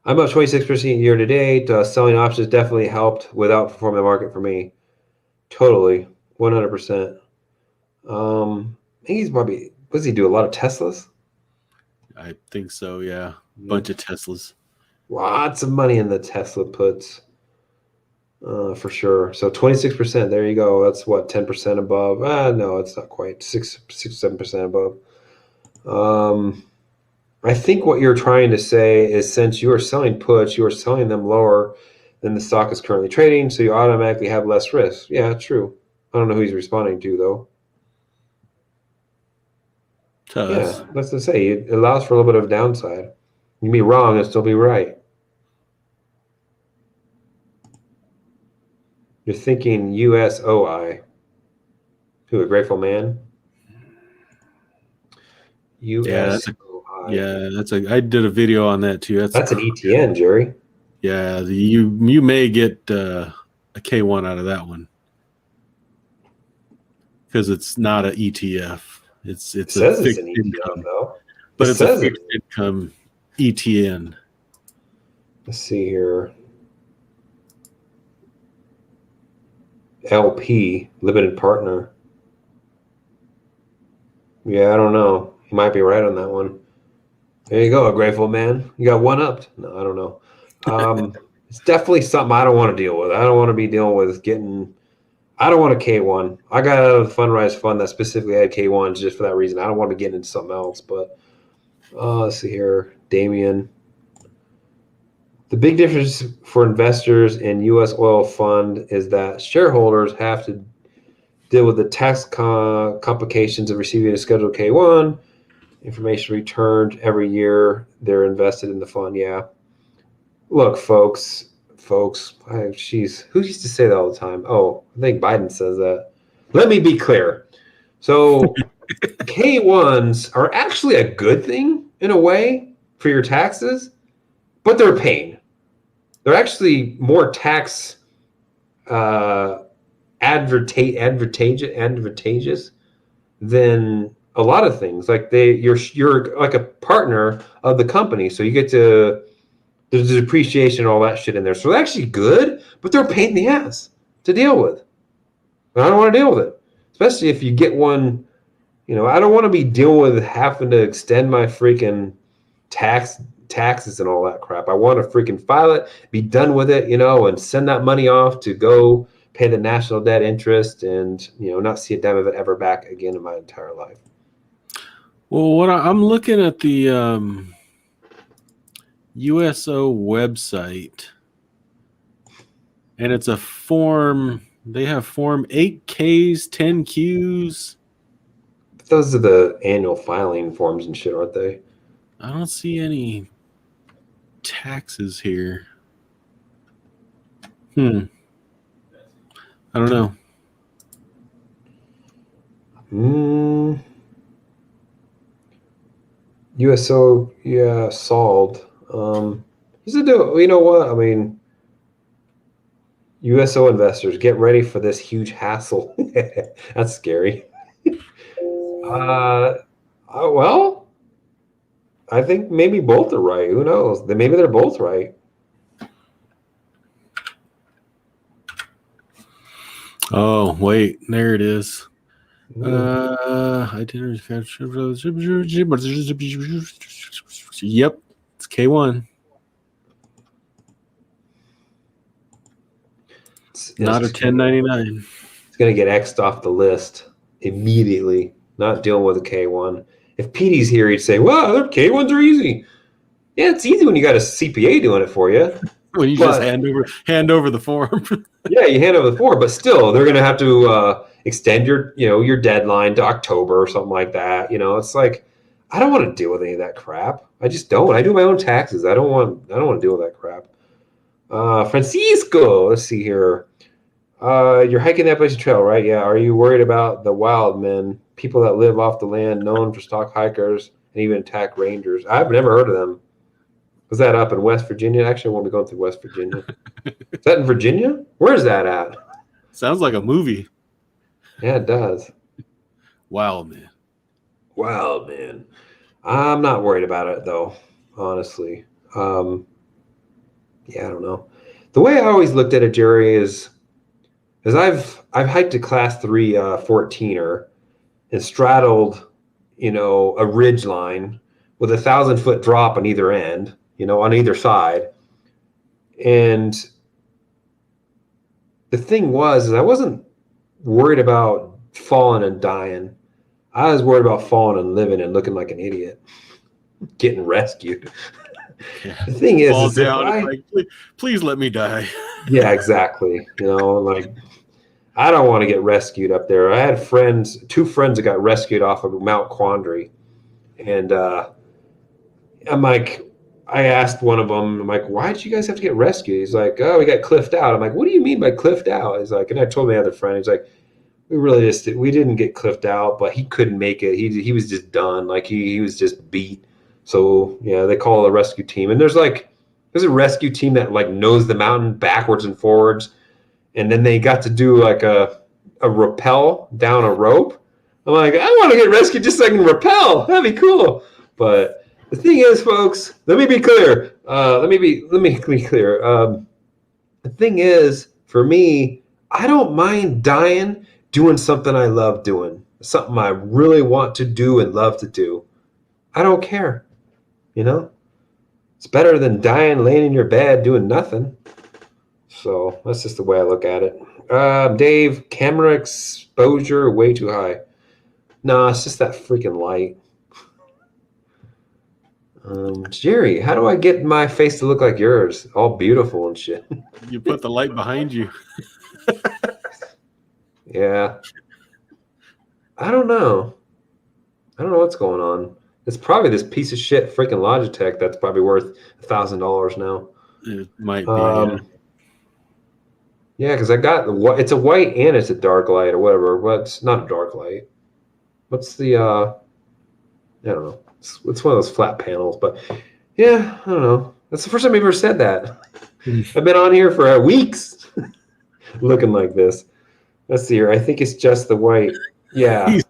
I'm up 26% year to date. Selling options definitely helped without performing the market for me. Totally, 100%. I think he's probably. What does he do? A lot of Teslas. I think so. Yeah, bunch of Teslas. Lots of money in the Tesla puts, for sure. So 26%. There you go. That's what 10% above. No, it's not quite 7% above. I think what you're trying to say is since you are selling puts, you are selling them lower than the stock is currently trading, so you automatically have less risk. Yeah, true. I don't know who he's responding to, though. To us. Yeah, that's to say. It allows for a little bit of downside. You can be wrong and still be right. You're thinking USOI. Who, a grateful man? USOI. I did a video on that too. That's an ETN, Gerry. Yeah, you may get a K1 out of that one because it's not an ETF. It's It a says it's fixed an ETN, income, though. but It it's a says fixed income ETN. Let's see here. LP, limited partner. Yeah, I don't know. You might be right on that one. There you go, a grateful man. You got one upped. No, I don't know. It's definitely something I don't want to deal with. I don't want to be dealing with getting. I don't want a K1. I got out of the Fundrise fund that specifically had K1s just for that reason. I don't want to get into something else. But let's see here, Damien. The big difference for investors in U.S. oil fund is that shareholders have to deal with the tax complications of receiving a scheduled K1. Information returned every year they're invested in the fund. Yeah. Look, folks. Who used to say that all the time? Oh, I think Biden says that. Let me be clear. So K1s are actually a good thing in a way for your taxes, but they're a pain. They're actually more tax advantageous than a lot of things. Like you're like a partner of the company, so you get to there's depreciation and all that shit in there. So they're actually good, but they're a pain in the ass to deal with. And I don't want to deal with it, especially if you get one. I don't want to be dealing with having to extend my freaking taxes and all that crap. I want to freaking file it, be done with it, and send that money off to go pay the national debt interest and, not see a dime of it ever back again in my entire life. Well, I'm looking at the USO website, and it's a form. They have form 8Ks, 10Qs. Those are the annual filing forms and shit, aren't they? I don't see any taxes here. I don't know. USO, yeah, solved. You know what? I mean, USO investors, get ready for this huge hassle. That's scary. Well, I think maybe both are right. Who knows? Maybe they're both right. Oh, wait, there it is. Ooh. Yep, it's K1. Not a 1099. It's going to get X'd off the list immediately. Not dealing with a K1. If PD's here, he'd say, well, K1s are easy. Yeah, it's easy when you got a CPA doing it for you. When you just hand over the form. Yeah, you hand over the form, but still, they're going to have to extend your deadline to October or something like that. It's like, I don't want to deal with any of that crap. I just don't. I do my own taxes. I don't want to deal with that crap. Francisco, let's see here. You're hiking the Appalachian Trail, right? Yeah. Are you worried about the wild men, people that live off the land, known for stock hikers and even attack rangers? I've never heard of them. Was that up in West Virginia? Actually, I won't be going through West Virginia. Is that in Virginia? Where is that at? Sounds like a movie. Yeah, it does. Wild man. Wild man. I'm not worried about it though, honestly. Yeah, I don't know. The way I always looked at it, Gerry, is I've hiked a class 3 14er and straddled, a ridge line with 1,000-foot drop on either end, on either side. And the thing is I wasn't worried about falling and dying. I was worried about falling and living and looking like an idiot, getting rescued. Yeah. The thing is like, please let me die. Yeah, exactly. Like, I don't want to get rescued up there. I had two friends that got rescued off of Mount Quandary. And I'm like, I asked one of them, I'm like, why did you guys have to get rescued? He's like, oh, we got cliffed out. I'm like, what do you mean by cliffed out? He's like, and I told my other friend, he's like, we didn't get cliffed out, but he couldn't make it. He was just done. Like he was just beat. So yeah, they call it a rescue team. And there's a rescue team that like knows the mountain backwards and forwards. And then they got to do like a rappel down a rope. I'm like, I want to get rescued just so I can rappel. That'd be cool. But the thing is, folks, let me be clear. Let me be clear. The thing is, for me, I don't mind dying doing something I love doing, something I really want to do and love to do. I don't care. It's better than dying laying in your bed doing nothing. So that's just the way I look at it. Dave, camera exposure way too high. No, it's just that freaking light. Gerry, how do I get my face to look like yours? All beautiful and shit. You put the light behind you. Yeah. I don't know what's going on. It's probably this piece of shit freaking Logitech that's probably worth $1,000 now. It might be. Yeah, because it's a white and it's a dark light or whatever. But it's not a dark light. What's the I don't know. It's one of those flat panels, but yeah, I don't know. That's the first time I've ever said that. I've been on here for weeks looking like this. Let's see here. I think it's just the white. Yeah.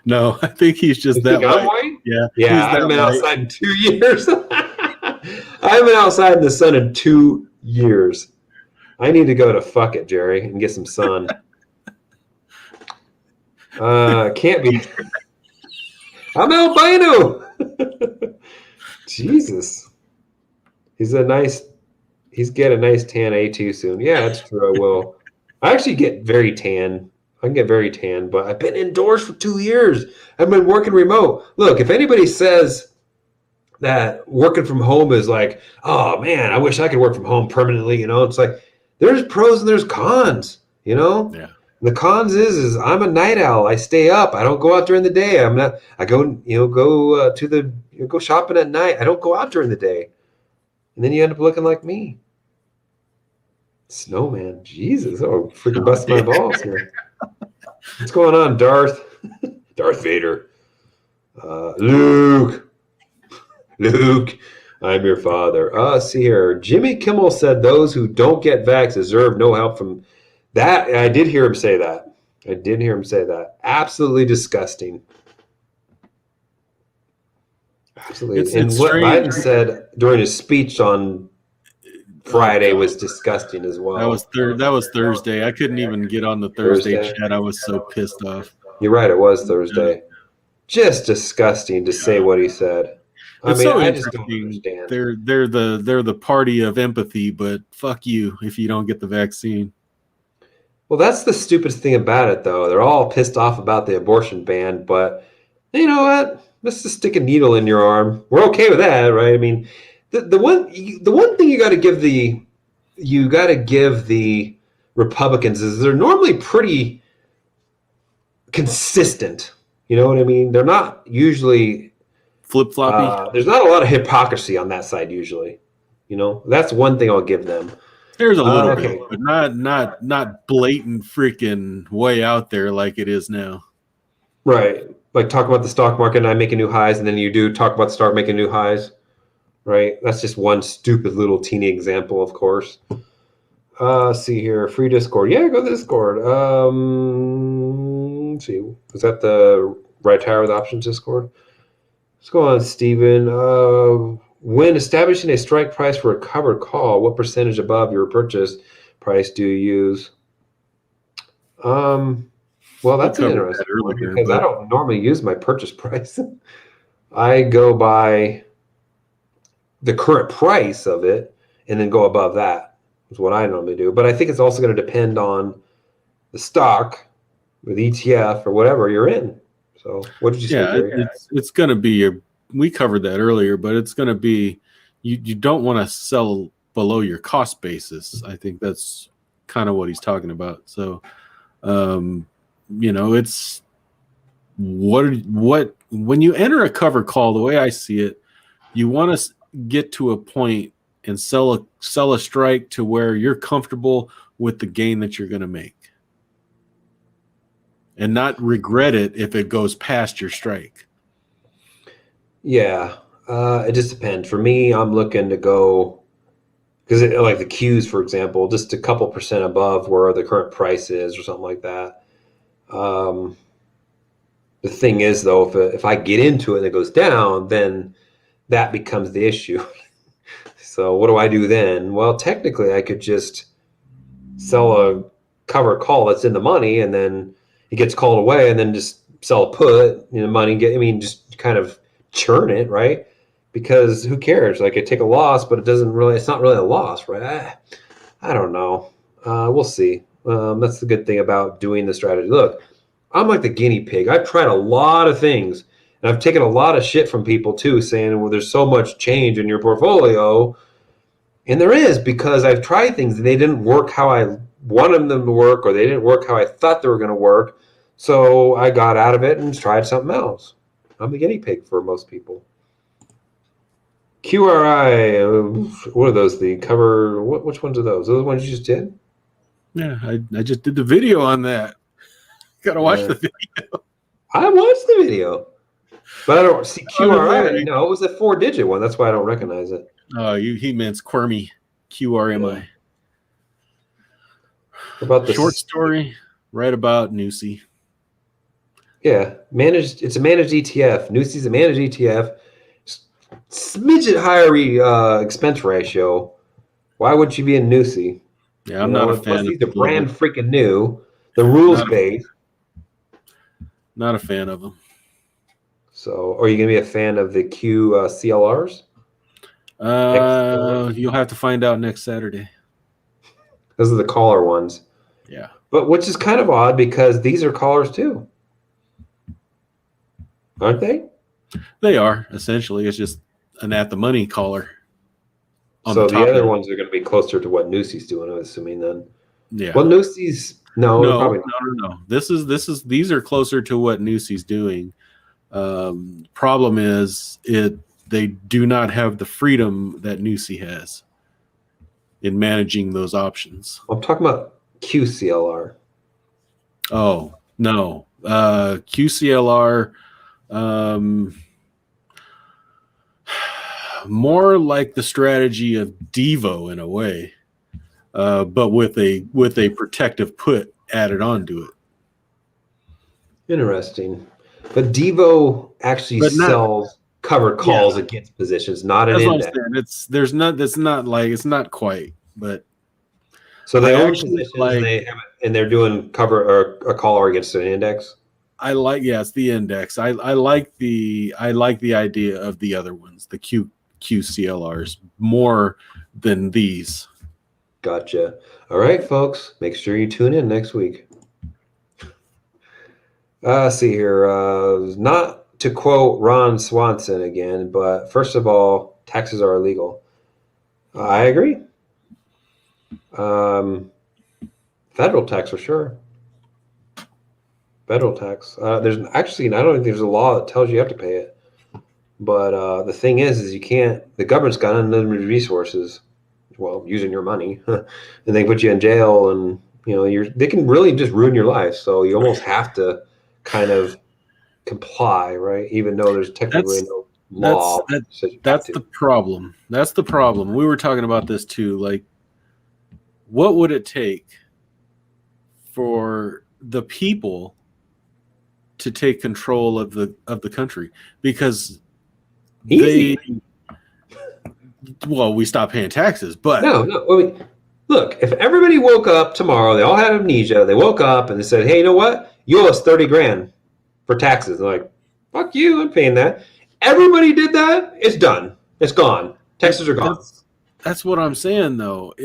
No, I think he's just that white. Yeah. Yeah. I haven't been outside in 2 years. I haven't been outside in the sun in 2 years. I need to go to fuck it, Gerry, and get some sun. Can't be. I'm albino. Jesus. He's got a nice tan A2 soon. Yeah, that's true. I will. I actually get very tan. I can get very tan, but I've been indoors for 2 years. I've been working remote. Look, if anybody says that working from home is like, oh man, I wish I could work from home permanently, it's like there's pros and there's cons, Yeah. The cons is I'm a night owl. I stay up. I don't go out during the day. I go shopping at night. I don't go out during the day. And then you end up looking like me. Snowman. Jesus. Oh, freaking bust my balls here. What's going on, Darth? Darth Vader. Luke. Luke, I'm your father. See here. Jimmy Kimmel said those who don't get vax deserve no help from that. I did hear him say that. Absolutely disgusting. Absolutely. And It's what strange. Biden said during his speech on Friday was disgusting as well. That was Thursday. I couldn't even get on the Thursday chat. I was so pissed off. You're right. It was Thursday. Just disgusting to say what he said. It's so I just don't interesting. understand. They're the party of empathy, but fuck you if you don't get the vaccine. Well, that's the stupidest thing about it, though. They're all pissed off about the abortion ban, but you know what? Let's just stick a needle in your arm. We're okay with that, right? I mean, the one thing you got to give the Republicans is they're normally pretty consistent. You know what I mean? They're not usually flip-floppy. There's not a lot of hypocrisy on that side usually. You know, that's one thing I'll give them. There's a little bit, but not blatant freaking way out there like it is now. Right. Like talk about the stock market and I making new highs, and then you do talk about the stock making new highs. Right. That's just one stupid little teeny example, of course. See here, free Discord. Yeah, go to Discord. Let's see. Was that the Right Tower with Options Discord? Let's go on, Steven. When establishing a strike price for a covered call, what percentage above your purchase price do you use? Well, that's an interesting one because I don't normally use my purchase price. I go by the current price of it and then go above that is what I normally do. But I think it's also going to depend on the stock with ETF or whatever you're in. So what did you say, Gerry? It's going to be we covered that earlier, but it's going to be you don't want to sell below your cost basis. I think that's kind of what he's talking about. So, it's what when you enter a cover call, the way I see it, you want to get to a point and sell a strike to where you're comfortable with the gain that you're going to make and not regret it if it goes past your strike. Yeah, it just depends. For me, I'm looking to go because like the Qs, for example, just a couple percent above where the current price is or something like that. The thing is, though, if I get into it and it goes down, then that becomes the issue. So what do I do then? Well, technically, I could just sell a cover call that's in the money, and then it gets called away, and then just sell a put, money. Just kind of churn it, right? Because who cares? Like I take a loss, but it's not really a loss, right? I don't know. We'll see. That's the good thing about doing the strategy. Look, I'm like the guinea pig. I've tried a lot of things, and I've taken a lot of shit from people too, saying, well, there's so much change in your portfolio. And there is, because I've tried things and they didn't work how I wanted them to work, or they didn't work how I thought they were going to work. So I got out of it and tried something else. I'm the guinea pig for most people. QRI, what are those? The cover, which ones are those? Those ones you just did? Yeah, I just did the video on that. Gotta watch the video. I watched the video, but I don't see QRI. No, it was a 4-digit one. That's why I don't recognize it. Oh, he meant Quirmy. QRMI. Yeah. About the short story, right about Nusi. Yeah, it's a managed ETF. Nusi's a managed ETF. Smidget higher expense ratio. Why would you be in Nusi? Yeah, I'm not a fan. These are brand freaking new. The rules based. Not a fan of them. So, are you going to be a fan of the Q CLRs? You'll have to find out next Saturday. Those are the caller ones. Yeah. But which is kind of odd because these are callers too. Aren't they? They are, essentially. It's just an at the money caller. So the other ones are going to be closer to what Nusi's doing, I'm assuming then. Yeah. Well, Nusi's no. These are closer to what Nusi's doing. Problem is they do not have the freedom that Nusi has in managing those options. I'm talking about QCLR. Oh, no. QCLR, more like the strategy of Devo in a way, but with a protective put added onto it. Interesting. But Devo actually But not, sells covered calls against positions, not an that's what I'm index. saying. It's not quite, but So they I own actually positions and they have it, and they're doing cover or a call against an index. it's the index. I like the idea of the other ones, the QCLRs, more than these. Gotcha. All right, folks. Make sure you tune in next week. See here. Not to quote Ron Swanson again, but first of all, taxes are illegal. I agree. Federal tax for sure. Federal tax. There's actually, I don't think there's a law that tells you have to pay it. But the thing is you can't. The government's got unlimited resources. Well, using your money, and they put you in jail, and they can really just ruin your life. So you almost have to kind of comply, right? Even though there's technically no law. That's the problem. That's the problem. We were talking about this too. Like, what would it take for the people to take control of the country? Because we stop paying taxes, but no. I mean, look, if everybody woke up tomorrow, they all had amnesia, they woke up and they said, hey, you know what? You owe us 30 grand for taxes. They're like, fuck you, I'm paying that. Everybody did that, it's done. It's gone. Taxes are gone. That's what I'm saying, though.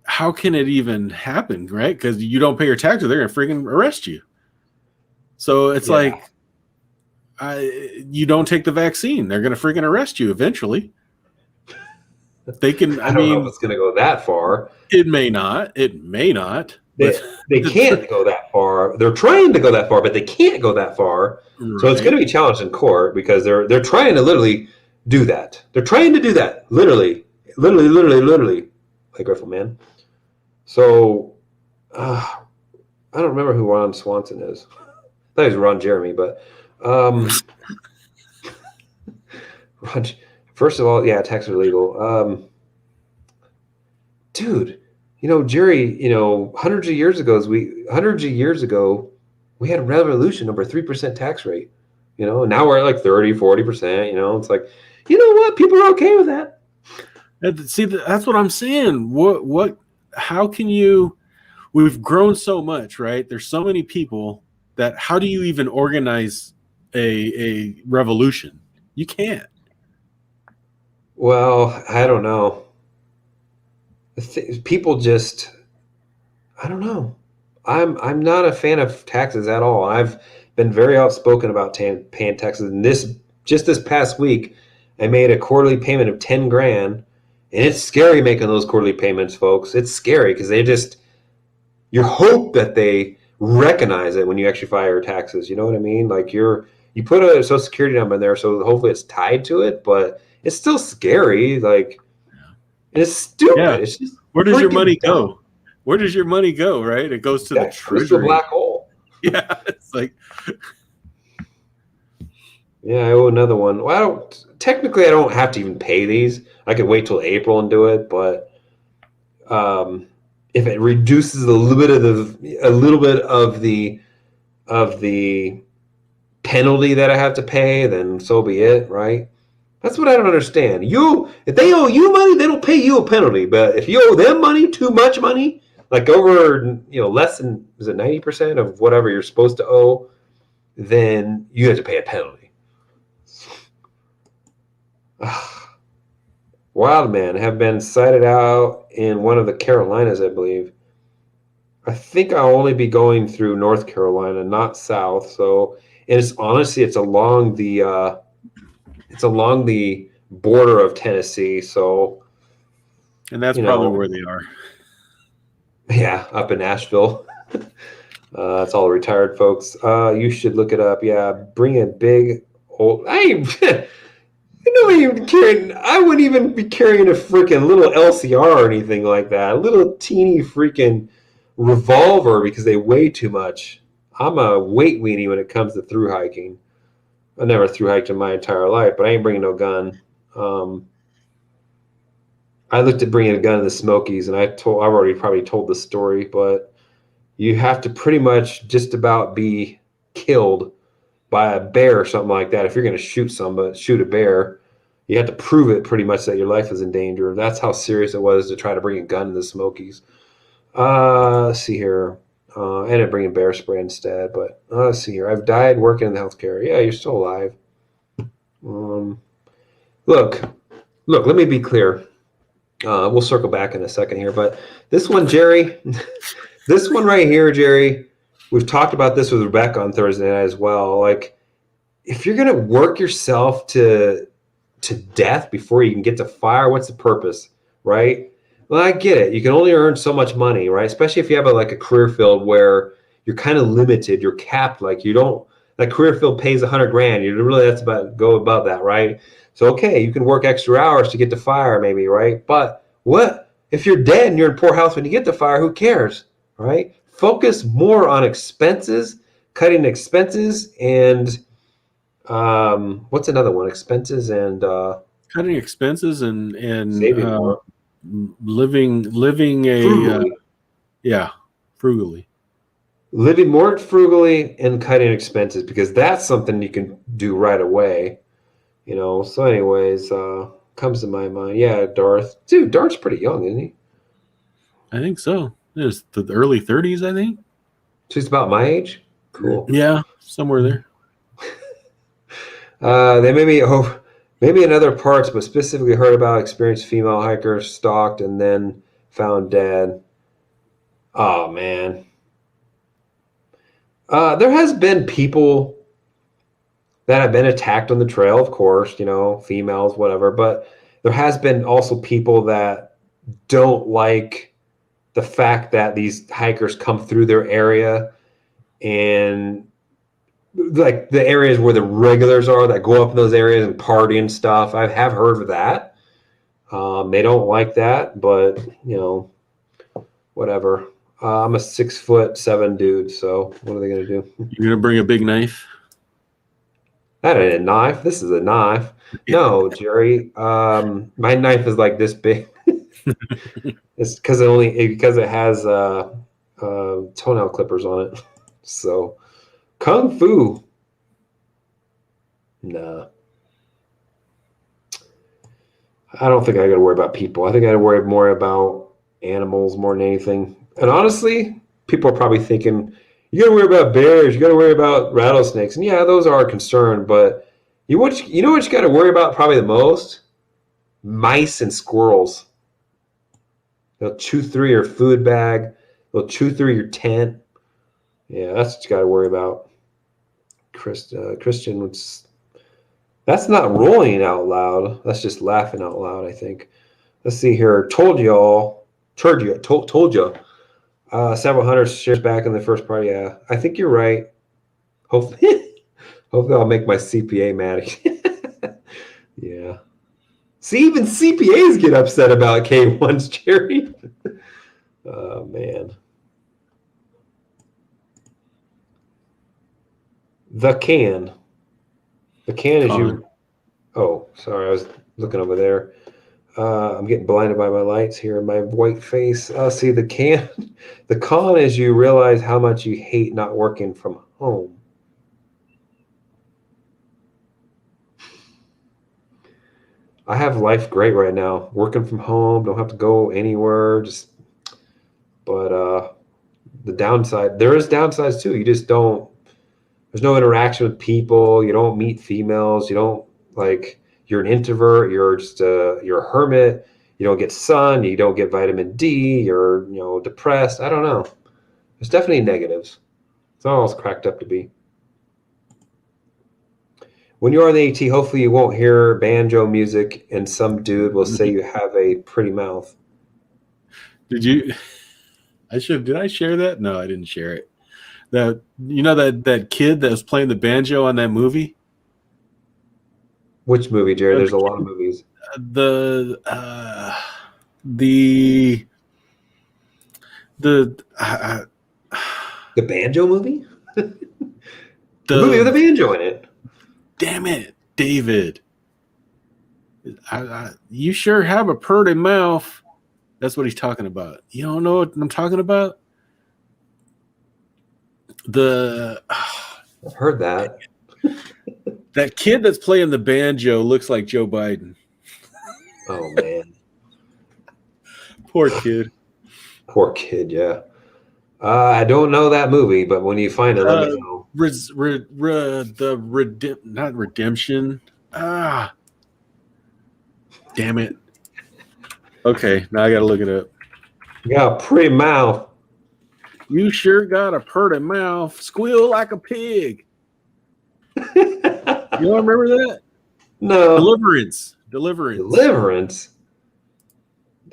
How can it even happen, right? Because you don't pay your taxes, they're going to freaking arrest you. So it's like, you don't take the vaccine, they're going to freaking arrest you eventually. They can. I don't know if it's going to go that far. It may not. They can't go that far. They're trying to go that far, but they can't go that far. Right. So it's going to be challenged in court because they're trying to literally do that. They're trying to do that literally, like Rifle Man. So I don't remember who Ron Swanson is. I thought he was Ron Jeremy, but first of all, yeah, taxes are legal. Dude, Gerry, hundreds of years ago, we had a revolution over 3% tax rate. Now we're at like 30, 40%. It's like, you know what? People are okay with that. See, that's what I'm saying. How can you? We've grown so much, right? There's so many people that how do you even organize a revolution? You can't. Well, I don't know. People just, I don't know. I'm not a fan of taxes at all. I've been very outspoken about paying taxes. And this past week, I made a quarterly payment of 10 grand, and it's scary making those quarterly payments, folks. It's scary because you hope that they recognize it when you actually file your taxes. You know what I mean? Like you put a Social Security number in there, so hopefully it's tied to it, but it's still scary. Like, it's stupid. Yeah. It's just where does your money go? Where does your money go? Right? It goes to the treasury. Goes to a black hole. Yeah, it's like. Yeah, I owe another one. Well, technically, I don't have to even pay these. I could wait till April and do it, but if it reduces a little bit of the penalty that I have to pay, then so be it, right? That's what I don't understand. If they owe you money, they don't pay you a penalty. But if you owe them money, too much money, like over less than 90% of whatever you're supposed to owe, then you have to pay a penalty. Wild man have been cited out in one of the Carolinas, I believe. I think I'll only be going through North Carolina, not South. So, and it's along the border of Tennessee. So, and that's probably where they are. Yeah, up in Asheville. That's all the retired folks. You should look it up. Yeah, bring a big old. I wouldn't even be carrying a freaking little LCR or anything like that. A little teeny freaking revolver because they weigh too much. I'm a weight weenie when it comes to through hiking. I never thru hiked in my entire life, but I ain't bringing no gun. I looked at bringing a gun to the Smokies, and I've already probably told this story, but you have to pretty much just about be killed by a bear or something like that. If you're going to shoot a bear, you have to prove it pretty much that your life is in danger. That's how serious it was to try to bring a gun to the Smokies. Let's see here. I ended up bringing bear spray instead, but let's see here. I've died working in the healthcare. Yeah, you're still alive. Look, let me be clear. We'll circle back in a second here, but this one, Gerry, this one right here, Gerry, we've talked about this with Rebecca on Thursday night as well. Like, if you're going to work yourself to death before you can get to fire, what's the purpose, right? Well, I get it. You can only earn so much money, right? Especially if you have a career field where you're kind of limited, you're capped. Like, you don't, that career field pays 100 grand. You really have to go above that, right? So, okay, you can work extra hours to get to fire maybe, right? But what if you're dead and you're in poor health when you get to fire? Who cares, right? Focus more on expenses, cutting expenses, and what's another one? Expenses and cutting expenses and saving more. living a frugally. Living more frugally and cutting expenses, because that's something you can do right away. So anyways, comes to my mind. Yeah, Darth. Dude, Darth's pretty young, isn't he? I think so. It's the early 30s, I think. She's about my age. Cool. Yeah, somewhere there. They maybe in other parts, but specifically heard about experienced female hikers stalked and then found dead. Oh man. There has been people that have been attacked on the trail, of course, females, whatever, but there has been also people that don't like the fact that these hikers come through their area, and like the areas where the regulars are that go up in those areas and party and stuff. I have heard of that. They don't like that, but whatever. I'm a 6'7" dude, so what are they gonna do? You're gonna bring a big knife? That ain't a knife. This is a knife. No, Gerry. My knife is like this big. It's because it has toenail clippers on it. So, kung fu. Nah. I don't think I got to worry about people. I think I got to worry more about animals more than anything. And honestly, people are probably thinking, you got to worry about bears, you got to worry about rattlesnakes. And yeah, those are a concern, but you know what you got to worry about probably the most? Mice and squirrels. They'll chew through your food bag. They'll chew through your tent. Yeah, that's what you got to worry about. Christian, that's not rolling out loud. That's just laughing out loud, I think. Let's see here. Told you. Several hundred shares back in the first part. Yeah, I think you're right. Hopefully I'll make my CPA mad. Yeah. See, even CPAs get upset about K1s, Gerry. Oh, man. The can is you. Oh, sorry. I was looking over there. I'm getting blinded by my lights here in my white face. See, the con is you realize how much you hate not working from home. I have life great right now. Working from home, don't have to go anywhere. But the downside, there is downsides too. You just don't. There's no interaction with people. You don't meet females. You don't You're an introvert. You're a hermit. You don't get sun. You don't get vitamin D. You're depressed. I don't know. There's definitely negatives. It's not all it's cracked up to be. When you're on the AT, hopefully you won't hear banjo music and some dude will say you have a pretty mouth. Did I share that? No, I didn't share it. That kid that was playing the banjo on that movie? Which movie, Gerry? There's a lot of movies. The banjo movie? The movie with a banjo in it. Damn it, David. You sure have a pretty mouth. That's what he's talking about. You don't know what I'm talking about? I've heard that. That kid that's playing the banjo looks like Joe Biden. Oh, man. Poor kid. Poor kid, yeah. I don't know that movie, but when you find it, let me know. Not redemption. Damn it. Okay, now I gotta look it up. You got a pretty mouth. You sure got a pretty mouth. Squeal like a pig. You don't remember that? No. Deliverance. Deliverance?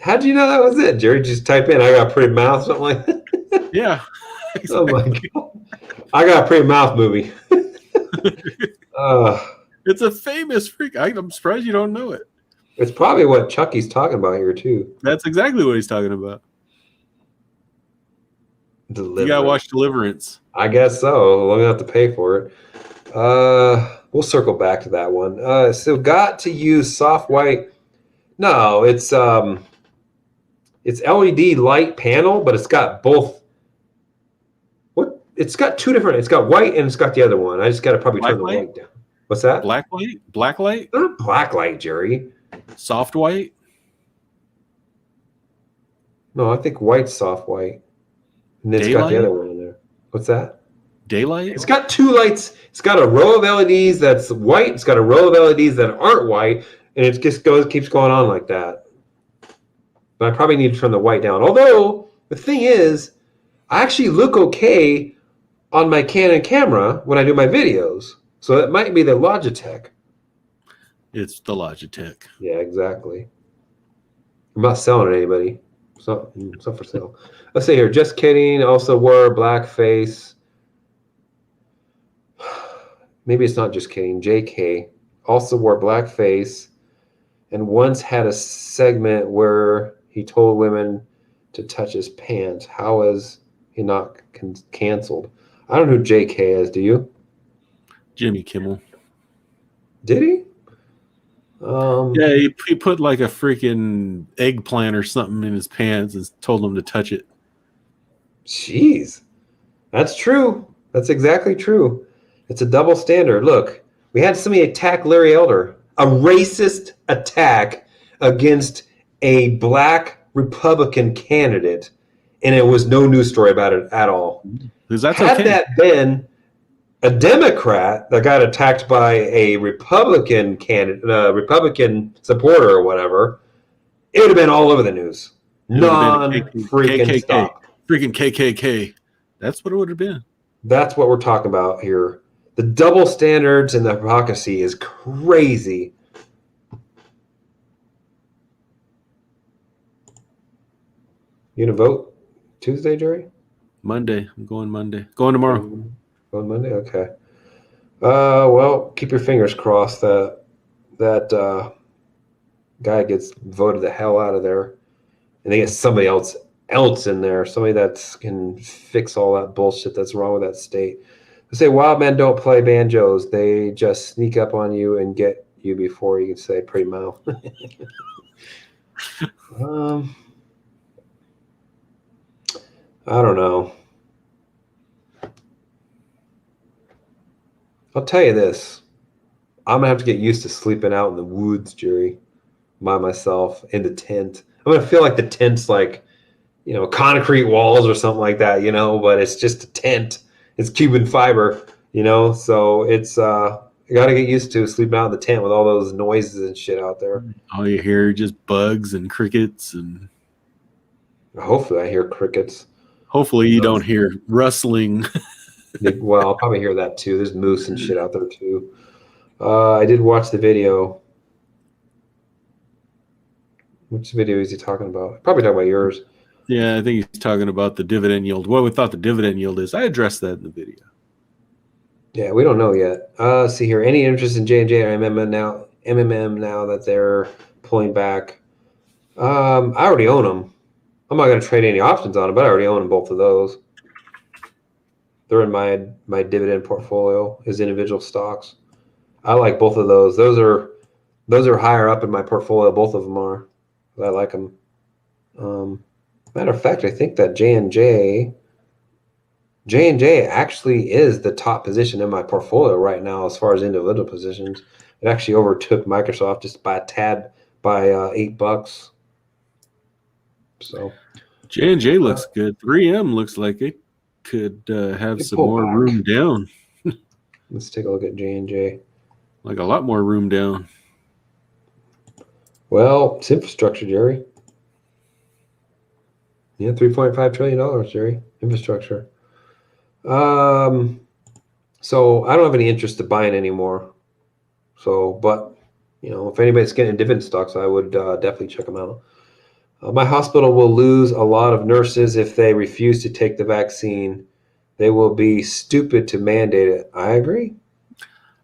How do you know that was it, Gerry? Just type in, I got a pretty mouth, something like that? Yeah. Exactly. Oh, my God. I got a pretty mouth movie. It's a famous freak. I'm surprised you don't know it. It's probably what Chucky's talking about here, too. That's exactly what he's talking about. Deliverance. You gotta watch Deliverance. I guess so. I'm gonna have to pay for it. We'll circle back to that one. So got to use soft white. No, it's LED light panel, but it's got both. What? It's got two different. It's got white and it's got the other one. I just got to probably turn the white down. What's that? Black light? Black light? Not black light, Gerry. Soft white? No, I think white's soft white. And then it's got the other one in there. What's that? Daylight? It's got two lights. It's got a row of LEDs that's white. It's got a row of LEDs that aren't white, and it just keeps going on like that. But I probably need to turn the white down. Although the thing is, I actually look okay on my Canon camera when I do my videos. So that might be the Logitech. It's the Logitech. Yeah, exactly. I'm not selling it to anybody. It's not for sale. Let's see here. Just kidding. Also wore blackface. Maybe it's not just kidding. JK also wore blackface and once had a segment where he told women to touch his pants. How is he not canceled? I don't know who JK is. Do you? Jimmy Kimmel. Did he? Yeah, he put like a freaking eggplant or something in his pants and told him to touch it. Jeez. That's true. That's exactly true. It's a double standard. Look, we had somebody attack Larry Elder, a racist attack against a black Republican candidate, and it was no news story about it at all. Because that's Had okay. that been a Democrat that got attacked by a Republican candidate, Republican supporter or whatever, it would have been all over the news. Non-freaking stop. Freaking KKK. That's what it would have been. That's what we're talking about here. The double standards and the hypocrisy is crazy. You gonna vote Tuesday, Gerry? Monday. I'm going Monday. Going tomorrow. Going Monday? Okay. Well, keep your fingers crossed that guy gets voted the hell out of there, and they get somebody else in there, somebody that can fix all that bullshit that's wrong with that state. They say wild men don't play banjos; they just sneak up on you and get you before you can say pretty mouth. I don't know. I'll tell you this. I'm gonna have to get used to sleeping out in the woods, Gerry, by myself in the tent. I'm gonna feel like the tent's like, concrete walls or something like that, but it's just a tent. It's Cuban fiber, so it's you got to get used to sleeping out in the tent with all those noises and shit out there. All you hear are just bugs and crickets, and hopefully I hear crickets. Hopefully you don't hear rustling. Well, I'll probably hear that too. There's moose and shit out there too. I did watch the video. Which video is he talking about? Probably talking about yours. Yeah, I think he's talking about the dividend yield. What we thought the dividend yield is. I addressed that in the video. Yeah, we don't know yet. See here. Any interest in J&J or MMM now that they're pulling back? I already own them. I'm not going to trade any options on them, but I already own both of those. They're in my dividend portfolio as individual stocks. I like both of those. Those are higher up in my portfolio. Both of them are. I like them. Matter of fact, I think that J&J actually is the top position in my portfolio right now as far as individual positions. It actually overtook Microsoft just by a tad, by $8. So J&J looks good. 3M looks like it could have some pull more back. room down. Let's take a look at J&J. Like a lot more room down. Well, it's infrastructure, Jerry. Yeah, $3.5 trillion, Jerry. Infrastructure. So I don't have any interest in buying anymore. So, but if anybody's getting dividend stocks, I would definitely check them out. My hospital will lose a lot of nurses if they refuse to take the vaccine. They will be stupid to mandate it. I agree.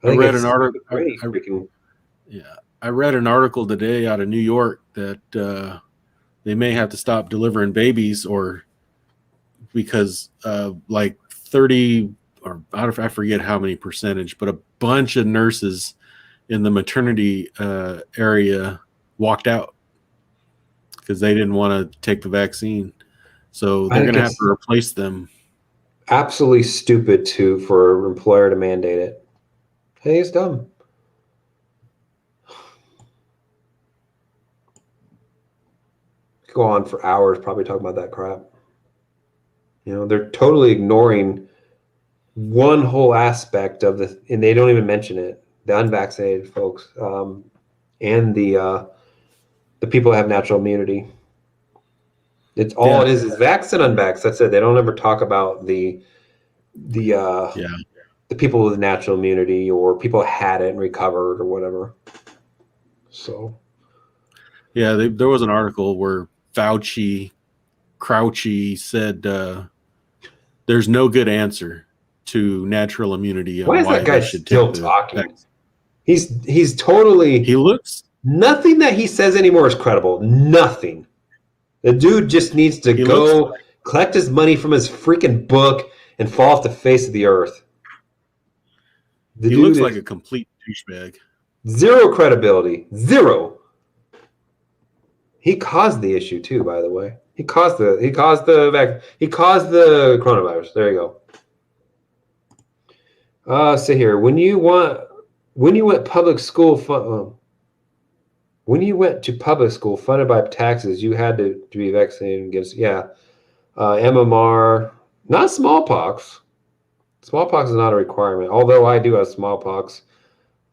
I read an article. Yeah, I read an article today out of New York that they may have to stop delivering babies, or because like 30 or I forget how many percentage, but a bunch of nurses in the maternity area walked out because they didn't want to take the vaccine. So they're going to have to replace them. Absolutely stupid for an employer to mandate it. Hey, it's dumb. Go on for hours probably talking about that crap. They're totally ignoring one whole aspect of the, and they don't even mention it, the unvaccinated folks, and the people that have natural immunity. It's all it is vax and unvax. That's it. They don't ever talk about the people with natural immunity or people who had it and recovered or whatever. So yeah, there was an article where Crouchy said there's no good answer to natural immunity. Why is that guy still talking? He's totally. He looks. Nothing that he says anymore is credible. Nothing. The dude just needs to go collect his money from his freaking book and fall off the face of the earth. He looks like a complete douchebag. Zero credibility. Zero. He caused the issue too, by the way. He caused the coronavirus. There you go. See here. When you went to public school funded by taxes, you had to be vaccinated against MMR, not smallpox. Smallpox is not a requirement, although I do have smallpox.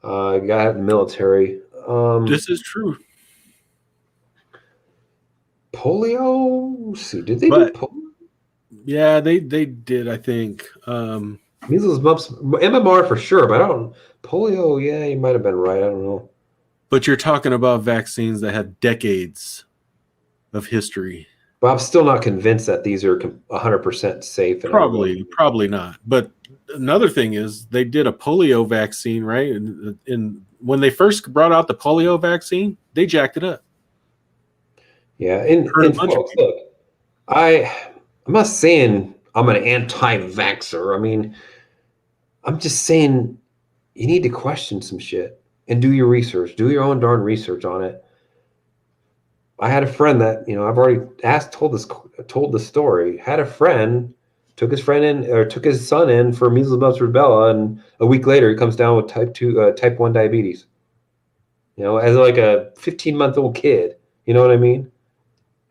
I got it in the military. This is true. Polio? Let's see, did they do polio? Yeah, they did, I think. Measles, mumps, MMR for sure, but I don't. Polio, yeah, you might have been right. I don't know. But you're talking about vaccines that have decades of history. But I'm still not convinced that these are 100% safe. Probably not. But another thing is they did a polio vaccine, right? And when they first brought out the polio vaccine, they jacked it up. Yeah, and folks, look, I'm not saying I'm an anti-vaxxer. I mean, I'm just saying you need to question some shit and do your research. Do your own darn research on it. I had a friend that, I've already told the story. Had a friend, took his son in for measles, mumps, rubella, and a week later he comes down with type 1 diabetes. As like a 15-month-old kid. You know what I mean?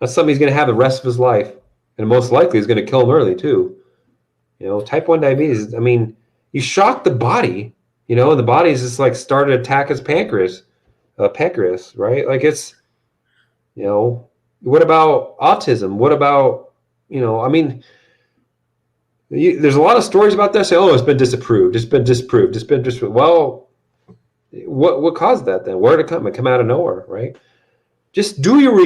That's something he's going to have the rest of his life, and most likely is going to kill him early too. Type 1 diabetes. I mean, you shock the body, and the body is just like started to attack his pancreas, right? Like it's. What about autism? What about, I mean, there's a lot of stories about this. Oh, it's been disapproved. It's been disproved. Well, what caused that then? Where did it come? It come out of nowhere, right? Just do your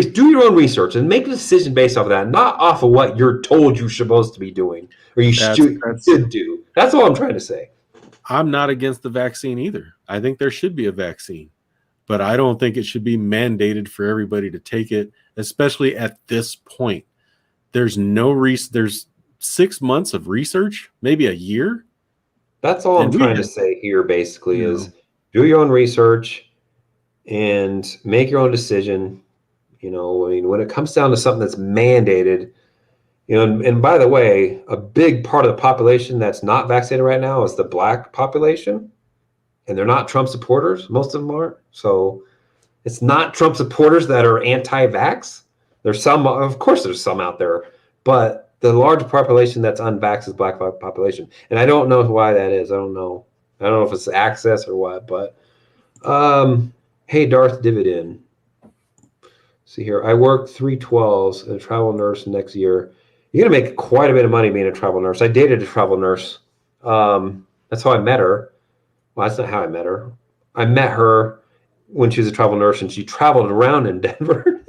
own research and make a decision based off of that, not off of what you're told you're supposed to be doing or you should do. That's all I'm trying to say. I'm not against the vaccine either. I think there should be a vaccine. But I don't think it should be mandated for everybody to take it, especially at this point. There's there's 6 months of research, maybe a year. That's all I'm trying to say here basically is do your own research and make your own decision. I mean, when it comes down to something that's mandated, and by the way, a big part of the population that's not vaccinated right now is the Black population, and they're not Trump supporters. Most of them aren't. So it's not Trump supporters that are anti-vax. There's some, of course, there's some out there, but the large population that's unvaxxed is Black population, and I don't know why that is. I don't know if it's access or what, but hey, Darth Dividend. See here, I work 312s and a travel nurse next year. You're gonna make quite a bit of money being a travel nurse. I dated a travel nurse. That's how I met her. Well, that's not how I met her. I met her when she was a travel nurse, and she traveled around in Denver.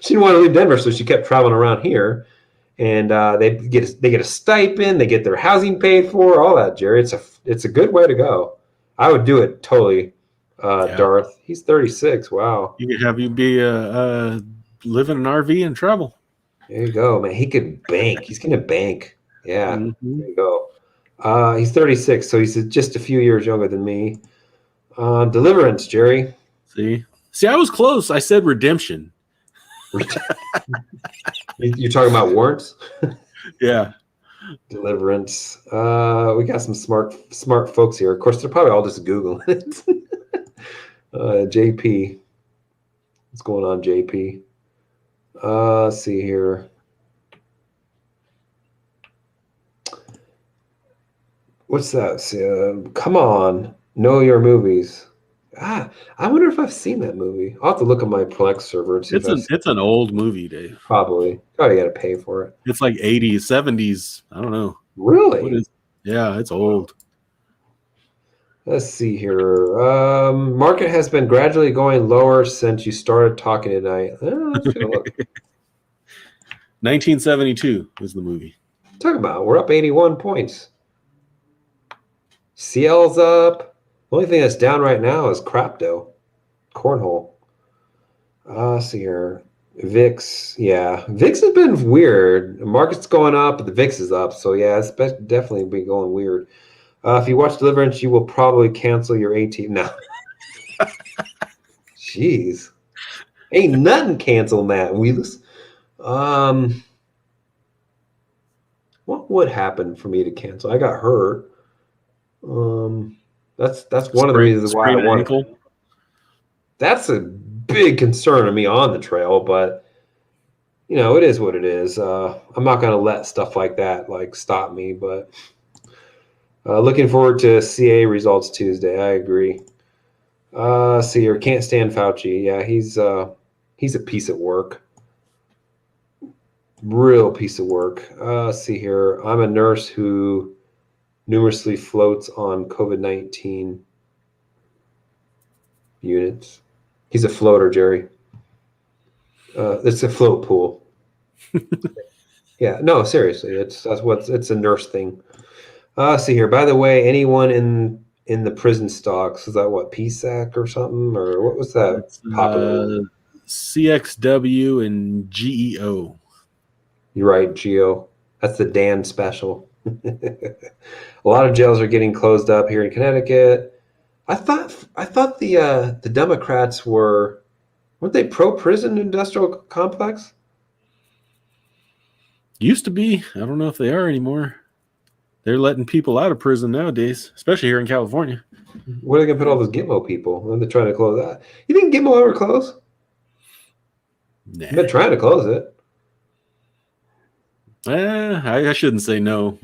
She didn't want to leave Denver, so she kept traveling around here. And they get a stipend, they get their housing paid for, all that, Jerry. It's a good way to go. I would do it totally. Darth, he's 36. Wow. You could have you be live in an RV and travel. There you go, man. He could bank. He's gonna bank. Yeah. Mm-hmm. There you go. He's 36, so he's just a few years younger than me. Deliverance, Jerry. See, I was close. I said redemption. You're talking about warrants? Yeah. Deliverance. We got some smart folks here. Of course, they're probably all just Googling it. JP. What's going on, JP? Let's see here. What's that? Come on. Know your movies. I wonder if I've seen that movie. I'll have to look at my Plex server. And see it's an old movie, Dave. Probably. Oh, you got to pay for it. It's like 80s, 70s. I don't know. Really? Yeah, it's old. Let's see here. Market has been gradually going lower since you started talking tonight. Let's take a look. 1972 was the movie. Talk about, we're up 81 points. CL's up. The only thing that's down right now is Crapdo, Cornhole. Let's see here. VIX, yeah. VIX has been weird. The market's going up, but the VIX is up. So, yeah, it's definitely been going weird. If you watch Deliverance, you will probably cancel your ATM. No. Jeez. Ain't nothing canceling that, Wheelus. What would happen for me to cancel? I got hurt. That's one of the reasons why I want to. That's a big concern to me on the trail, but it is what it is. I'm not going to let stuff like that stop me, but looking forward to CA results Tuesday. I agree. See here, can't stand Fauci. Yeah, he's a piece of work. Real piece of work. See here, I'm a nurse who numerously floats on COVID-19 units. He's a floater, Jerry. It's a float pool. Yeah, no, seriously, it's a nurse thing. See here. By the way, anyone in the prison stocks, is that what, PSAC or something, or what was that? It's, CXW and GEO. You're right, Geo. That's the Dan special. A lot of jails are getting closed up here in Connecticut. I thought the Democrats weren't they pro-prison industrial complex? Used to be. I don't know if they are anymore. They're letting people out of prison nowadays, especially here in California. Where are they going to put all those Gitmo people? When they're trying to close that? You think Gitmo ever close? Nah. They're trying to close it. I shouldn't say no.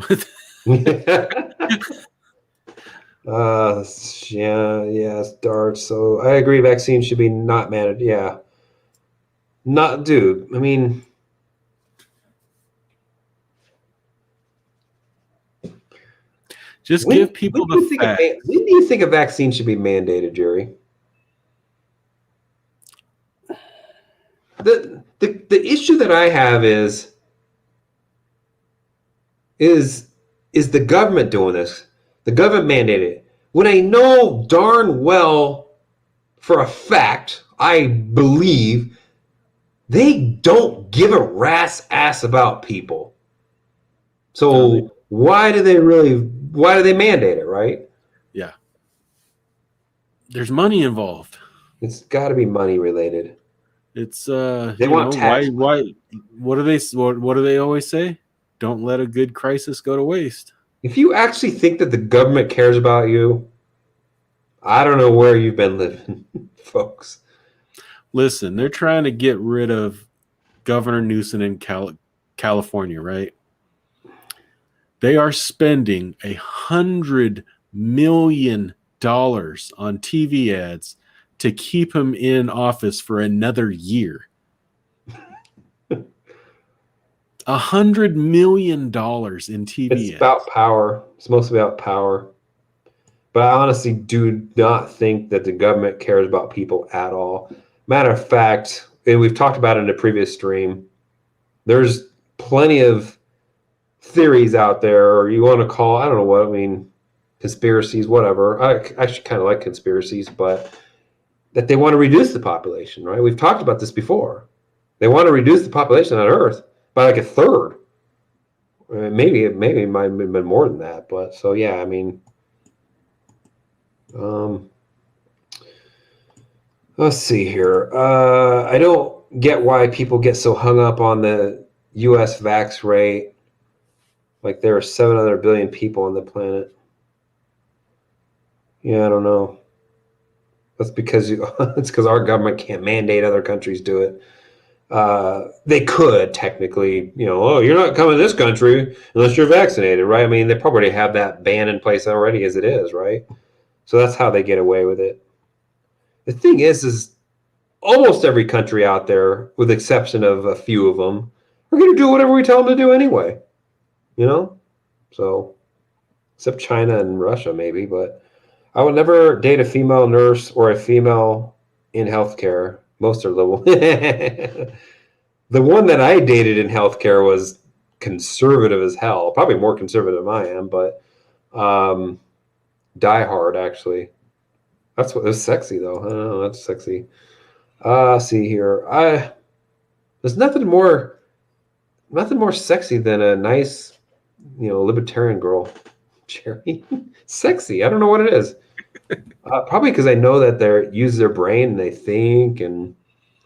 Yes, Dart. So I agree, vaccines should be not managed. Yeah. Not, dude. I mean, just give people the facts. When do you think a vaccine should be mandated, Jerry? The issue that I have is the government doing this? The government mandated it. When I know darn well for a fact, I believe they don't give a rat's ass about people. So why do they mandate it, right? Yeah. There's money involved. It's got to be money related. It's They want tax. why what do they always say? Don't let a good crisis go to waste. If you actually think that the government cares about you, I don't know where you've been living, folks. Listen, they're trying to get rid of Governor Newsom in California, right? They are spending $100 million on TV ads to keep him in office for another year. $100 million in TV It's ads. about power. It's mostly about power. But I honestly do not think that the government cares about people at all. Matter of fact, and we've talked about it in a previous stream, there's plenty of theories out there, or you want to call, I don't know what, I mean, conspiracies, whatever. I actually kind of like conspiracies, but that they want to reduce the population, right? We've talked about this before. They want to reduce the population on Earth by like a third. Maybe it might have been more than that, but so yeah, I mean, let's see here. I don't get why people get so hung up on the U.S. vax rate. Like there are 700 billion people on the planet. Yeah, I don't know. That's because it's because our government can't mandate other countries do it. They could technically, oh, you're not coming to this country unless you're vaccinated, right? I mean, they probably have that ban in place already as it is, right? So that's how they get away with it. The thing is almost every country out there, with the exception of a few of them, are going to do whatever we tell them to do anyway. So except China and Russia maybe, but I would never date a female nurse or a female in healthcare. Most are little. The one that I dated in healthcare was conservative as hell, probably more conservative than I am, but Die Hard actually. That's what was sexy though. I don't know, that's sexy. See here. There's nothing more sexy than a nice, libertarian girl. Gerry. Sexy. I don't know what it is. Probably because I know that they use their brain and they think, and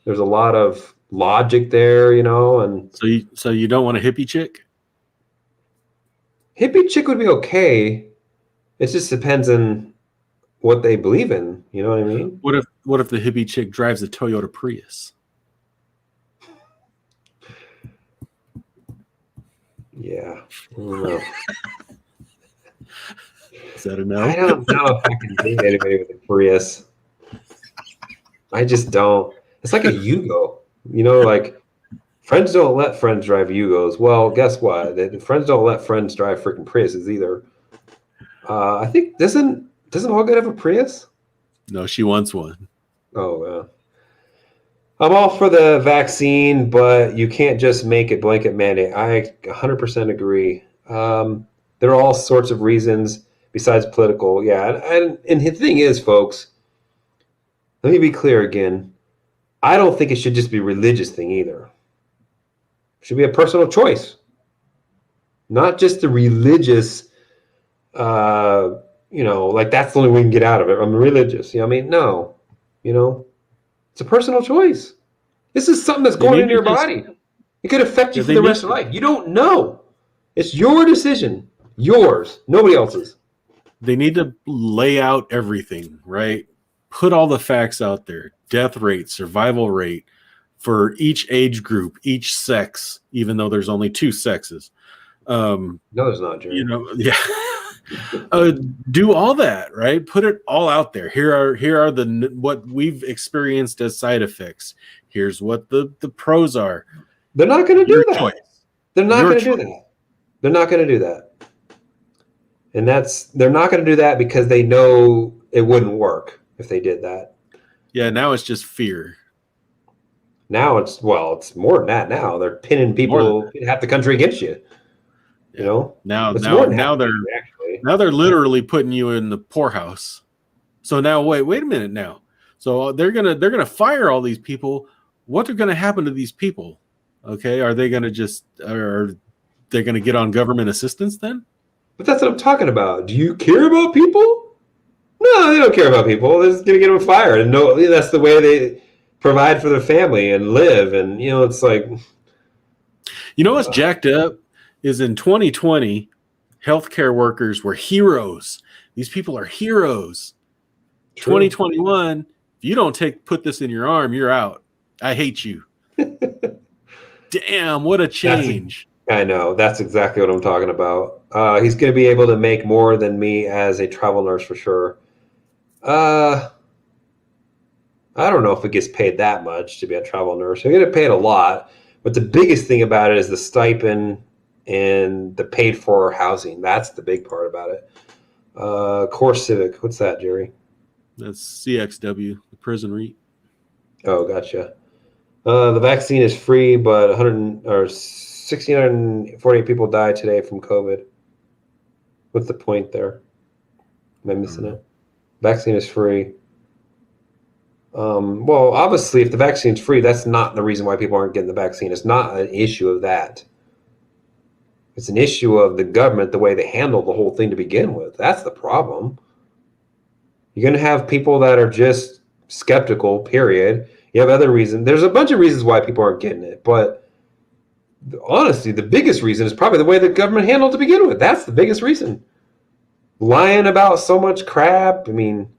there's a lot of logic there, and So you don't want a hippie chick? Hippie chick would be okay. It just depends on what they believe in. You know what I mean? What if the hippie chick drives a Toyota Prius? Yeah. I don't know. Is that a no? I don't know if I can date anybody with a Prius. I just don't. It's like a Yugo. Like friends don't let friends drive Yugos. Well, guess what? Friends don't let friends drive freaking Priuses either. I think doesn't Olga have a Prius? No, she wants one. Oh, yeah. I'm all for the vaccine, but you can't just make it blanket mandate. I 100% agree. There are all sorts of reasons besides political. Yeah, and the thing is, folks, let me be clear again. I don't think it should just be a religious thing either. It should be a personal choice, not just the religious. Like that's the only way we can get out of it. I'm religious. No. It's a personal choice. This is something that's going into your body. It could affect you for the rest of life. You don't know. It's your decision. Yours. Nobody else's. They need to lay out everything, right? Put all the facts out there. Death rate, survival rate for each age group, each sex, even though there's only two sexes. No, there's not, Gerry. Yeah. Do all that, right? Put it all out there. Here are the what we've experienced as side effects. Here's what the pros are. They're not going to do that. Choice. They're not going to do that. They're not going to do that. And they're not going to do that because they know it wouldn't work if they did that. Yeah, now it's just fear. Now it's more than that. Now they're pinning people, half the country against you. Now they're literally putting you in the poorhouse. So now wait a minute now. So they're gonna fire all these people. What's going to happen to these people? Okay, are they gonna get on government assistance then? But that's what I'm talking about. Do you care about people? No, they don't care about people. They're just going to get them fired. And no, that's the way they provide for their family and live. And, it's like. You know what's jacked up is in 2020, healthcare workers were heroes. These people are heroes. True. 2021, if you don't put this in your arm, you're out. I hate you. Damn, what a change. I know. That's exactly what I'm talking about. He's going to be able to make more than me as a travel nurse for sure. I don't know if it gets paid that much to be a travel nurse. I get paid a lot, but the biggest thing about it is the stipend and the paid for housing. That's the big part about it. Core Civic. What's that, Gerry? That's CXW, the prison REIT. Oh, gotcha. The vaccine is free, but 1,648 people died today from COVID. What's the point there? Am I missing it? Vaccine is free. Well, obviously, if the vaccine is free, that's not the reason why people aren't getting the vaccine. It's not an issue of that. It's an issue of the government, the way they handle the whole thing to begin with. That's the problem. You're going to have people that are just skeptical, period. You have other reasons. There's a bunch of reasons why people aren't getting it. But honestly, the biggest reason is probably the way the government handled it to begin with. That's the biggest reason. Lying about so much crap. I mean.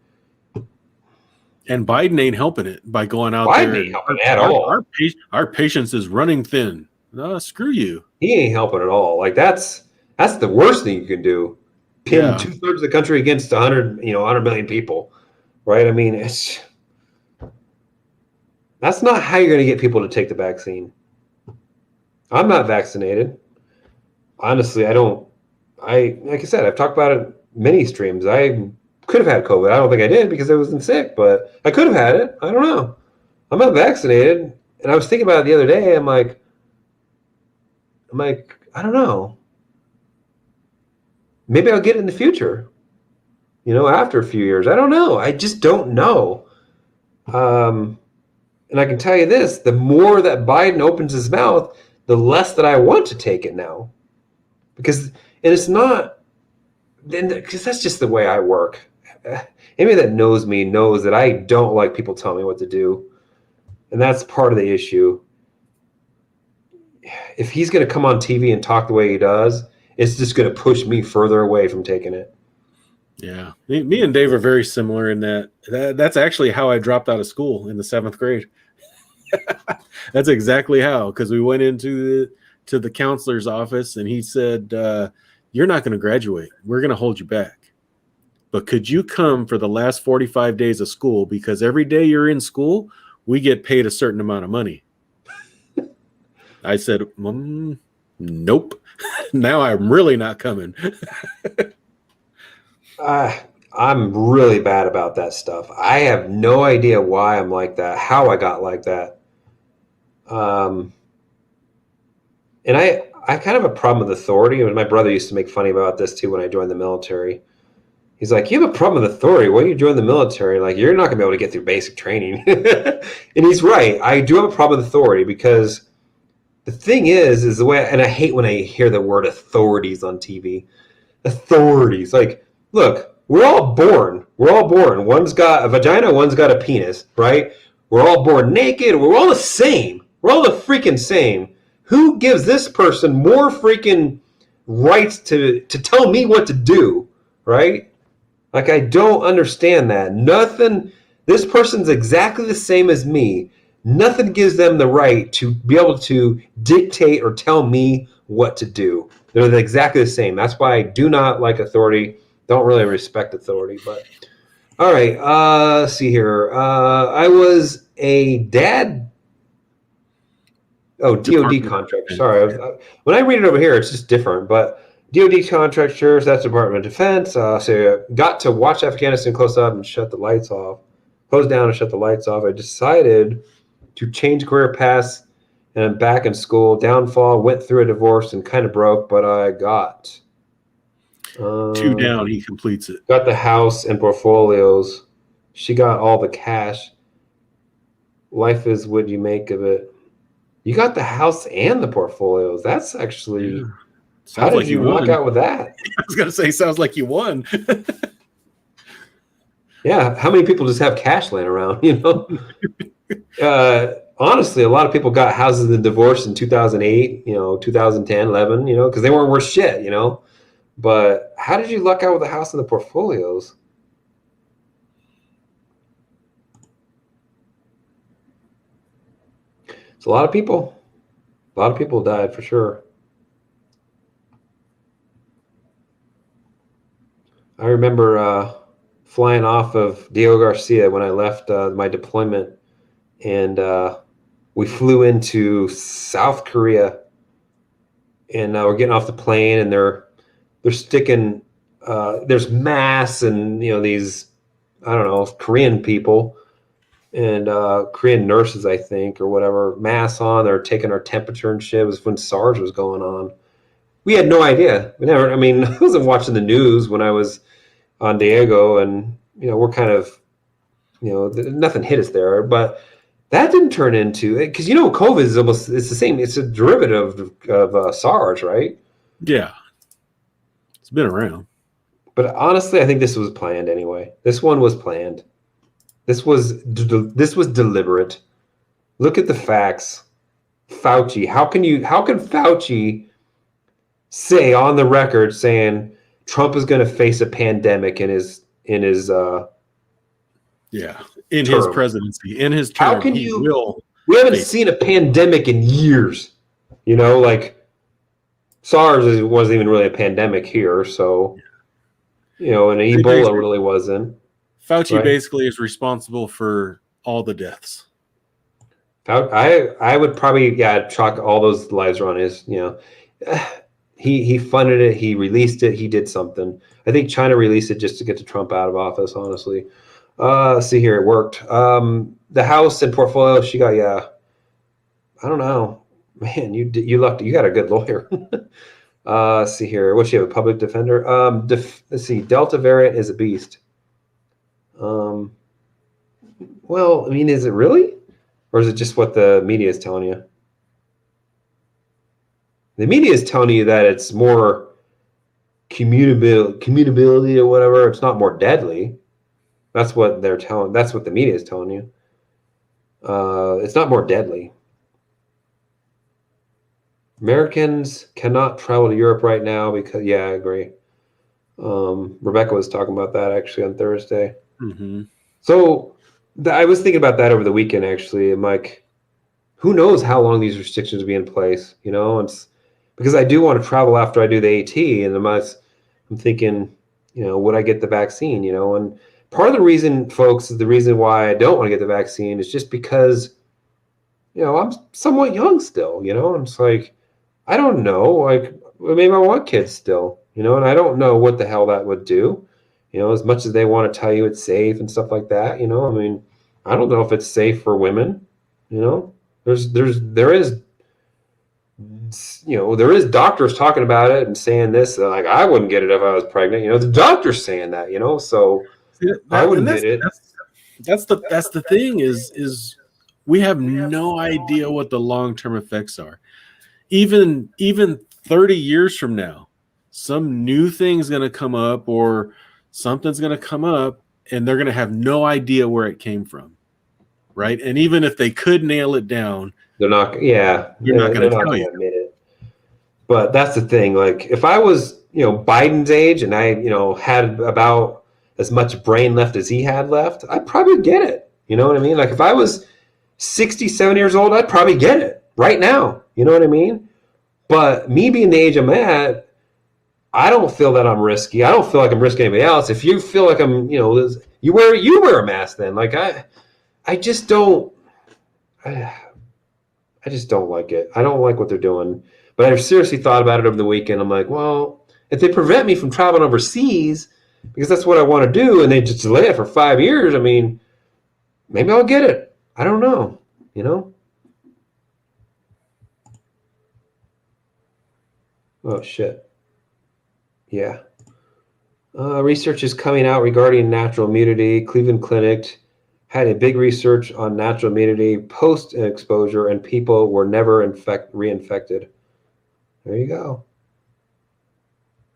And Biden ain't helping it by going out Biden there. Ain't helping at all. Our patience is running thin. Screw you. He ain't helping at all. Like that's the worst thing you can do. Pin 2/3 of the country against 100 million people, right? I mean, that's not how you're going to get people to take the vaccine. I'm not vaccinated. Honestly, like I said, I've talked about it many streams. I could have had COVID. I don't think I did because I wasn't sick, but I could have had it. I don't know. I'm not vaccinated. And I was thinking about it the other day. I'm like, I don't know. Maybe I'll get it in the future, after a few years. I don't know. I just don't know. And I can tell you this, the more that Biden opens his mouth, the less that I want to take it now. Because it's not, because that's just the way I work. Anybody that knows me knows that I don't like people telling me what to do. And that's part of the issue. If he's going to come on TV and talk the way he does, it's just going to push me further away from taking it. Yeah. Me and Dave are very similar in that. That's actually how I dropped out of school in the 7th grade. That's exactly how, because we went into the counselor's office and he said, you're not going to graduate. We're going to hold you back. But could you come for the last 45 days of school? Because every day you're in school, we get paid a certain amount of money. I said, nope. Now I'm really not coming. I'm really bad about that stuff. I have no idea why I'm like that, how I got like that. And I kind of have a problem with authority. My brother used to make funny about this too when I joined the military. He's like, you have a problem with authority. Why do you join the military? Like, you're not going to be able to get through basic training. And he's right. I do have a problem with authority because the thing is the way, and I hate when I hear the word authorities on TV. Authorities. Like, look, we're all born. One's got a vagina, one's got a penis, right? We're all born naked. We're all the same. We're all the freaking same. Who gives this person more freaking rights to tell me what to do, right? Like, I don't understand that. This person's exactly the same as me. Nothing gives them the right to be able to dictate or tell me what to do. They're exactly the same. That's why I do not like authority. Don't really respect authority. But all right, let's see here. I was a dad. Oh, DoD contractor. Sorry. When I read it over here, it's just different. But DoD contractors, that's Department of Defense. So I got to watch Afghanistan close up and shut the lights off. Close down and shut the lights off. I decided to change career paths, and I'm back in school. Downfall, went through a divorce and kind of broke, but I got 2 down. He completes it. Got the house and portfolios. She got all the cash. Life is what you make of it. You got the house and the portfolios. That's actually. Yeah. How did you walk out with that? I was gonna say, sounds like you won. Yeah, how many people just have cash laying around? Honestly, a lot of people got houses in divorce in 2008, 2010, 11, because they weren't worth shit. But how did you luck out with a house in the portfolios? It's a lot of people. A lot of people died for sure. I remember flying off of Diego Garcia when I left my deployment, and we flew into South Korea, and we're getting off the plane, and they're sticking. There's masks, and these, I don't know, Korean people and Korean nurses, I think, or whatever, masks on. They're taking our temperature and shit. It was when SARS was going on. We had no idea. We never. I mean, I wasn't watching the news when I was on Diego, and we're kind of, nothing hit us there, but that didn't turn into it because COVID is it's the same. It's a derivative of SARS, right? Yeah, it's been around. But honestly, I think this was planned anyway. This one was planned. This was deliberate. Look at the facts. Fauci. How can Fauci say on the record saying Trump is going to face a pandemic in his yeah, in term? his presidency, in his term, How can he will. We haven't seen a pandemic in years. Like SARS wasn't even really a pandemic here, so and Ebola really wasn't. Fauci right? basically is responsible for all the deaths. I would probably chalk all those lives are on his. He funded it. He released it. He did something. I think China released it just to get to Trump out of office. Honestly, see here, it worked. The house and portfolio she got. Yeah, I don't know, man. You lucked. You got a good lawyer. See here. What she have, a public defender? Let's see. Delta variant is a beast. Well, I mean, is it really? Or is it just what the media is telling you? The media is telling you that it's more commutability or whatever. It's not more deadly. That's what they're telling. That's what the media is telling you. It's not more deadly. Americans cannot travel to Europe right now because, I agree. Rebecca was talking about that actually on Thursday. Mm-hmm. So I was thinking about that over the weekend, actually. I'm like, who knows how long these restrictions will be in place? It's because I do want to travel after I do the AT, and I'm thinking, would I get the vaccine? And part of the reason, folks, is the reason why I don't want to get the vaccine is just because, I'm somewhat young still. I'm just like, I don't know, like maybe I want kids still, and I don't know what the hell that would do. As much as they want to tell you it's safe and stuff like that, I mean, I don't know if it's safe for women. There is doctors talking about it and saying this, like I wouldn't get it if I was pregnant. The doctor's saying that, so I wouldn't get it. That's the thing is we have no idea what the long-term effects are. Even 30 years from now, some new thing's going to come up or something's going to come up and they're going to have no idea where it came from. Right. And even if they could nail it down, they're not going to admit it. But that's the thing. Like if I was, Biden's age and I, had about as much brain left as he had left, I'd probably get it. You know what I mean? Like if I was 67 years old, I'd probably get it right now. You know what I mean? But me being the age I'm at, I don't feel that I'm risky. I don't feel like I'm risking anybody else. If you feel like I'm, you wear a mask then. Like I just don't like it. I don't like what they're doing. But I've seriously thought about it over the weekend. I'm like, well, if they prevent me from traveling overseas, because that's what I want to do, and they just delay it for 5 years, I mean, maybe I'll get it. I don't know, Oh, shit. Yeah. Research is coming out regarding natural immunity. Cleveland Clinic had a big research on natural immunity post-exposure, and people were never reinfected. There you go.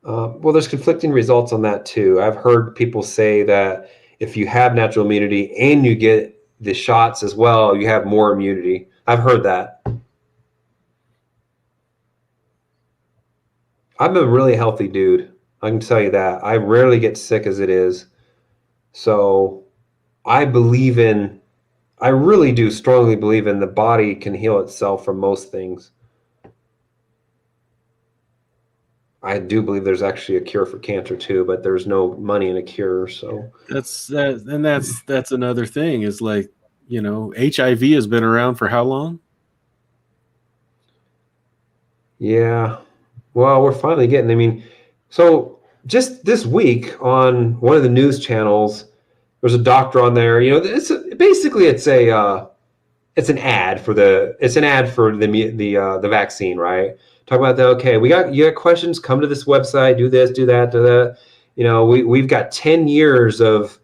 Well, there's conflicting results on that too. I've heard people say that if you have natural immunity and you get the shots as well, you have more immunity. I've heard that. I'm a really healthy dude. I can tell you that. I rarely get sick as it is. So I really do strongly believe in the body can heal itself from most things. I do believe there's actually a cure for cancer too, but there's no money in a cure. So that's another thing is like, HIV has been around for how long? yeah. Well, we're finally getting, so just this week on one of the news channels, there's a doctor on there, it's an ad for the vaccine, right? Talk about okay, you got questions, come to this website, do this, do that, do that. We've got 10 years of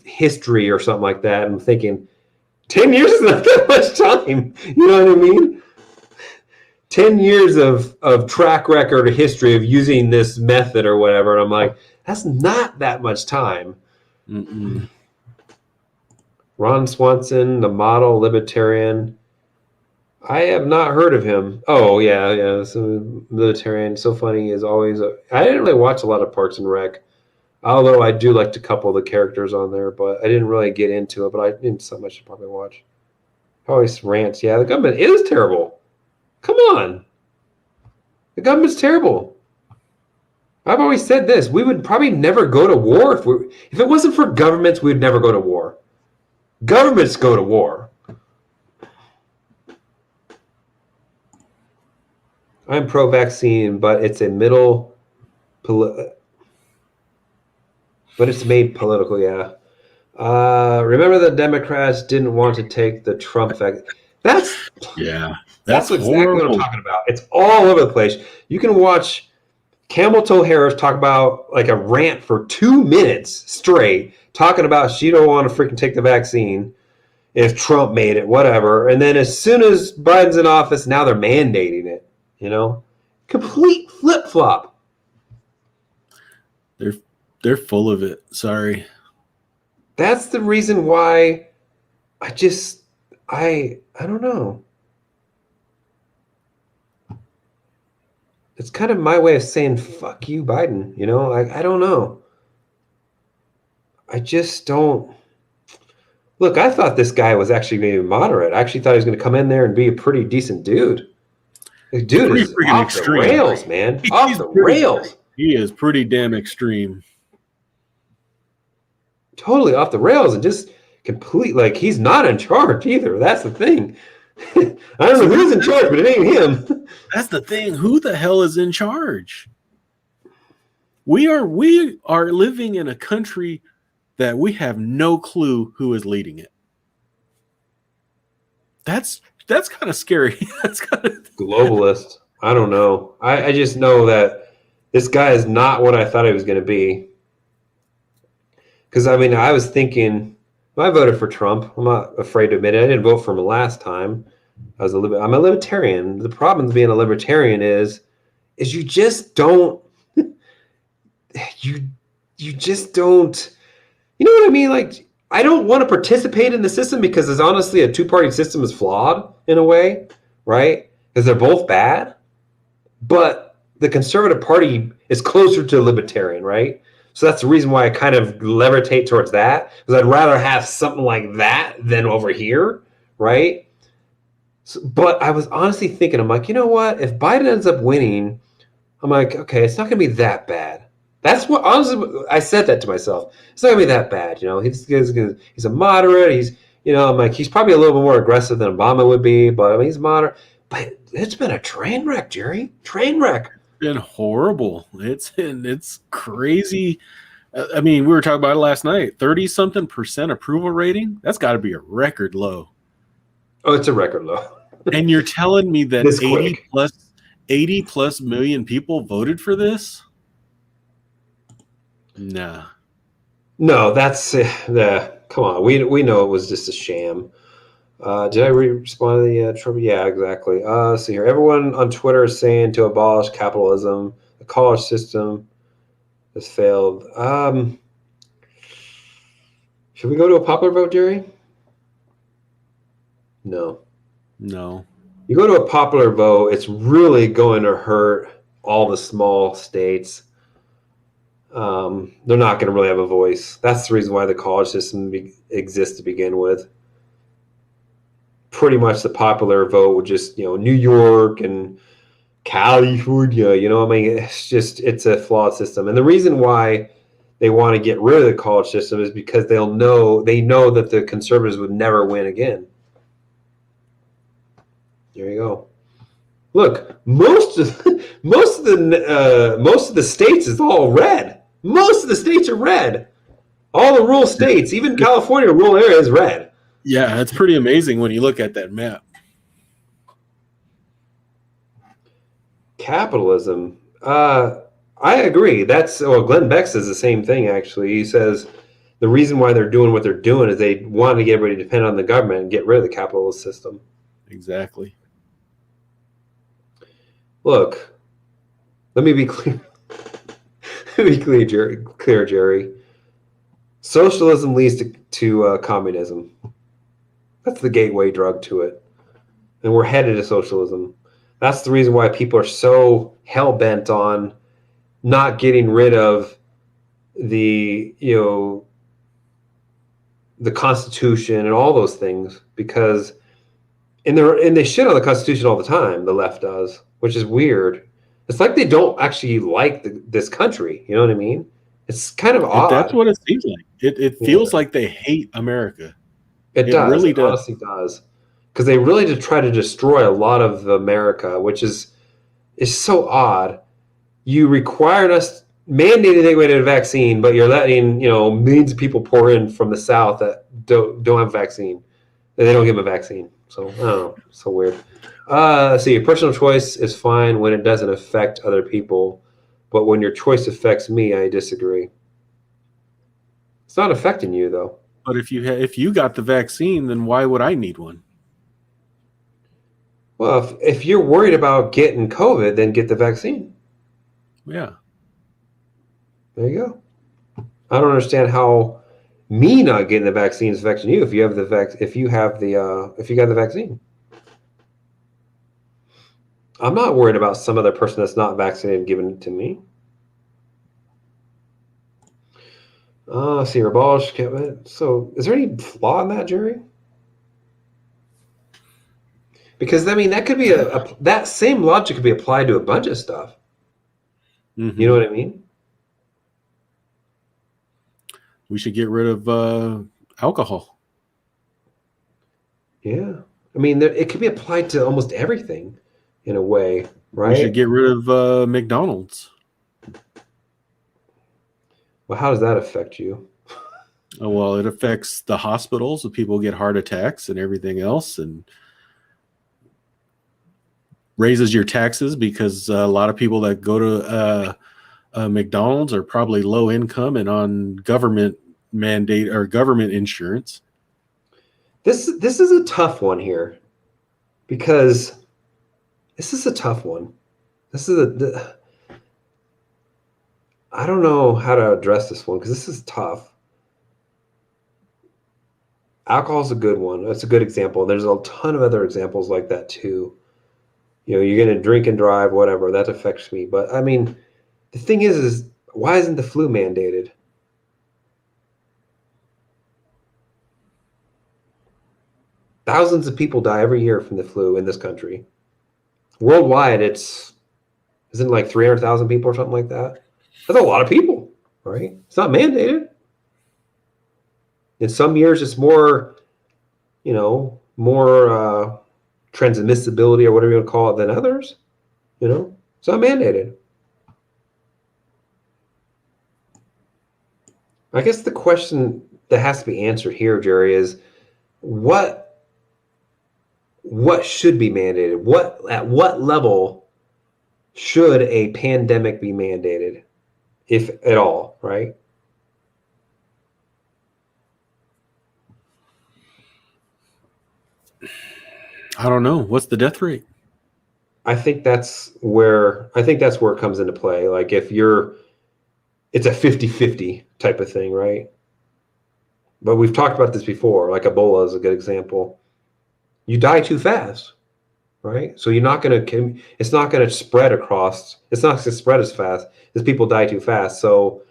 history or something like that. I'm thinking 10 years is not that much time. You know what I mean? 10 years of track record or history of using this method or whatever. And I'm like, that's not that much time. Mm-mm. Ron Swanson, the model libertarian. I have not heard of him. Oh, yeah. So militarian, so funny is always. I didn't really watch a lot of Parks and Rec, although I do like a couple of the characters on there, but I didn't really get into it. But I didn't so much to probably watch. Always rants. Yeah, the government is terrible. Come on. The government's terrible. I've always said this. We would probably never go to war if it wasn't for governments, we'd never go to war. Governments go to war. I'm pro-vaccine, but it's but it's made political, yeah. Remember the Democrats didn't want to take the Trump vaccine. That's exactly what I'm talking about. It's all over the place. You can watch Camel Toe Harris talk about like a rant for 2 minutes straight, talking about she don't want to freaking take the vaccine if Trump made it, whatever. And then as soon as Biden's in office, now they're mandating it. Complete flip flop. They're full of it. Sorry. That's the reason why I don't know. It's kind of my way of saying fuck you, Biden. I don't know. I just don't. Look, I thought this guy was actually maybe moderate. I actually thought he was going to come in there and be a pretty decent dude. This dude is off extreme. The rails, man. Off the rails. He is pretty damn extreme. Totally off the rails and just complete, like he's not in charge either. That's the thing. I don't know who's in charge, but it ain't him. That's the thing. Who the hell is in charge? We are living in a country that we have no clue who is leading it. That's kind of scary. That's kind of globalist. I don't know. I just know that this guy is not what I thought he was going to be. Because I was thinking, I voted for Trump. I'm not afraid to admit it. I didn't vote for him last time. I'm a libertarian. The problem with being a libertarian is you just don't. You just don't. You know what I mean? Like, I don't want to participate in the system because it's honestly a two-party system is flawed in a way, right? Because they're both bad. But the Conservative Party is closer to libertarian, right? So that's the reason why I kind of levitate towards that, because I'd rather have something like that than over here, right? So, but I was honestly thinking, I'm like, you know what? If Biden ends up winning, I'm like, okay, it's not going to be that bad. That's what, honestly, I said that to myself. It's not going to be that bad, He's a moderate. I'm like, he's probably a little bit more aggressive than Obama would be, but he's moderate. But it's been a train wreck, Gerry. Train wreck. Been horrible. It's crazy. We were talking about it last night. 30-something% approval rating. That's got to be a record low. Oh, it's a record low. And you're telling me that 80 plus million people voted for this? Nah. No, that's come on. We know it was just a sham. Did I respond to the Trump? Yeah, exactly. See here. Everyone on Twitter is saying to abolish capitalism. The college system has failed. Should we go to a popular vote, Gerry? No. No. You go to a popular vote, it's really going to hurt all the small states. They're not going to really have a voice. That's the reason why the college system exists to begin with. Pretty much the popular vote would just, New York and California, I mean, it's a flawed system. And the reason why they want to get rid of the college system is because they know that the conservatives would never win again. There you go. Look, most of the states is all red. Most of the states are red. All the rural states, even California, rural area is red. Yeah, it's pretty amazing when you look at that map. Capitalism. I agree. Glenn Beck says the same thing, actually. He says the reason why they're doing what they're doing is they want to get everybody to depend on the government and get rid of the capitalist system. Exactly. Look, let me be clear. Let me be clear, Gerry. Socialism leads to communism. That's the gateway drug to it. And we're headed to socialism. That's the reason why people are so hell-bent on not getting rid of the Constitution and all those things, because and they shit on the Constitution all the time, the left does, which is weird. It's like they don't actually like this country. You know what I mean? It's kind of odd. That's what it seems like. It feels like they hate America. It does. Really It honestly does. Because they really try to destroy a lot of America, which is so odd. You required us, mandated they get a vaccine, but you're letting millions of people pour in from the South that don't have a vaccine. They don't give them a vaccine. So I don't know. So weird. Let's see. Personal choice is fine when it doesn't affect other people, but when your choice affects me, I disagree. It's not affecting you though. But if you got the vaccine, then why would I need one? Well, if you're worried about getting COVID, then get the vaccine. Yeah. There you go. I don't understand how me not getting the vaccine is affecting you if you got the vaccine. I'm not worried about some other person that's not vaccinated giving it to me. See, abolish. So, is there any flaw in that, Gerry? Because I mean, that could be that same logic could be applied to a bunch of stuff. Mm-hmm. You know what I mean? We should get rid of alcohol. Yeah, I mean, it could be applied to almost everything, in a way, right? We should get rid of McDonald's. Well, how does that affect you? Well, it affects the hospitals. So people get heart attacks and everything else, and raises your taxes because a lot of people that go to McDonald's are probably low income and on government mandate or government insurance. This is a tough one here, because this is a tough one. I don't know how to address this one because this is tough. Alcohol is a good one. That's a good example. There's a ton of other examples like that too. You're going to drink and drive, whatever. That affects me. But I mean, the thing is why isn't the flu mandated? Thousands of people die every year from the flu in this country. Worldwide, isn't it like 300,000 people or something like that? That's a lot of people, right? It's not mandated. In some years, it's more transmissibility or whatever you want to call it than others. It's not mandated. I guess the question that has to be answered here, Gerry, is what should be mandated? At what level should a pandemic be mandated, if at all, right? I don't know. What's the death rate? I think that's where it comes into play. Like it's a 50-50 type of thing, right? But we've talked about this before. Like Ebola is a good example. You die too fast, right? So you're not going to. It's not going to spread across. It's not going to spread as fast as people die too fast. So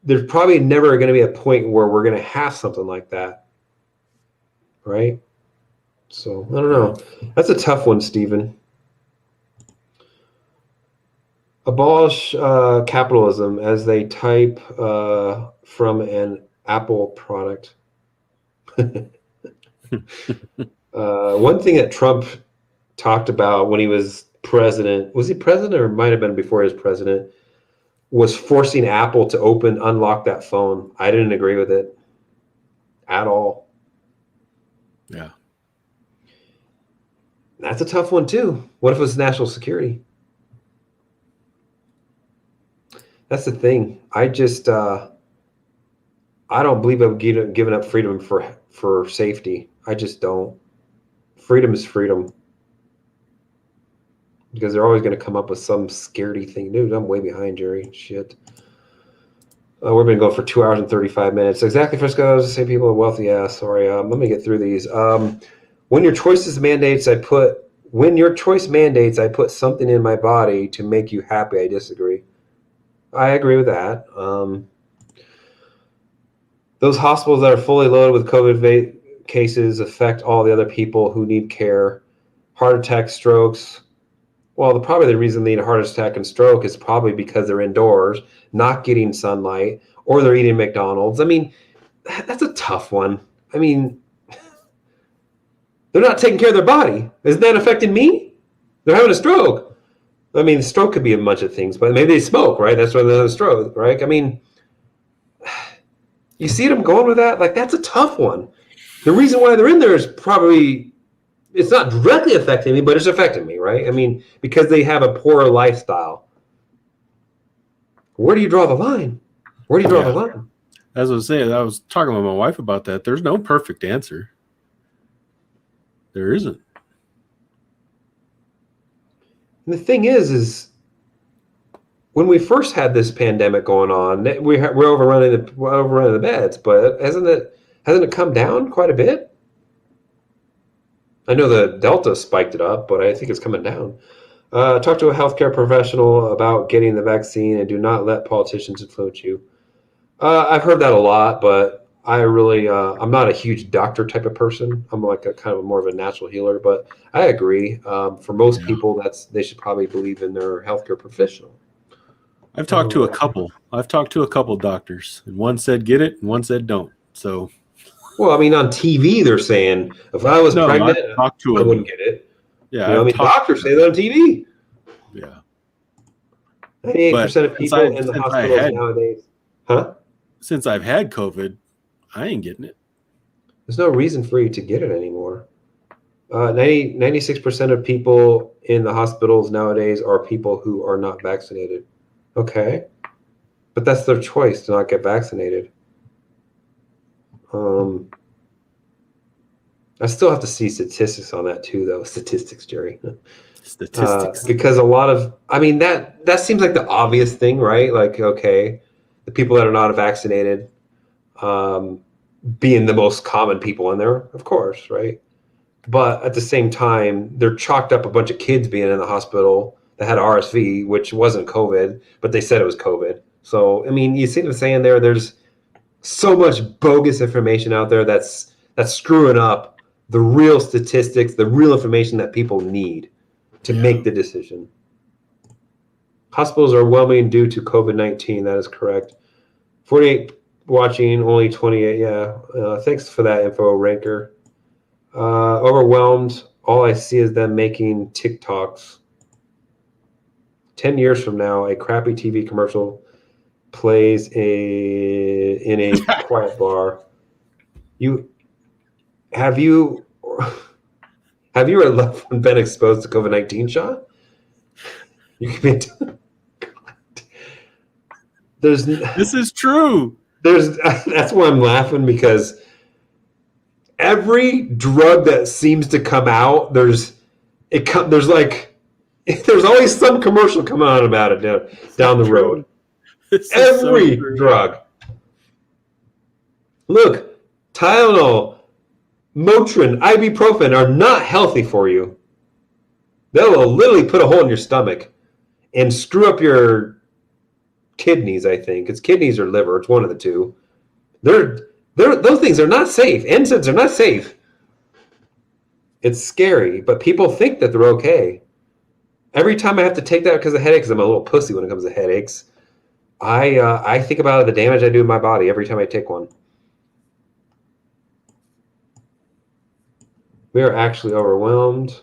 there's probably never going to be a point where we're going to have something like that, right? So I don't know. That's a tough one, Stephen. Abolish capitalism as they type from an Apple product. One thing that Trump talked about when he was president, was he president or might have been before he was president, was forcing Apple to unlock that phone. I didn't agree with it at all. Yeah. That's a tough one too. What if it was national security? That's the thing. I just I don't believe I've given up freedom for safety. I just don't. Freedom is freedom. Because they're always going to come up with some scaredy thing. Dude, I'm way behind, Gerry. Shit. We've been going for 2 hours and 35 minutes. Exactly, Frisco. The same people are wealthy. Yeah, sorry. Let me get through these. When your choice mandates, I put something in my body to make you happy. I disagree. I agree with that. Those hospitals that are fully loaded with COVID cases affect all the other people who need care. Heart attacks, strokes. Well, probably the reason they need a heart attack and stroke is probably because they're indoors, not getting sunlight, or they're eating McDonald's. I mean, that's a tough one. I mean, they're not taking care of their body. Isn't that affecting me? They're having a stroke. I mean, stroke could be a bunch of things, but maybe they smoke, right? That's why they have a stroke, right? I mean, you see them going with that? Like, that's a tough one. The reason why they're in there is probably, it's not directly affecting me, but it's affecting me, right? I mean, because they have a poorer lifestyle. Where do you draw the line? Where do you draw the line? As I was saying, I was talking with my wife about that. There's no perfect answer. There isn't. And the thing is when we first had this pandemic going on, we're overrunning the beds, but hasn't it come down quite a bit? I know the Delta spiked it up, but I think it's coming down. Talk to a healthcare professional about getting the vaccine and do not let politicians influence you. I've heard that a lot, but I really, I'm not a huge doctor type of person. I'm like a kind of more of a natural healer, but I agree. For most people, they should probably believe in their healthcare professional. I've talked to a couple doctors, and one said get it, and one said don't. So. Well, I mean, on TV, they're saying if I was pregnant, I wouldn't get it. Yeah, you know, I mean, doctors say that on TV. Yeah, 98% of people in the hospitals nowadays. Huh? Since I've had COVID, I ain't getting it. There's no reason for you to get it anymore. 96% of people in the hospitals nowadays are people who are not vaccinated. Okay, but that's their choice to not get vaccinated. I still have to see statistics on that too, though. Statistics, Gerry. Statistics. Because a lot of, I mean, that seems like the obvious thing, right? Like, okay, the people that are not vaccinated being the most common people in there, of course, right? But at the same time, they're chalked up a bunch of kids being in the hospital that had RSV, which wasn't COVID, but they said it was COVID. So, I mean, you see what I'm saying there? There's so much bogus information out there that's screwing up the real statistics, the real information that people need to make the decision. Hospitals are overwhelming due to COVID-19. That is correct. 48 watching, only 28. Yeah. Thanks for that info, Ranker. Overwhelmed. All I see is them making TikToks. 10 years from now, a crappy TV commercial plays in a quiet bar. Have you or a loved one been exposed to COVID-19, Sean? You can be. This is true. That's why I'm laughing, because every drug that seems to come out, there's always some commercial coming on about it down the road. Every drug. Look, Tylenol, Motrin, ibuprofen are not healthy for you. They will literally put a hole in your stomach and screw up your kidneys, I think. It's kidneys or liver. It's one of the two. Those things are not safe. NSAIDs are not safe. It's scary, but people think that they're okay. Every time I have to take that because of headaches, I'm a little pussy when it comes to headaches. I think about the damage I do to my body every time I take one. We are actually overwhelmed.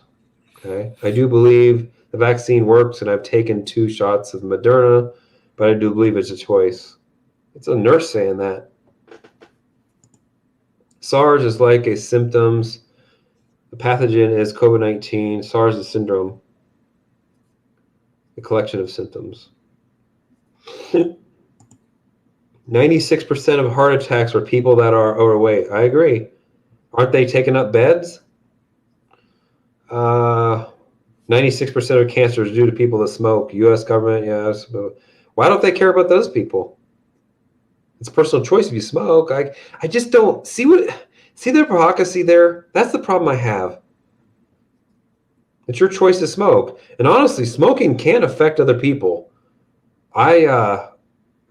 Okay. I do believe the vaccine works, and I've taken 2 shots of Moderna, but I do believe it's a choice. It's a nurse saying that. SARS is like a symptoms. The pathogen is COVID-19. SARS is syndrome. A collection of symptoms. 96% of heart attacks are people that are overweight. I agree. Aren't they taking up beds? 96% of cancer is due to people that smoke. U.S. government, yes. But why don't they care about those people? It's a personal choice if you smoke. I just don't see the hypocrisy there. That's the problem I have. It's your choice to smoke. And honestly, smoking can affect other people. My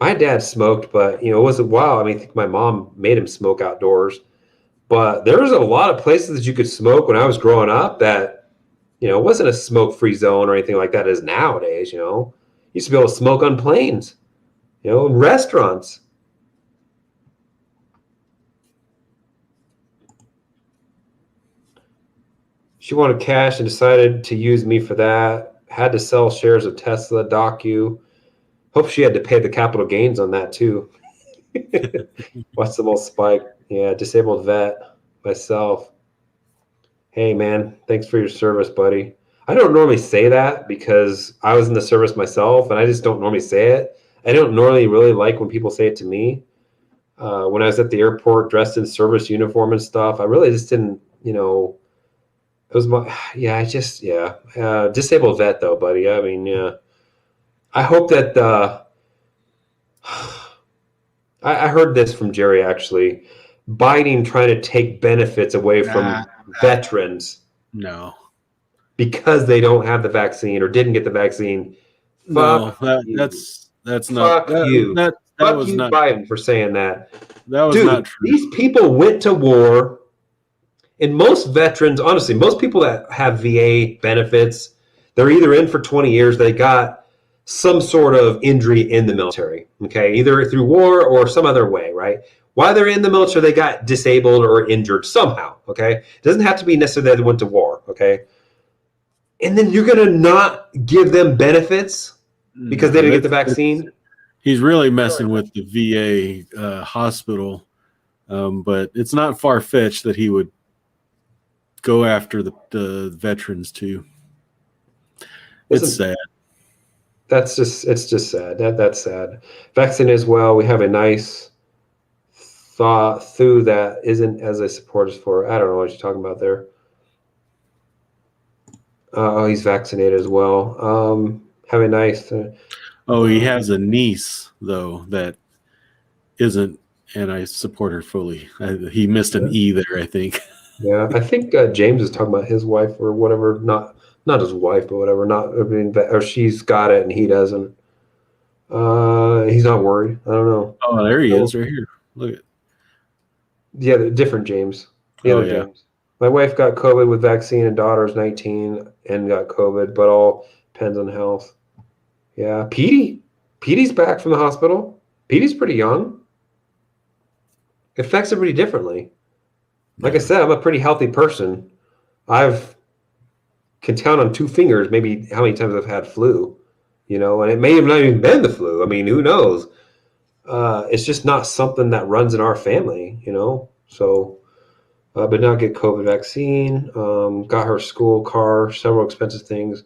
dad smoked, but it was a while. I mean, I think my mom made him smoke outdoors. But there's a lot of places that you could smoke when I was growing up that it wasn't a smoke-free zone or anything like that as nowadays, You used to be able to smoke on planes, in restaurants. She wanted cash and decided to use me for that. Had to sell shares of Tesla, docu. Hope she had to pay the capital gains on that too. What's the most spike? Yeah, disabled vet, myself. Hey, man, thanks for your service, buddy. I don't normally say that because I was in the service myself, and I just don't normally say it. I don't normally really like when people say it to me. When I was at the airport dressed in service uniform and stuff, I really just didn't, it was disabled vet though, buddy. I mean, yeah. I hope that, I heard this from Gerry actually. Biden trying to take benefits away from veterans. No. Because they don't have the vaccine or didn't get the vaccine. No, That's not you. That was you, not Biden, for saying that. That was Dude, not true. These people went to war, and most veterans, honestly, most people that have VA benefits, they're either in for 20 years, they got some sort of injury in the military, okay, either through war or some other way, right? While they're in the military, they got disabled or injured somehow, okay? It doesn't have to be necessarily that they went to war, okay? And then you're going to not give them benefits because they didn't get the vaccine? He's really messing with the VA hospital, but it's not far-fetched that he would go after the veterans too. It's sad. It's just sad. That's sad. Vaccine as well. We have a nice thought through that isn't as a support as for. I don't know what you're talking about there. He's vaccinated as well. Have a nice. He has a niece though that isn't, and I support her fully. He missed an E there, I think. Yeah, I think James is talking about his wife or whatever. Not his wife, but whatever. Or she's got it and he doesn't. He's not worried. I don't know. Oh, there he is, right here. Look at. Yeah, the different James. The other James. My wife got COVID with vaccine, and daughter's 19 and got COVID, but all depends on health. Yeah, Petey's back from the hospital. Petey's pretty young. It affects everybody differently. Like I said, I'm a pretty healthy person. Can count on 2 fingers maybe how many times I've had flu, and it may have not even been the flu. I mean, who knows? It's just not something that runs in our family, So, but now get COVID vaccine. Got her school car, several expensive things.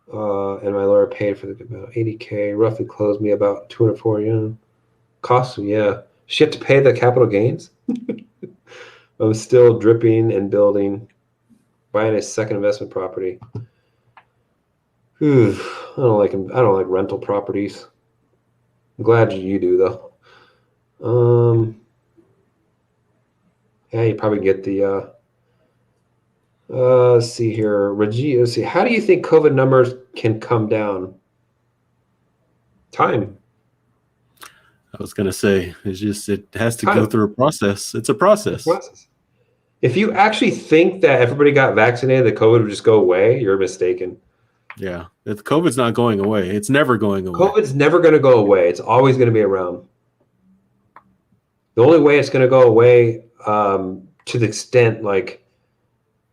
And my lawyer paid for about $80K, roughly closed me about $240. Cost me, yeah. She had to pay the capital gains. I'm still dripping and building, buying a second investment property. I don't like rental properties. I'm glad you do though. Yeah, you probably get the. Let's see here, Reggie. Let's see. How do you think COVID numbers can come down? Time. I was gonna say it has to go Time. through a process. It's a The process. process. If you actually think that everybody got vaccinated, the COVID would just go away, you're mistaken. Yeah, if COVID's not going away. It's never going away. COVID's never going to go away. It's always going to be around. The only way it's going to go away, to the extent like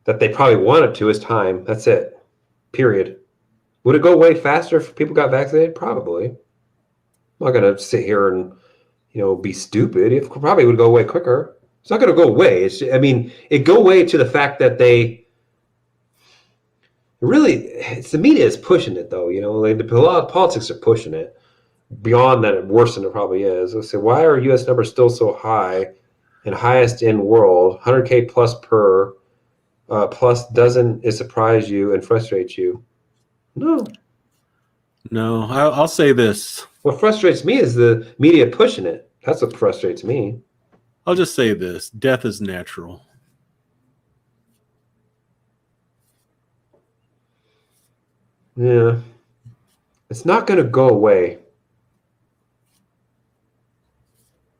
that they probably want it to, is time. That's it. Period. Would it go away faster if people got vaccinated? Probably. I'm not going to sit here and be stupid. It probably would go away quicker. It's not going to go away. It go away to the fact that it's the media is pushing it though. Like the politics are pushing it beyond that. Worse than it probably is. Let's say, why are U.S. numbers still so high and highest in world? 100K plus per plus doesn't it surprise you and frustrate you? No. I'll say this. What frustrates me is the media pushing it. That's what frustrates me. I'll just say this: death is natural. Yeah. It's not going to go away.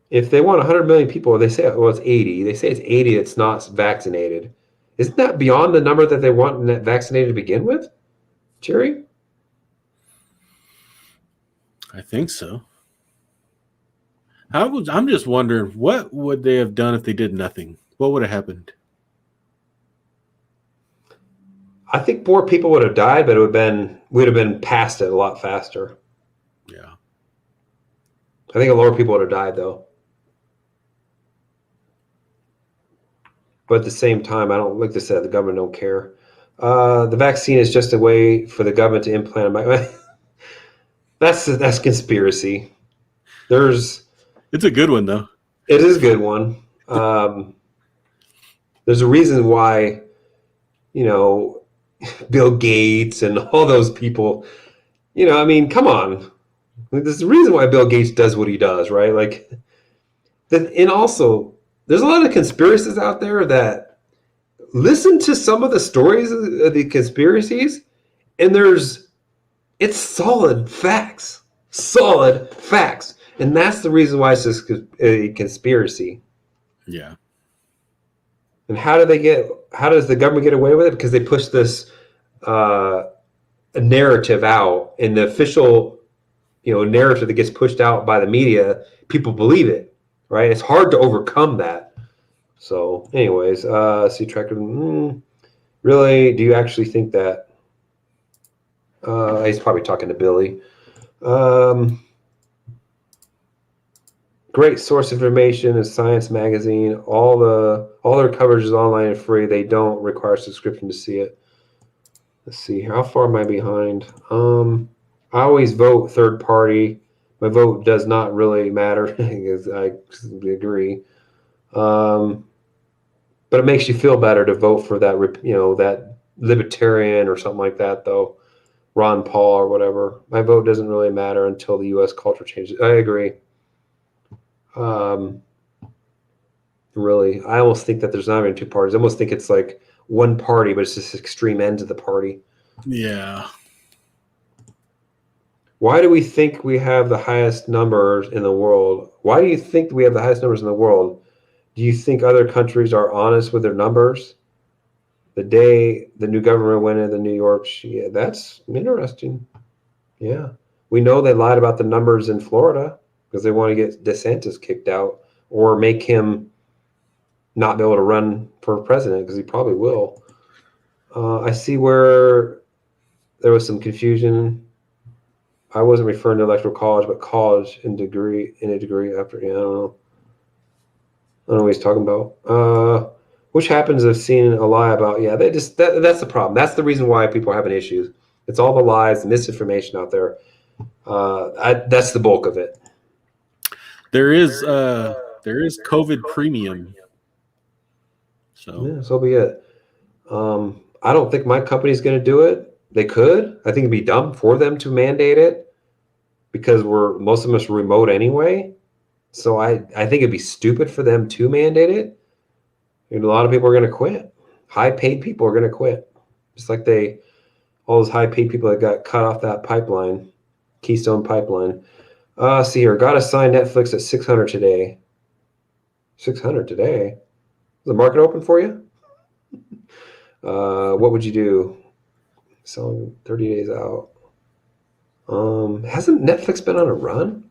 If they want 100 million people, they say, well, it's 80. They say it's 80 that's not vaccinated. Isn't that beyond the number that they want vaccinated to begin with, Gerry? I think so. I'm just wondering, what would they have done if they did nothing? What would have happened? I think more people would have died, but we'd have been past it a lot faster. Yeah. I think a lot of people would have died, though. But at the same time, I don't, like I said, the government don't care. The vaccine is just a way for the government to implant. That's conspiracy. It's a good one, though. It is a good one. There's a reason why, Bill Gates and all those people, come on. There's a reason why Bill Gates does what he does, right? Like, and also, there's a lot of conspiracies out there that listen to some of the stories of the conspiracies, and it's solid facts. Solid facts. And that's the reason why it's just a conspiracy. Yeah. And how does the government get away with it? Because they push this narrative out, and the official, narrative that gets pushed out by the media, people believe it, right? It's hard to overcome that. So anyways, see tracker. Really, do you actually think that? He's probably talking to Billy. Great source information is Science Magazine. All their coverage is online and free. They don't require subscription to see it. Let's see here. How far am I behind? I always vote third party. My vote does not really matter. I agree. But it makes you feel better to vote for that, that libertarian or something like that, though. Ron Paul or whatever. My vote doesn't really matter until the U.S. culture changes. I agree. Really, I almost think that there's not even two parties. I almost think it's like one party, but it's just extreme ends of the party. Yeah. Why do we think we have the highest numbers in the world? Why do you think we have the highest numbers in the world? Do you think other countries are honest with their numbers? The day the new government went into New York, that's interesting. Yeah. We know they lied about the numbers in Florida because they want to get DeSantis kicked out or make him not be able to run for president, because he probably will. I see where there was some confusion. I wasn't referring to electoral college, but college in a degree after. Yeah, I don't know what he's talking about. Which happens, I've seen a lie about. Yeah, that's the problem. That's the reason why people are having issues. It's all the lies, the misinformation out there. That's the bulk of it. There is COVID premium. So yeah, so be it. I don't think my company's going to do it. They could. I think it'd be dumb for them to mandate it because most of us are remote anyway. So I think it'd be stupid for them to mandate it. And a lot of people are going to quit. High paid people are going to quit. Just like all those high paid people that got cut off that pipeline, Keystone Pipeline. See here, got to sign Netflix at 600 today. 600 today? Is the market open for you? What would you do? Selling 30 days out. Hasn't Netflix been on a run?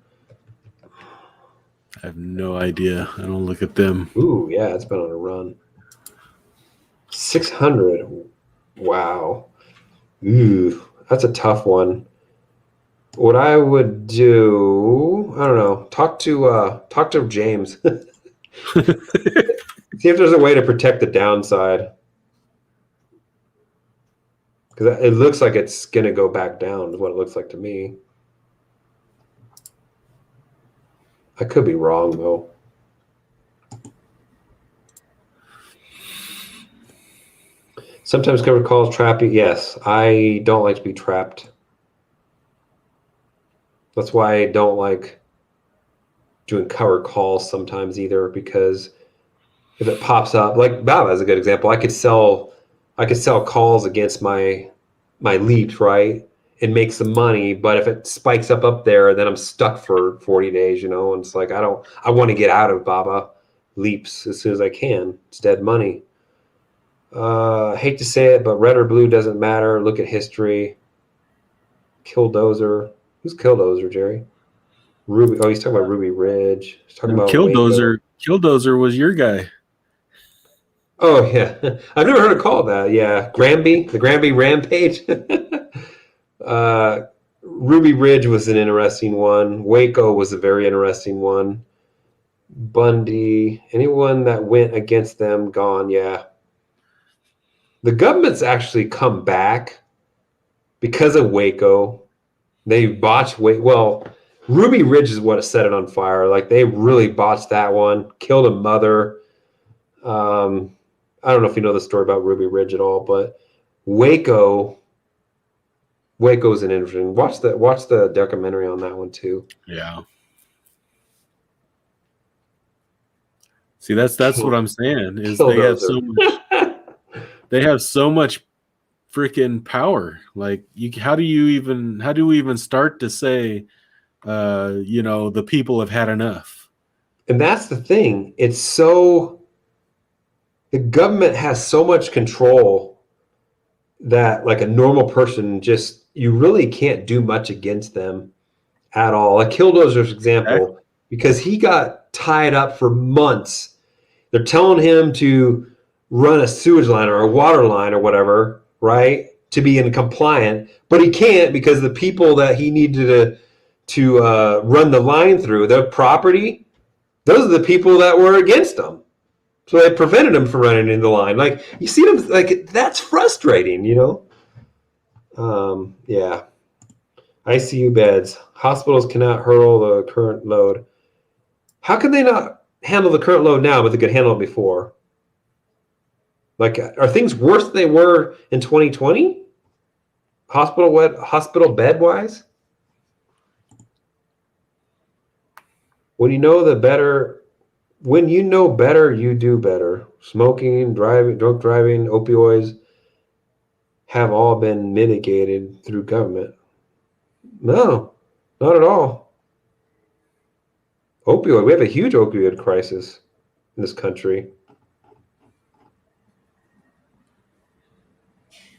I have no idea. I don't look at them. Ooh, yeah, it's been on a run. 600. Wow. Ooh, that's a tough one. What I would do, I don't know. Talk to James. See if there's a way to protect the downside. Because it looks like it's going to go back down, is what it looks like to me. I could be wrong, though. Sometimes covered calls trap you. Yes, I don't like to be trapped. That's why I don't like doing covered calls sometimes either, because if it pops up, like Baba is a good example. I could sell calls against my leaps, right? And make some money, but if it spikes up there, then I'm stuck for 40 days, and it's like I want to get out of Baba leaps as soon as I can. It's dead money. Hate to say it, but red or blue doesn't matter. Look at history. Killdozer. Who's Killdozer, Gerry? Ruby. Oh, he's talking about Ruby Ridge. He's talking about Killdozer. Waco. Killdozer was your guy. Oh yeah, I've never heard it called that. Yeah, the Granby Rampage. Ruby Ridge was an interesting one. Waco was a very interesting one. Bundy. Anyone that went against them, gone. Yeah. The government's actually come back because of Waco. They botched Ruby Ridge is what set it on fire. Like they really botched that one. Killed a mother. I don't know if you know the story about Ruby Ridge at all, but Waco's an interesting. Watch the documentary on that one too. Yeah. See, that's what I'm saying is they have so much freaking power. Like how do we even start to say the people have had enough? And that's the thing. The government has so much control that like a normal person you really can't do much against them at all. Like Killdozer's example, because he got tied up for months. They're telling him to run a sewage line or a water line or whatever, right? To be in compliant, but he can't because the people that he needed to run the line through, their property, those are the people that were against him. So they prevented him from running in the line. Like you see them, like that's frustrating, Yeah. ICU beds. Hospitals cannot handle the current load. How can they not handle the current load now, but they could handle it before? Like, are things worse than they were in 2020? Hospital bed wise? When you know better, you do better. Smoking, drunk driving, opioids have all been mitigated through government. No, not at all. We have a huge opioid crisis in this country.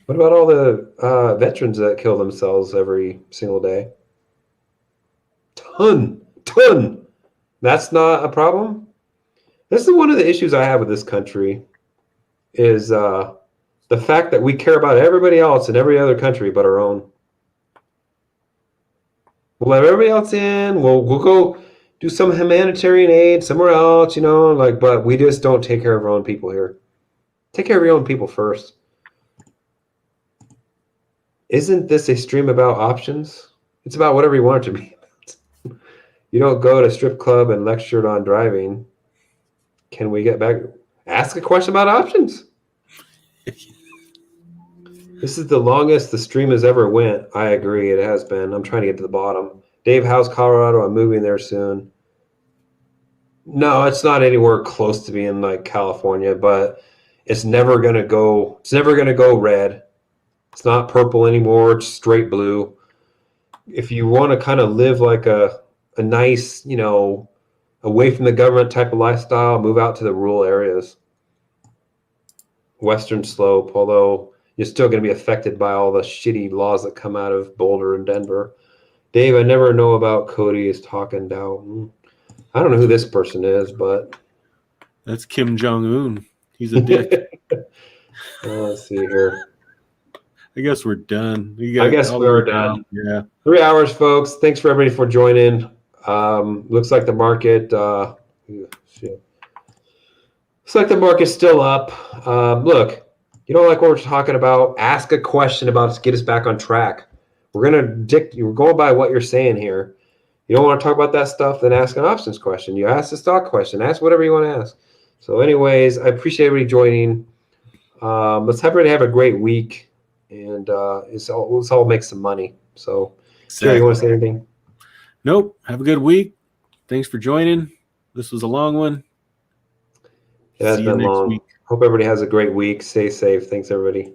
What about all the veterans that kill themselves every single day? Ton. That's not a problem. This is one of the issues I have with this country is the fact that we care about everybody else in every other country but our own. We'll let everybody else in. We'll go do some humanitarian aid somewhere else, but we just don't take care of our own people here. Take care of your own people first. Isn't this a stream about options? It's about whatever you want it to be. You don't go to strip club and lecture on driving. Can we get back? Ask a question about options. This is the longest the stream has ever went. I agree. It has been. I'm trying to get to the bottom. Dave House, Colorado. I'm moving there soon. No, it's not anywhere close to being like California, but it's never gonna go. It's never gonna go red. It's not purple anymore. It's straight blue. If you want to kind of live like a nice, away from the government type of lifestyle, move out to the rural areas. Western slope, although you're still going to be affected by all the shitty laws that come out of Boulder and Denver. Dave, I never know about Cody is talking down. I don't know who this person is, but That's Kim Jong-un. He's a dick. let's see here. I guess we're done. I guess we are done. Yeah. 3 hours, folks. Thanks for everybody for joining. Looks like the market. Looks like the market's still up. Look, you don't like what we're talking about? Ask a question about us, get us back on track. We're going by what you're saying here. You don't want to talk about that stuff, then ask an options question. You ask a stock question. Ask whatever you want to ask. So, anyways, I appreciate everybody joining. Let's have everybody have a great week, and let's all make some money. So, Gerry, you want to say anything? Nope. Have a good week. Thanks for joining. This was a long one. It has been long. Hope everybody has a great week. Stay safe. Thanks, everybody.